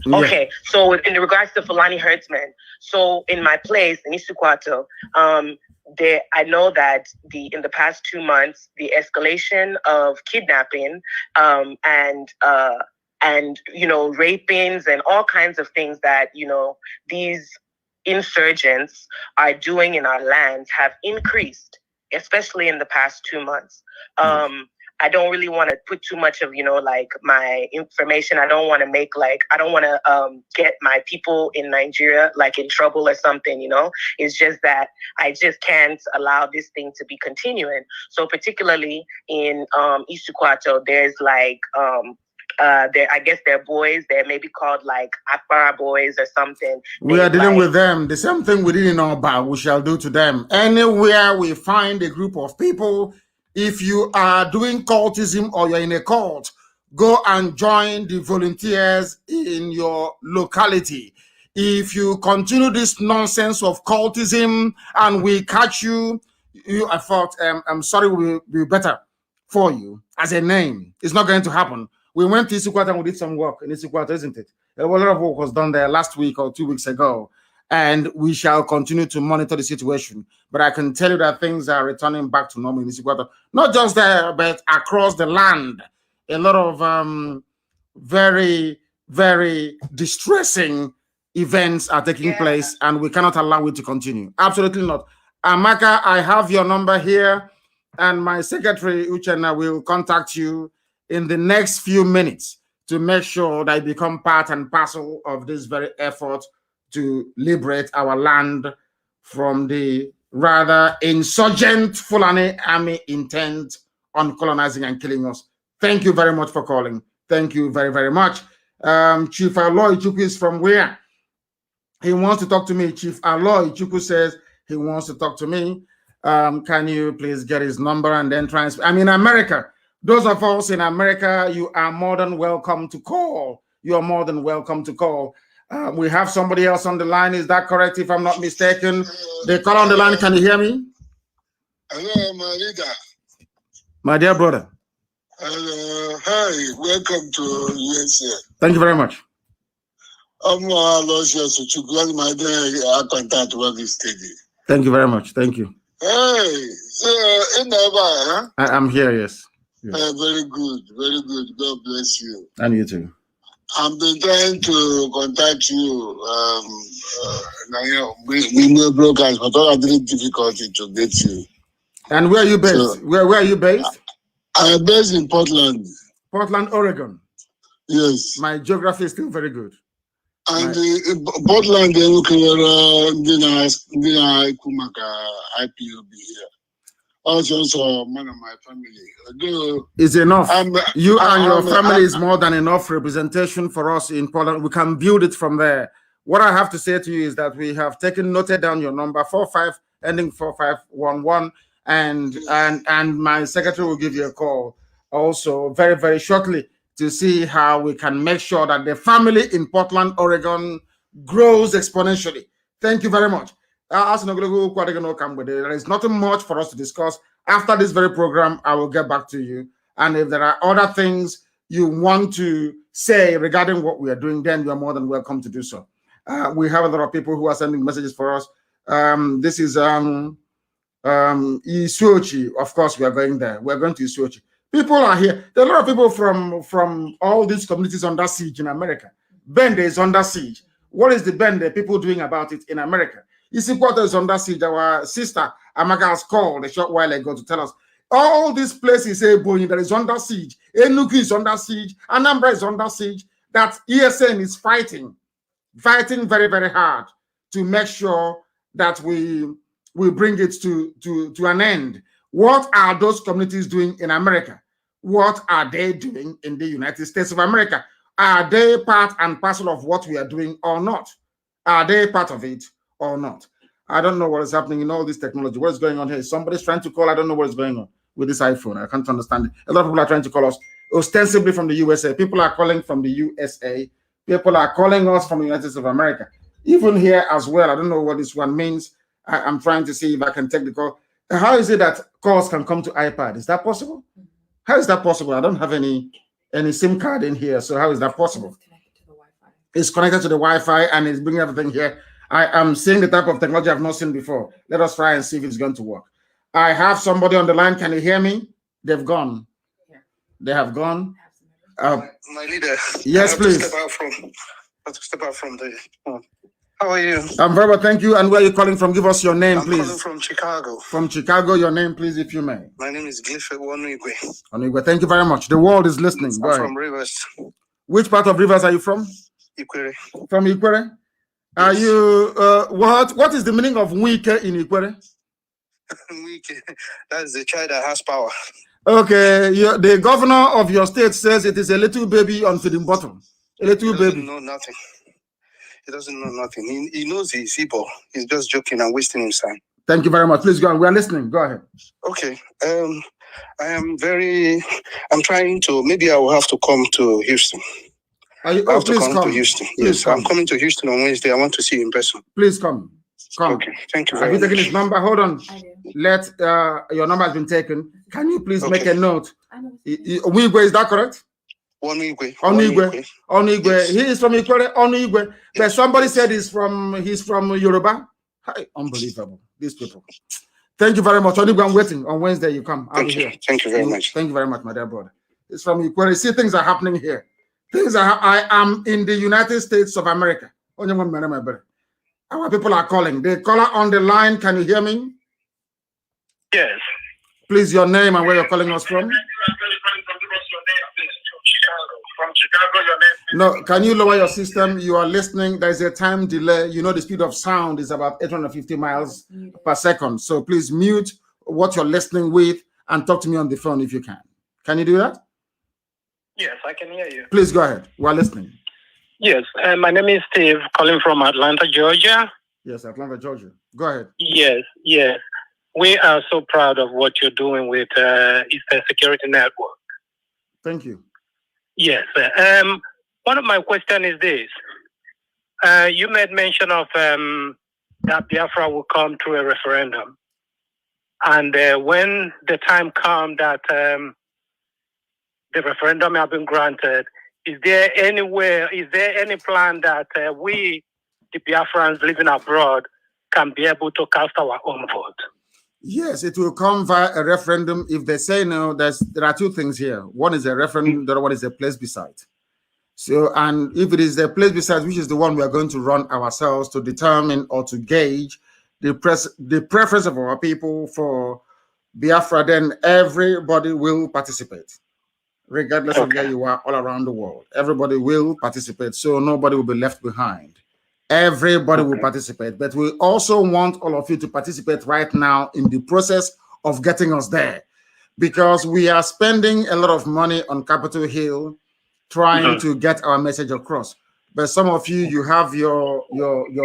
Okay, so in regards to Fulani herdsmen, so in my place in Isukwato, I know that in the past 2 months, the escalation of kidnapping and rapings and all kinds of things that these insurgents are doing in our lands have increased, especially in the past 2 months. I don't really want to put too much of, my information. I don't want to get my people in Nigeria, in trouble or something, It's just that I just can't allow this thing to be continuing. So particularly in Isukwato, there's I guess they're boys. They're maybe called Akbara boys or something. We are dealing with them. The same thing we didn't know about, we shall do to them. Anywhere we find a group of people, if you are doing cultism or you're in a cult, go and join the volunteers in your locality. If you continue this nonsense of cultism and we catch you, I thought, I'm sorry, will be better for you as a name. It's not going to happen. We went to Isukwato and we did some work in Isukwato, isn't it? A lot of work was done there last week or 2 weeks ago. And we shall continue to monitor the situation. But I can tell you that things are returning back to normal in Isukwato. Not just there, but across the land. A lot of very, very distressing events are taking place, and we cannot allow it to continue. Absolutely not. Amaka, I have your number here, and my secretary, Uchenna, will contact you in the next few minutes to make sure that I become part and parcel of this very effort to liberate our land from the rather insurgent Fulani army intent on colonizing and killing us. Thank you very much for calling. Thank you very, very much. Chief Aloy Chukwu is from where? He wants to talk to me. Chief Aloy Chukwu says he wants to talk to me. Can you please get his number and then transfer? I'm in America. Those of us in America, you are more than welcome to call. You are more than welcome to call. We have somebody else on the line. Is that correct, if I'm not mistaken? The caller on the line, can you hear me? Hello, my leader. My dear brother. Hello. Hi, welcome to USA. Thank you very much. I'm my day contact with this steady. Thank you very much. Thank you. Hey, so in the huh? I'm here, yes. Very good, very good. God bless you. And you too. I've been trying to contact you. We know brokers, but all are really difficulty to get you. And where are you based? So, where are you based? I'm based in Portland. Portland, Oregon. Yes. My geography is still very good. And Portland, they're looking at Kumaka IPOB here. Also, one of my family. It's enough. You and your family is more than enough representation for us in Portland. We can build it from there. What I have to say to you is that we have noted down your number 45 ending 4511, and my secretary will give you a call also very, very shortly to see how we can make sure that the family in Portland, Oregon grows exponentially. Thank you very much. There is nothing much for us to discuss. After this very program, I will get back to you. And if there are other things you want to say regarding what we are doing, then you are more than welcome to do so. We have a lot of people who are sending messages for us. This is Isuochi. Of course, we are going there. We're going to Isuochi. People are here. There are a lot of people from all these communities under siege in America. Bende is under siege. What is the Bende people doing about it in America? Isikwata is under siege. Our sister Amaka has called a short while ago to tell us all these places that is under siege. Enugu is under siege. Anambra is under siege. That ESN is fighting very, very hard to make sure that we bring it to an end. What are those communities doing in America? What are they doing in the United States of America? Are they part and parcel of what we are doing or not? Are they part of it or not? I don't know what is happening in all this technology. What is going on here? Somebody's trying to call. I don't know what is going on with this iPhone. I can't understand it. A lot of people are trying to call us ostensibly from the USA. People are calling from the USA. People are calling us from the United States of America. Even here as well. I don't know what this one means. I'm trying to see if I can take the call. How is it that calls can come to iPad? Is that possible? How is that possible? I don't have any SIM card in here. So how is that possible? It's connected to the Wi-Fi and it's bringing everything here. I am seeing the type of technology I've not seen before. Let us try and see if it's going to work. I have somebody on the line. Can you hear me? They've gone. Yeah. They have gone. My leader. Yes, please. I have to step out from the. How are you? I'm very well, thank you. And where are you calling from? Give us your name, please. I'm calling from Chicago. From Chicago, your name, please, if you may. My name is Clifford Onwigwe. Onwigwe, thank you very much. The world is listening. I'm from Rivers. Which part of Rivers are you from? Ikwere. From Ikwere? Are you, what is the meaning of Wike in Ikwere? Wike, that's the child that has power. Okay, the governor of your state says it is a little baby on feeding bottle. A little baby. He doesn't know nothing. He doesn't know nothing. He knows he's evil. He's just joking and wasting his time. Thank you very much. Please go on. We are listening. Go ahead. Okay. I'm trying to, maybe I will have to come to Houston. I have to come to Houston. Yes, I'm coming to Houston on Wednesday. I want to see you in person. Please come. Come. Okay. Thank you very much. Have you taken his number? Hold on. Let your number has been taken. Can you please make a note? Onwigwe, is that correct? Onwigwe. Onwigwe. Yes. He is from Ikwere. Onwigwe. Yes. But somebody said he's from Yoruba. Hi, unbelievable. These people. Thank you very much. Onwigwe, I'm waiting. On Wednesday you come. I'll be here. Thank you very much. Thank you very much, my dear brother. It's from Ikwere. See, things are happening here. I am in the United States of America. Our people are calling. The caller on the line, can you hear me? Yes. Please, your name and where you're calling us from? From Chicago, your name. No, can you lower your system? You are listening. There's a time delay. You know the speed of sound is about 850 miles per second. So please mute what you're listening with and talk to me on the phone if you can. Can you do that? Yes, I can hear you. Please go ahead. We're listening. Yes, my name is Steve, calling from Atlanta, Georgia. Yes, Atlanta, Georgia. Go ahead. Yes. We are so proud of what you're doing with Eastern Security Network. Thank you. Yes. One of my questions is this. You made mention of that Biafra will come through a referendum. And when the time comes that the referendum has been granted, is there any plan that we, the Biafrans living abroad, can be able to cast our own vote? Yes, it will come via a referendum. If they say no, there are two things here. One is a referendum, the other one is a plebiscite. So, and if it is the plebiscite, which is the one we are going to run ourselves to determine or to gauge the preference of our people for Biafra, then everybody will participate, regardless of where you are all around the world. Everybody will participate, so nobody will be left behind. Everybody will participate, but we also want all of you to participate right now in the process of getting us there, because we are spending a lot of money on Capitol Hill trying to get our message across. But some of you, you have your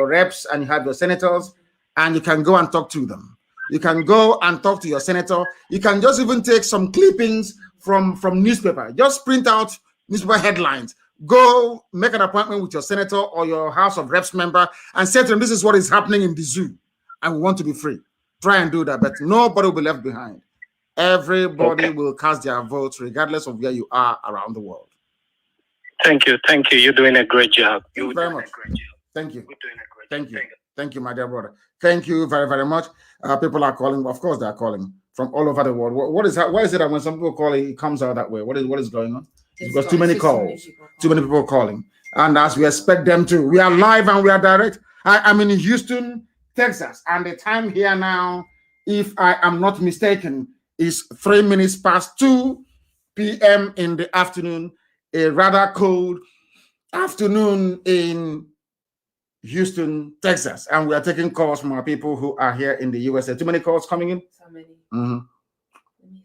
reps and you have your senators, and you can go and talk to them. You can go and talk to your senator. You can just even take some clippings from newspaper. Just print out newspaper headlines. Go make an appointment with your senator or your House of Reps member and say to them, this is what is happening in the zoo, and we want to be free. Try and do that, but nobody will be left behind. Everybody will cast their votes regardless of where you are around the world. Thank you. You're doing a great job. Thank you very much. Thank you. Thank you, my dear brother. Thank you very, very much. People are calling. Of course, they are calling from all over the world. What is that? Why is it that when some people call, it comes out that way? What is going on? Because too many calls, too many people calling, and as we expect them to. We are live and we are direct. I'm in Houston, Texas, and the time here now, if I am not mistaken, is 3 minutes past 2 p.m. in the afternoon. A rather cold afternoon in Houston, Texas, and we are taking calls from our people who are here in the USA. Too many calls coming in? So many. Mm-hmm. Let me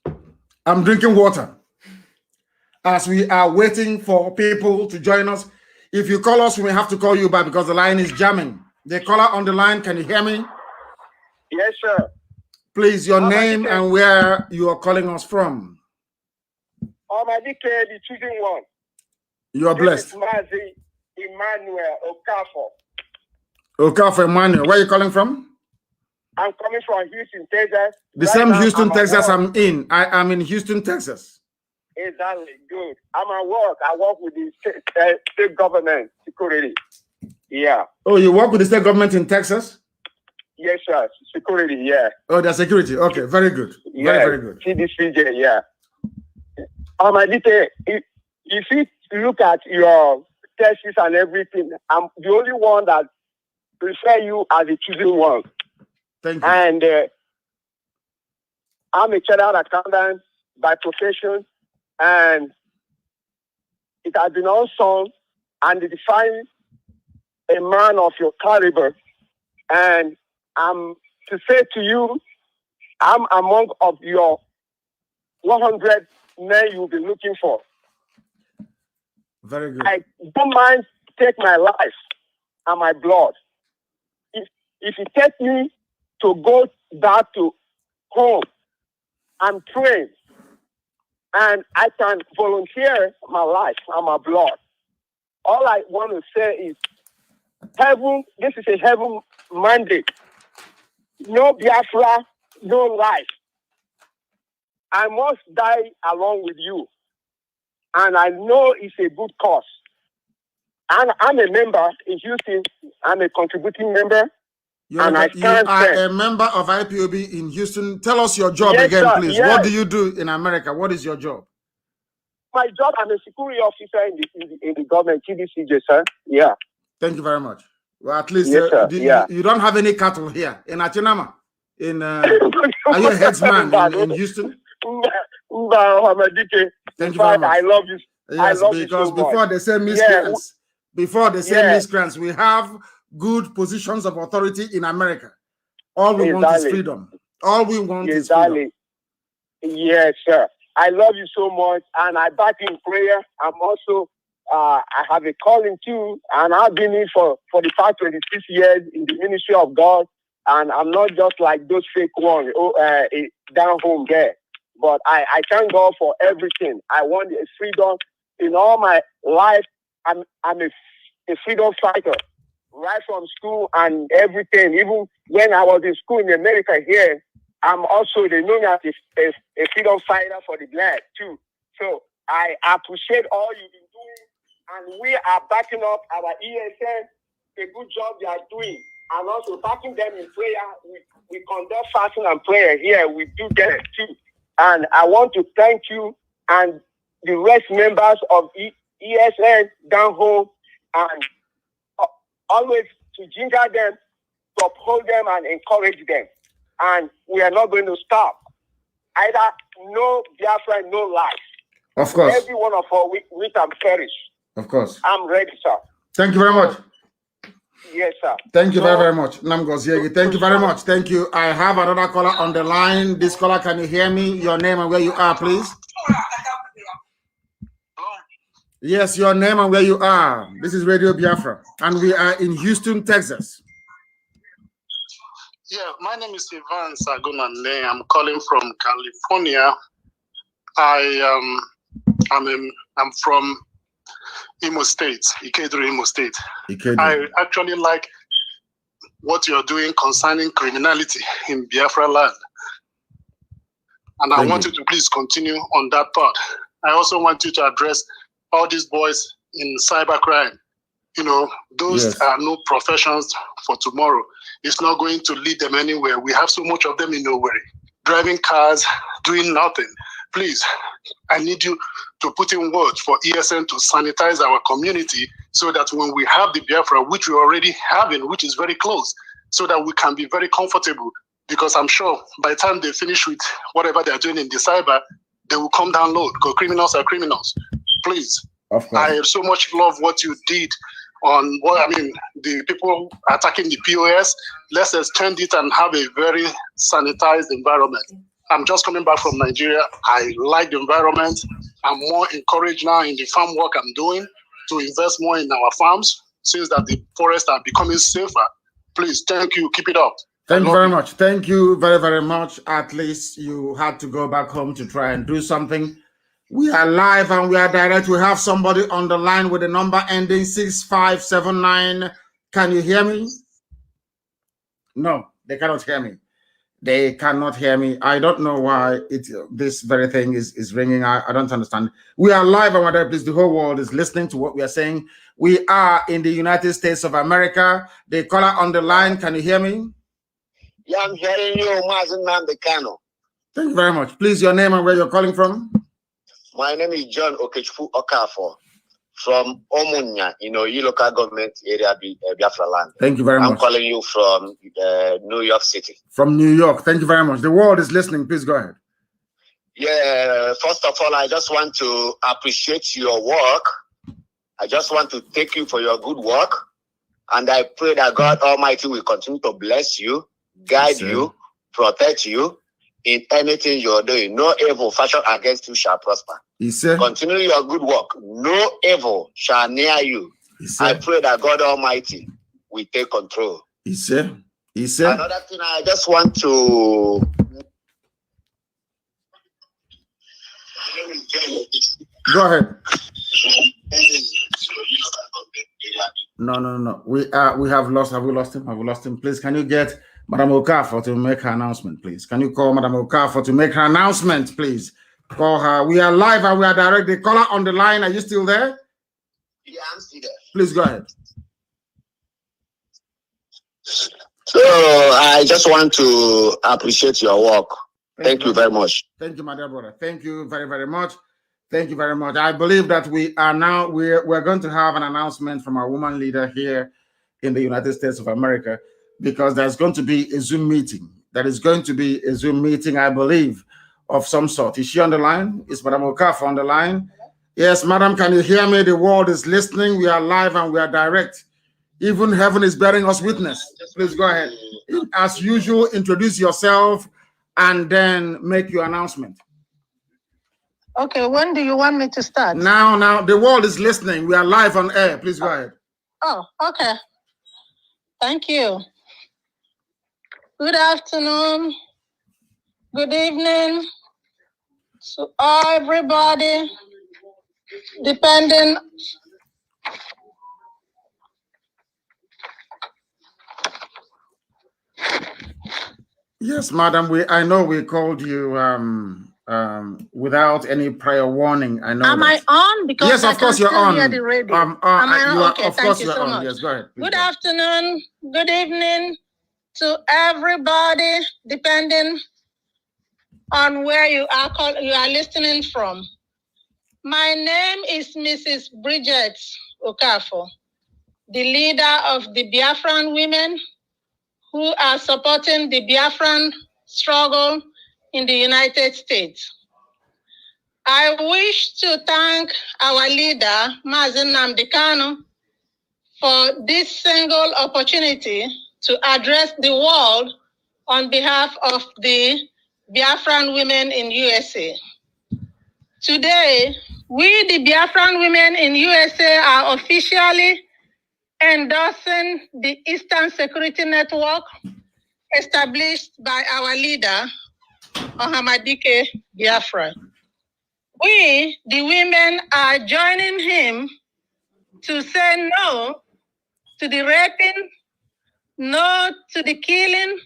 see. I'm drinking water as we are waiting for people to join us. If you call us, we may have to call you back because the line is jamming. The caller on the line, can you hear me? Yes, sir. Please, your name and where you are calling us from. Nnamdi, the choosing one. You are blessed. Mazi, Emmanuel, Okafor Emmanuel, where are you calling from? I'm coming from Houston, Texas. The same Houston, Texas I'm in. I am in Houston, Texas. Exactly, good. I'm at work. I work with the state government security. Yeah. Oh, you work with the state government in Texas? Yes, sir. Security, yeah. Oh, the security. Okay, very good. Yeah. Very good. CDCJ, yeah. If you look at your tests and everything, I'm the only one that prefer you as a choosing one. Thank you. And I'm a chartered accountant by profession, and it has been awesome and it defines a man of your caliber. And I'm to say to you, I'm among of your 100 men you'll be looking for. Very good. I don't mind take my life and my blood. If you take me to go back to home, I'm trained. And I can volunteer my life and my blood. All I want to say is, heaven, this is a heaven mandate. No Biafra, no life. I must die along with you. And I know it's a good cause. And I'm a member in Houston. I'm a contributing member. You are a member of IPOB in Houston. Tell us your job again, please. Yes. What do you do in America? What is your job? my job. I'm a security officer in the government, TDCJ, sir. Yeah. Thank you very much. Well, at least Yes, sir. you don't have any cattle here in Achinama. Are you a headsman in Houston? Thank you very much. I love you. Yes, I love because you so before much. they say miscreants, miscreants, we have good positions of authority in America. All we want is freedom. All we want is freedom. Yes, sir. I love you so much, and I back in prayer. I'm also, I have a calling too, and I've been in for the past 26 years in the ministry of God, and I'm not just like those fake ones down home there. But I thank God for everything. I want a freedom in all my life. I'm a freedom fighter, right from school and everything. Even when I was in school in America here, I'm also, they know me as a freedom fighter for the black too. So I appreciate all you've been doing, and we are backing up our ESN, a good job they are doing, and also backing them in prayer. We conduct fasting and prayer here. We do that too. And I want to thank you and the rest members of ESN down home, and always to ginger them, to uphold them and encourage them. And we are not going to stop. Either no Biafra, no life. Of course. Every one of us, we can perish. Of course. I'm ready, sir. Thank you very much. Yes, sir. Thank you very much. Nnamdi, thank you very much. Thank you. I have another caller on the line. This caller, can you hear me? Your name and where you are, please. Yes, your name and where you are. This is Radio Biafra, and we are in Houston, Texas. Yeah, my name is Ivan Sagunane. I'm calling from California. I'm from Imo State, Ikeduru, Imo State. I actually like what you're doing concerning criminality in Biafra land. And I want you to please continue on that part. I also want you to address all these boys in cybercrime. You know, those are no professions for tomorrow. It's not going to lead them anywhere. We have so much of them in nowhere, driving cars, doing nothing. Please, I need you to put in words for ESN to sanitize our community so that when we have the Biafra, which we already have, which is very close, so that we can be very comfortable. Because I'm sure by the time they finish with whatever they're doing in the cyber, they will come down low, because criminals are criminals. Please, I so much love what you did on the people attacking the POS. Let's extend it and have a very sanitized environment. I'm just coming back from Nigeria. I like the environment. I'm more encouraged now in the farm work I'm doing to invest more in our farms since that the forests are becoming safer. Please, thank you. Keep it up. Thank you very much. Thank you very, very much. At least you had to go back home to try and do something. We are live and we are direct. We have somebody on the line with a number ending 6579. Can you hear me? No, they cannot hear me. They cannot hear me. I don't know why this very thing is ringing. I don't understand. We are live and we're there. Please, the whole world is listening to what we are saying. We are in the United States of America. The caller on the line, can you hear me? Yeah, I'm hearing you, Mazi, Nnamdi, Kanu. Thank you very much. Please, your name and where you're calling from? My name is John Okechukwu Okafor from Omunya, local government area, Biafra land. Thank you very much. I'm calling you from New York City. From New York. Thank you very much. The world is listening. Please go ahead. Yeah, first of all, I just want to appreciate your work. I just want to thank you for your good work. And I pray that God Almighty will continue to bless you, guide you, protect you in anything you're doing. No evil fashion against you shall prosper. Continue your good work. No evil shall near you. I pray that God Almighty will take control. Another thing I just want to... Go ahead. No. We have lost. Have we lost him? Have we lost him? Please, can you get Madam Okafor to make her announcement, please? Can you call Madam Okafor to make her announcement, please? Call her. We are live and we are direct. The caller on the line, are you still there? Yeah, I'm still there. Please go ahead. So I just want to appreciate your work. Thank you very much. Thank you, my dear brother. Thank you very, very much. Thank you very much. I believe that we're going to have an announcement from our woman leader here in the United States of America, because there's going to be a Zoom meeting. There is going to be a Zoom meeting, I believe, of some sort. Is she on the line? Is Madam Okafor on the line? Yes, madam, can you hear me? The world is listening. We are live and we are direct. Even heaven is bearing us witness. Please go ahead. As usual, introduce yourself and then make your announcement. Okay, when do you want me to start? Now, the world is listening. We are live on air. Please go ahead. Oh, okay. Thank you. Good afternoon. Good evening to everybody, depending. Yes, madam. I know we called you without any prior warning. I know. Am I on? Because yes, of course you're on. Hear the radio. Am I on? Okay, of course you you're so on. much. Yes, go ahead. Good afternoon. Good evening to everybody, depending on where you are listening from. My name is Mrs. Bridget Okafor, the leader of the Biafran women who are supporting the Biafran struggle in the United States. I wish to thank our leader, Mazi Nnamdi Kanu, for this single opportunity to address the world on behalf of the Biafran women in USA. Today, we, the Biafran women in USA, are officially endorsing the Eastern Security Network established by our leader, Ohamadike Biafra. We, the women, are joining him to say no to the raping, no to the killing,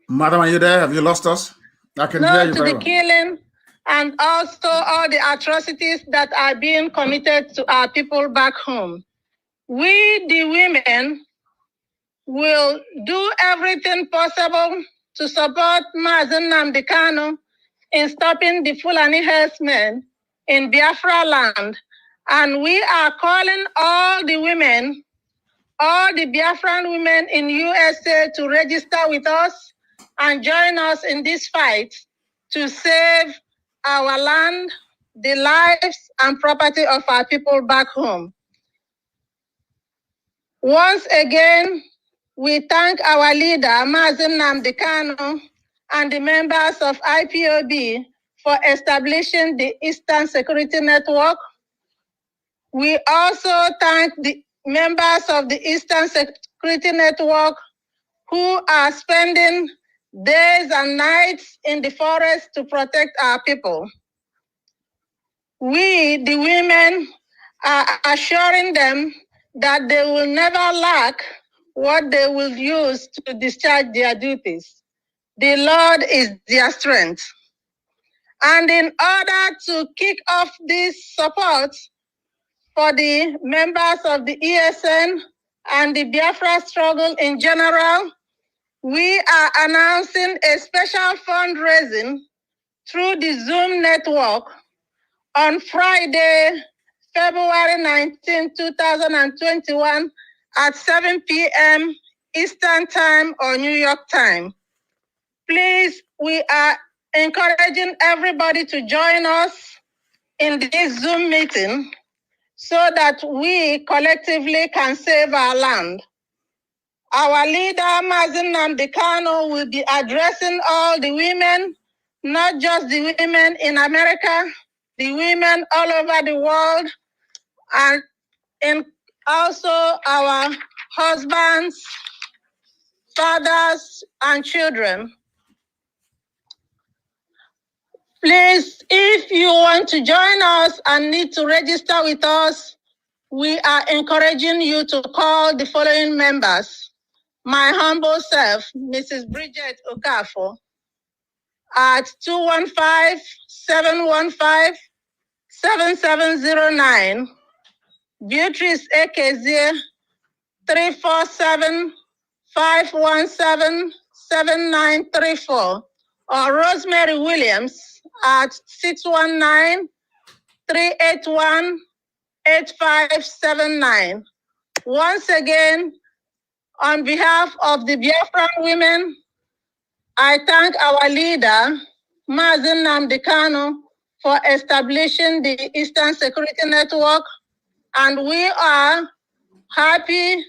madam, are you there? Have you lost us? I can hear you very well. Killing, and also all the atrocities that are being committed to our people back home. We, the women, will do everything possible to support Mazi Nnamdi Kanu in stopping the Fulani herdsmen in Biafra land. And we are calling all the women, all the Biafran women in USA to register with us and join us in this fight to save our land, the lives and property of our people back home. Once again, we thank our leader, Mazi Nnamdi Kanu, and the members of IPOB for establishing the Eastern Security Network. We also thank the members of the Eastern Security Network who are spending days and nights in the forest to protect our people. We, the women, are assuring them that they will never lack what they will use to discharge their duties. The Lord is their strength. And in order to kick off this support for the members of the ESN and the Biafra struggle in general, we are announcing a special fundraising through the Zoom network on Friday, February 19, 2021 at 7 p.m. Eastern Time or New York time. Please, we are encouraging everybody to join us in this Zoom meeting so that we collectively can save our land. Our leader, Mazi Nnamdi Kanu, will be addressing all the women, not just the women in America, the women all over the world, and also our husbands, fathers, and children. Please, if you want to join us and need to register with us, we are encouraging you to call the following members. My humble self, Mrs. Bridget Okafor, at 215-715-7709. Beatrice Ekezie, 347-517-6 7934 or Rosemary Williams at 619-381-8579. Once again, on behalf of the Biafran women, I thank our leader, Mazi Nnamdi Kanu, for establishing the Eastern Security Network, and we are happy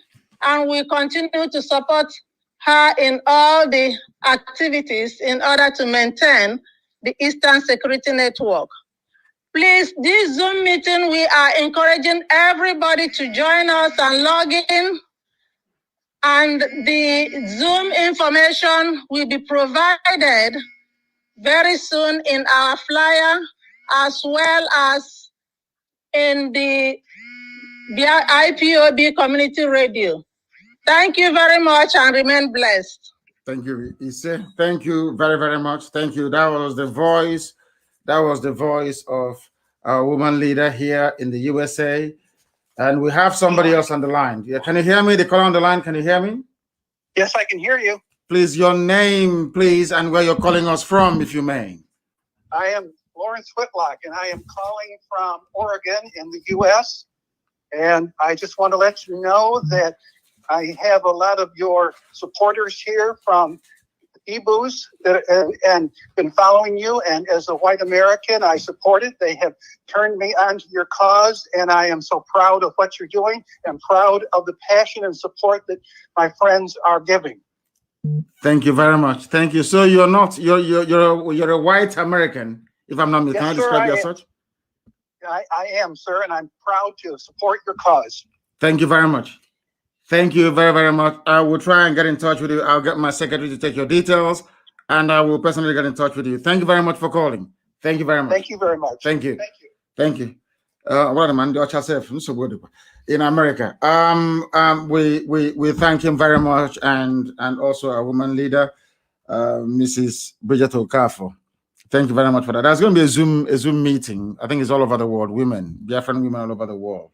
and we continue to support her in all the activities in order to maintain the Eastern Security Network. Please, this Zoom meeting, we are encouraging everybody to join us and log in. And the Zoom information will be provided very soon in our flyer, as well as in the IPOB community radio. Thank you very much and remain blessed. Thank you, Ise. Thank you very, very much. Thank you. That was the voice. That was the voice of our woman leader here in the USA. And we have somebody else on the line. Yeah, can you hear me? The caller on the line, can you hear me? Yes, I can hear you. Please, your name, please, and where you're calling us from, if you may. I am Lawrence Whitlock, and I am calling from Oregon in the U.S. And I just want to let you know that I have a lot of your supporters here from EBOOS and been following you. And as a white American, I support it. They have turned me onto your cause, and I am so proud of what you're doing and proud of the passion and support that my friends are giving. Thank you very much. Thank you. So you're not you're a white American, if I'm not mistaken. Yes, can I describe you as such? I am, sir, and I'm proud to support your cause. Thank you very much. Thank you very, very much. I will try and get in touch with you. I'll get my secretary to take your details, and I will personally get in touch with you. Thank you very much for calling. Thank you very much. Thank you very much. Thank you. Thank you. Thank you. What man so good in America. We thank him very much, and also our woman leader, Mrs. Bridget Okafor. Thank you very much for that. There's going to be a Zoom meeting. I think it's all over the world. Biafran women all over the world.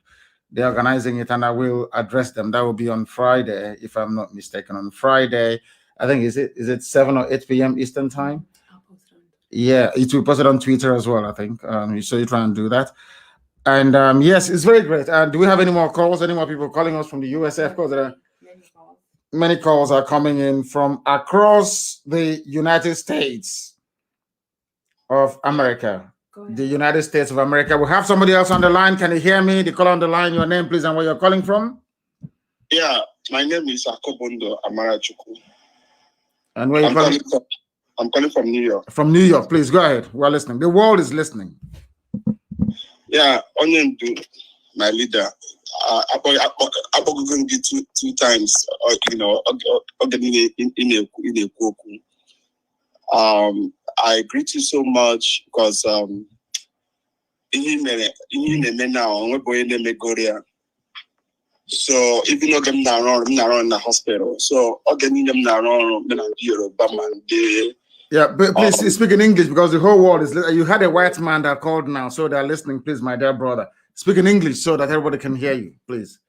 They're organizing it, and I will address them. That will be on Friday, if I'm not mistaken. On Friday, I think is it 7 or 8 p.m. Eastern time? Yeah, it will post it on Twitter as well, I think. So you try and do that. And yes, it's very great. Do we have any more calls? Any more people calling us from the USA? Of course, there are many calls are coming in from across the United States of America. The United States of America. We have somebody else on the line. Can you hear me? The caller on the line, your name, please, and where you're calling from? Yeah, my name is Akobondo Amarachuku. And where you calling? I'm calling from New York. From New York, please go ahead. We're listening. The world is listening. Yeah, Onnamdi, my leader. I'm going to be two times. I greet you so much because so even though them around in the hospital, so them around yeah, but please speak in English because the whole world is. You had a white man that called now, so they're listening. Please, my dear brother, speak in English so that everybody can hear you, please.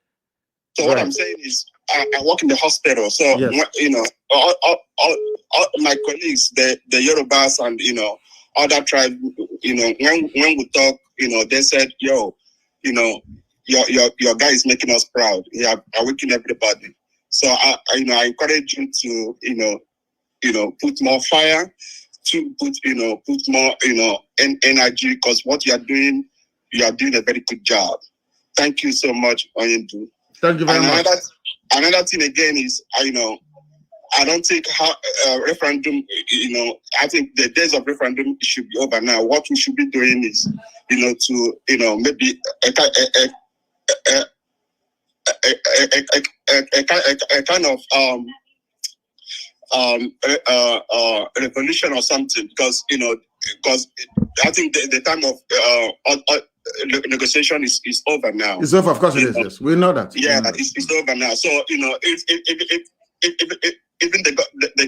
So what I'm saying is, I work in the hospital, so yes. All my colleagues, the Yorubas and other tribes, when we talk, they said, "Yo, your guy is making us proud. Yeah, awakening everybody." So I encourage you to put more fire, to put more energy, because what you are doing a very good job. Thank you so much, Onnamdi. Thank you very much. Another thing again is, I don't think referendum, I think the days of referendum should be over now. What we should be doing is, to, maybe a kind of revolution or something, because I think the time of negotiation is over now. It's over, of course it is. Yes, we know that. Yeah, it's over now. So if even the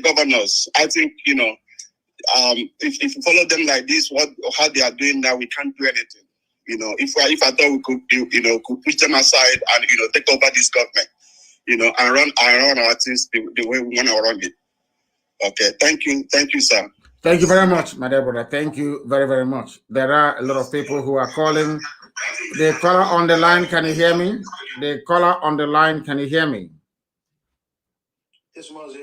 governors, I think if you follow them like this, how they are doing now, we can't do anything. If I thought we could could push them aside and take over this government, and run our things the way we want to run it. Okay, thank you, sir. Thank you very much, my dear brother. Thank you very, very much. There are a lot of people who are calling. The caller on the line, can you hear me? The caller on the line, can you hear me? Yes, Mazi.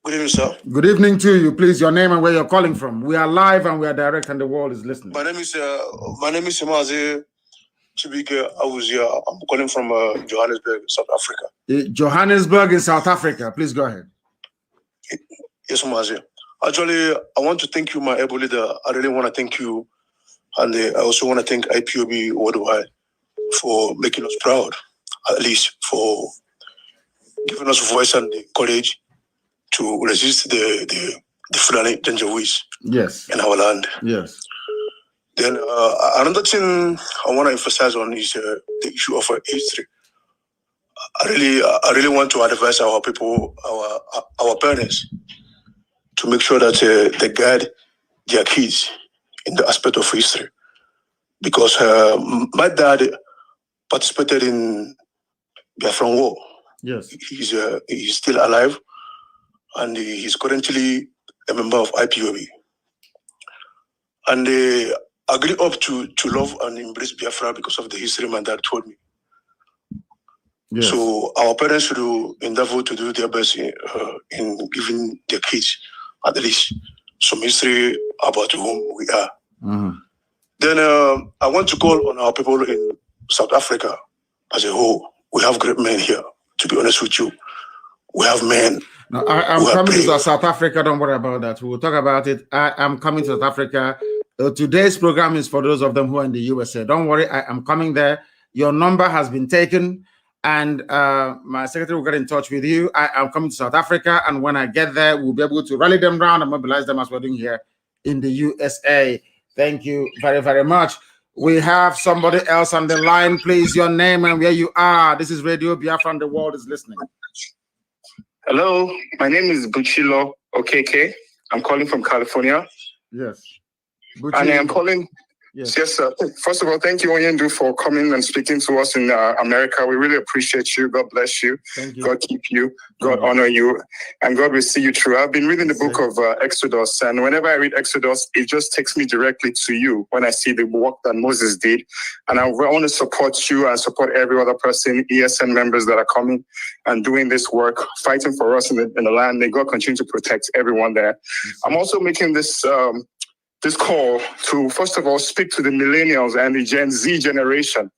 Good evening, sir. Good evening to you. Please, your name and where you're calling from. We are live and we are direct, and the world is listening. My name is Mazi. I'm calling from Johannesburg, South Africa. Johannesburg in South Africa. Please go ahead. Yes, Mazi. Actually, I want to thank you, my able leader. I really want to thank you, and I also want to thank IPOB worldwide for making us proud, at least for giving us voice and the courage to resist the Fulani Janjaweeds in our land. Yes. Then another thing I want to emphasize on is the issue of history. I really want to advise our people, our parents, to make sure that they guide their kids in the aspect of history, because my dad participated in Biafran War. Yes, he's still alive, and he's currently a member of IPOB. And I grew up to love and embrace Biafra because of the history my dad told me. Yes. So our parents should endeavor to do their best in giving their kids at least some history about whom we are. Mm-hmm. Then I want to call on our people in South Africa as a whole. We have great men here, to be honest with you. We have men. No, I'm coming to South Africa. Don't worry about that. We will talk about it. I am coming to South Africa. Today's program is for those of them who are in the USA. Don't worry, I am coming there. Your number has been taken, and my secretary will get in touch with you. I am coming to South Africa, and when I get there, we'll be able to rally them around and mobilize them as we're doing here in the USA. Thank you very, very much. We have somebody else on the line. Please, your name and where you are. This is Radio Biafra and the world is listening. Hello, my name is Buchilo Okeke. I'm calling from California. Yes. And I'm calling. Yes, sir. First of all, thank you, Onyendu, for coming and speaking to us in America. We really appreciate you. God bless you. Thank you. God keep you. God honor you. And God will see you through. I've been reading the book of Exodus, and whenever I read Exodus, it just takes me directly to you when I see the work that Moses did. And I want to support you and support every other person, ESN members that are coming and doing this work, fighting for us in the land. May God continue to protect everyone there. I'm also making this call to, first of all, speak to the millennials and the Gen Z generation.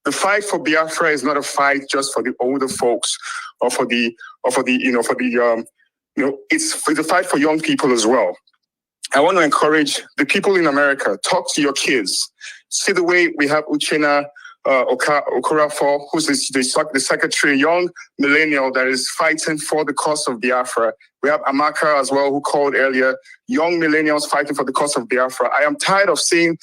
The fight for Biafra is not a fight just for the older folks or it's a fight for young people as well. I want to encourage the people in America, talk to your kids. See the way we have Uchenna Okorafor, who's the secretary, young millennial that is fighting for the cause of Biafra. We have Amaka as well, who called earlier, young millennials fighting for the cause of Biafra. I am tired of seeing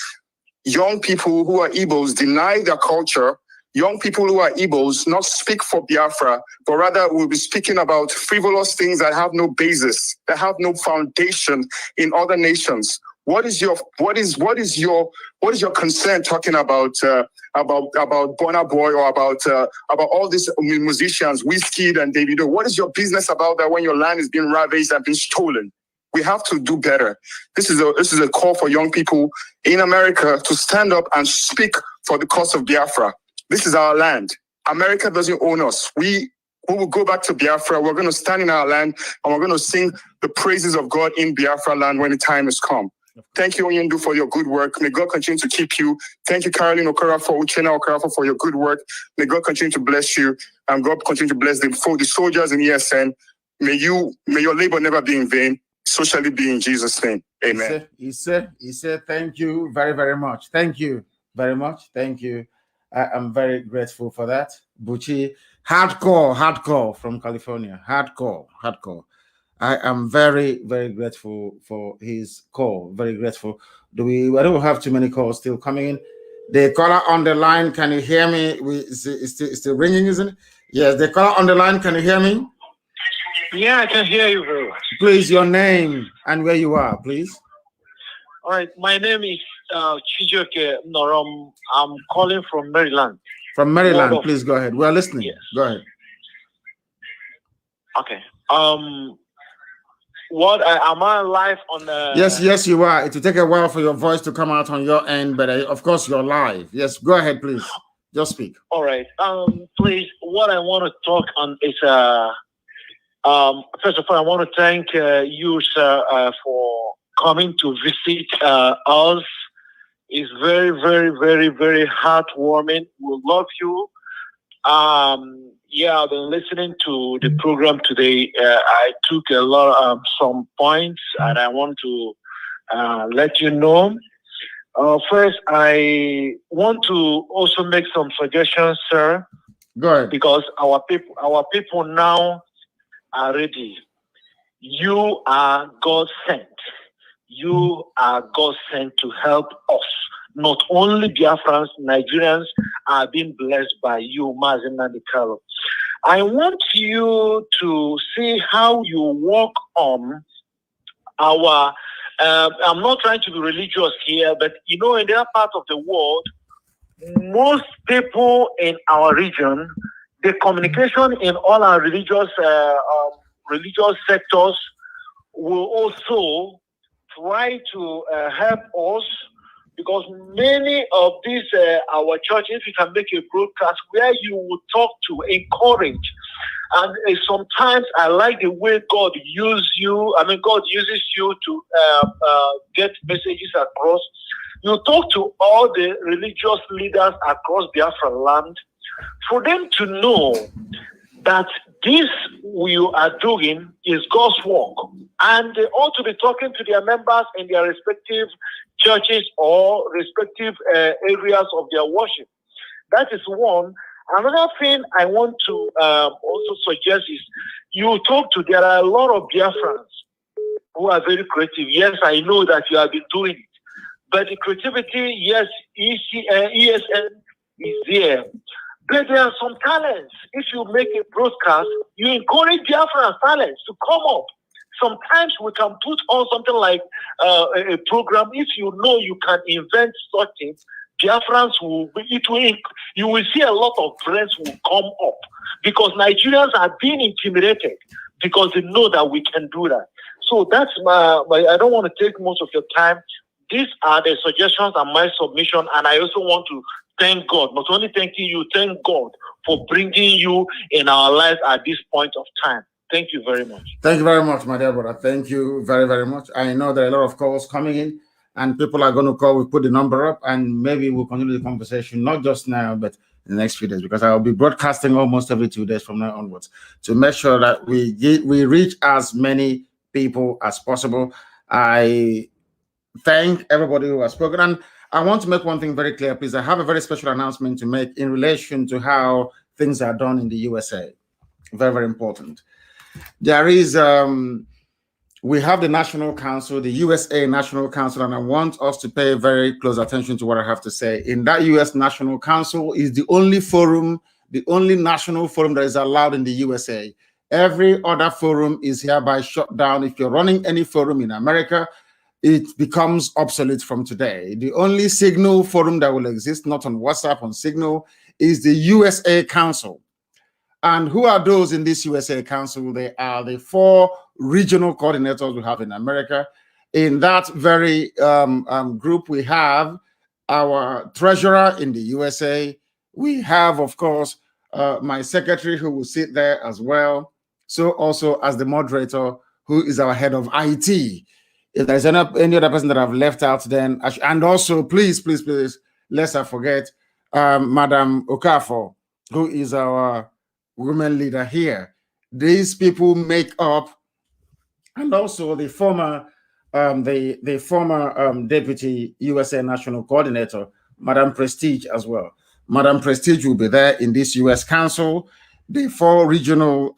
young people who are Igbos deny their culture, young people who are Igbos not speak for Biafra, but rather will be speaking about frivolous things that have no basis, that have no foundation in other nations. What is your concern talking about Burna Boy or about all these musicians, Wizkid and Davido? What is your business about that when your land is being ravaged and being stolen? We have to do better. This is a call for young people in America to stand up and speak for the cause of Biafra. This is our land. America doesn't own us. We will go back to Biafra. We're going to stand in our land and we're going to sing the praises of God in Biafra land when the time has come. Thank you, Onyendu, for your good work. May God continue to keep you. Thank you, Caroline Okorafor, Uchenna Okorafor, for your good work. May God continue to bless you, and God continue to bless the soldiers in ESN. May your labor never be in vain. So shall it be in Jesus' name. Amen. He said, thank you very, very much. Thank you very much. Thank you. I am very grateful for that. Buchi, hardcore from California. Hardcore. I am very, very grateful for his call. Very grateful. I don't have too many calls still coming in. The caller on the line, can you hear me? It's still ringing, isn't it? Yes, the caller on the line, can you hear me? Yeah, I can hear you, bro. Please, your name and where you are, please. All right, my name is Chijoke Norom. I'm calling from Maryland. From Maryland, please go ahead. We are listening. Yes. Go ahead. Okay. What am I live on the? Yes, you are. It will take a while for your voice to come out on your end, but of course you're live. Yes, go ahead, please. Just speak. All right. Please, what I want to talk on is first of all, I want to thank you, sir, for coming to visit us. It's very, very, very, very heartwarming. We love you. Yeah, I've been listening to the program today. I took a lot some points, and I want to let you know. First, I want to also make some suggestions, sir. Go ahead. Because our people now are ready. You are God sent. You are God sent to help us. Not only Biafrans, Nigerians are being blessed by you, Mazi Nnamdi Kanu. I want you to see how you work on our. I'm not trying to be religious here, but you know, in that part of the world, most people in our region, the communication in all our religious sectors will also try to help us, because many of these our churches, we can make a broadcast where you will talk to encourage. And sometimes I like the way God uses you. I mean, God uses you to get messages across. You talk to all the religious leaders across Biafra land for them to know that this you are doing is God's work. And they ought to be talking to their members in their respective churches or respective areas of their worship. That is one. Another thing I want to also suggest is you talk to, there are a lot of Biafrans who are very creative. Yes, I know that you have been doing it. But the creativity, yes, ESN is there. But there are some talents. If you make a broadcast, you encourage Biafran talents to come up. Sometimes we can put on something like a program. If you know you can invent such things, Biafrans you will see a lot of friends will come up, because Nigerians are being intimidated because they know that we can do that. So that's I don't want to take most of your time. These are the suggestions and my submission, and I also want to thank God, not only thanking you, thank God for bringing you in our lives at this point of time. Thank you very much. Thank you very much, my dear brother. Thank you very, very much. I know there are a lot of calls coming in, and people are going to call. We put the number up, and maybe we'll continue the conversation, not just now, but in the next few days, because I'll be broadcasting almost every 2 days from now onwards to make sure that we reach as many people as possible. I thank everybody who has spoken. And I want to make one thing very clear, please. I have a very special announcement to make in relation to how things are done in the USA. Very, very important. There is, we have the National Council, the USA National Council, and I want us to pay very close attention to what I have to say. In that US National Council is the only forum, the only national forum that is allowed in the USA. Every other forum is hereby shut down. If you're running any forum in America, it becomes obsolete from today. The only Signal forum that will exist, not on WhatsApp, on Signal, is the USA Council. And who are those in this USA Council? They are the 4 regional coordinators we have in America. In that very group, we have our treasurer in the USA. We have, of course, my secretary who will sit there as well. So also as the moderator, who is our head of IT. If there's any other person that I've left out, then and also please, lest I forget, Madam Okafor, who is our women leader here. These people make up, and also the former deputy USA National Coordinator, Madam Prestige as well. Madam Prestige will be there in this US Council. The 4 regional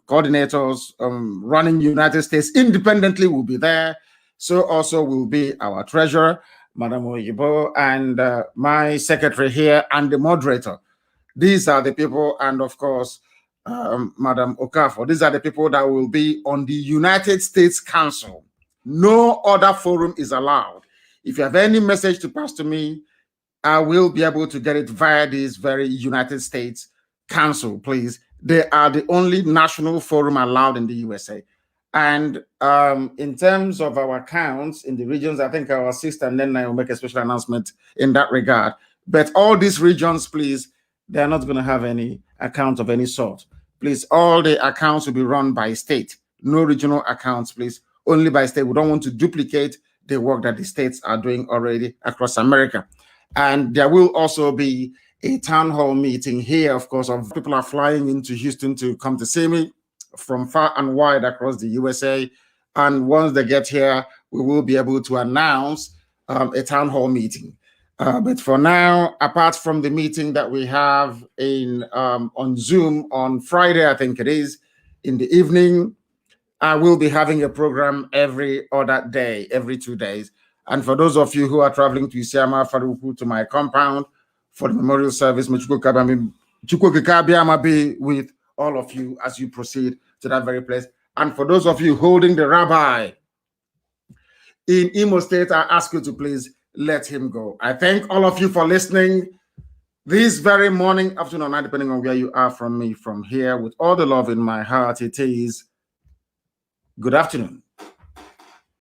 coordinators running United States independently will be there. So also will be our treasurer, Madam Oyibo, and my secretary here, and the moderator. These are the people, and of course, Madam Okafor. These are the people that will be on the United States Council. No other forum is allowed. If you have any message to pass to me, I will be able to get it via this very United States Council, please. They are the only national forum allowed in the USA. And in terms of our counts in the regions, I think our sister Nnamdi will make a special announcement in that regard. But all these regions, please, they're not going to have any account of any sort. Please, all the accounts will be run by state. No regional accounts, please. Only by state. We don't want to duplicate the work that the states are doing already across America. And there will also be a town hall meeting here, of course, of people are flying into Houston to come to see me from far and wide across the USA. And once they get here, we will be able to announce a town hall meeting. But for now, apart from the meeting that we have in on Zoom on Friday, I think it is, in the evening, I will be having a program every other day, every 2 days. And for those of you who are traveling to Isiama, Faruku, to my compound for the memorial service, be with all of you as you proceed to that very place. And for those of you holding the rabbi in Imo State, I ask you to please let him go. I thank all of you for listening this very morning, afternoon, or night, depending on where you are from me, from here, with all the love in my heart. It is good afternoon.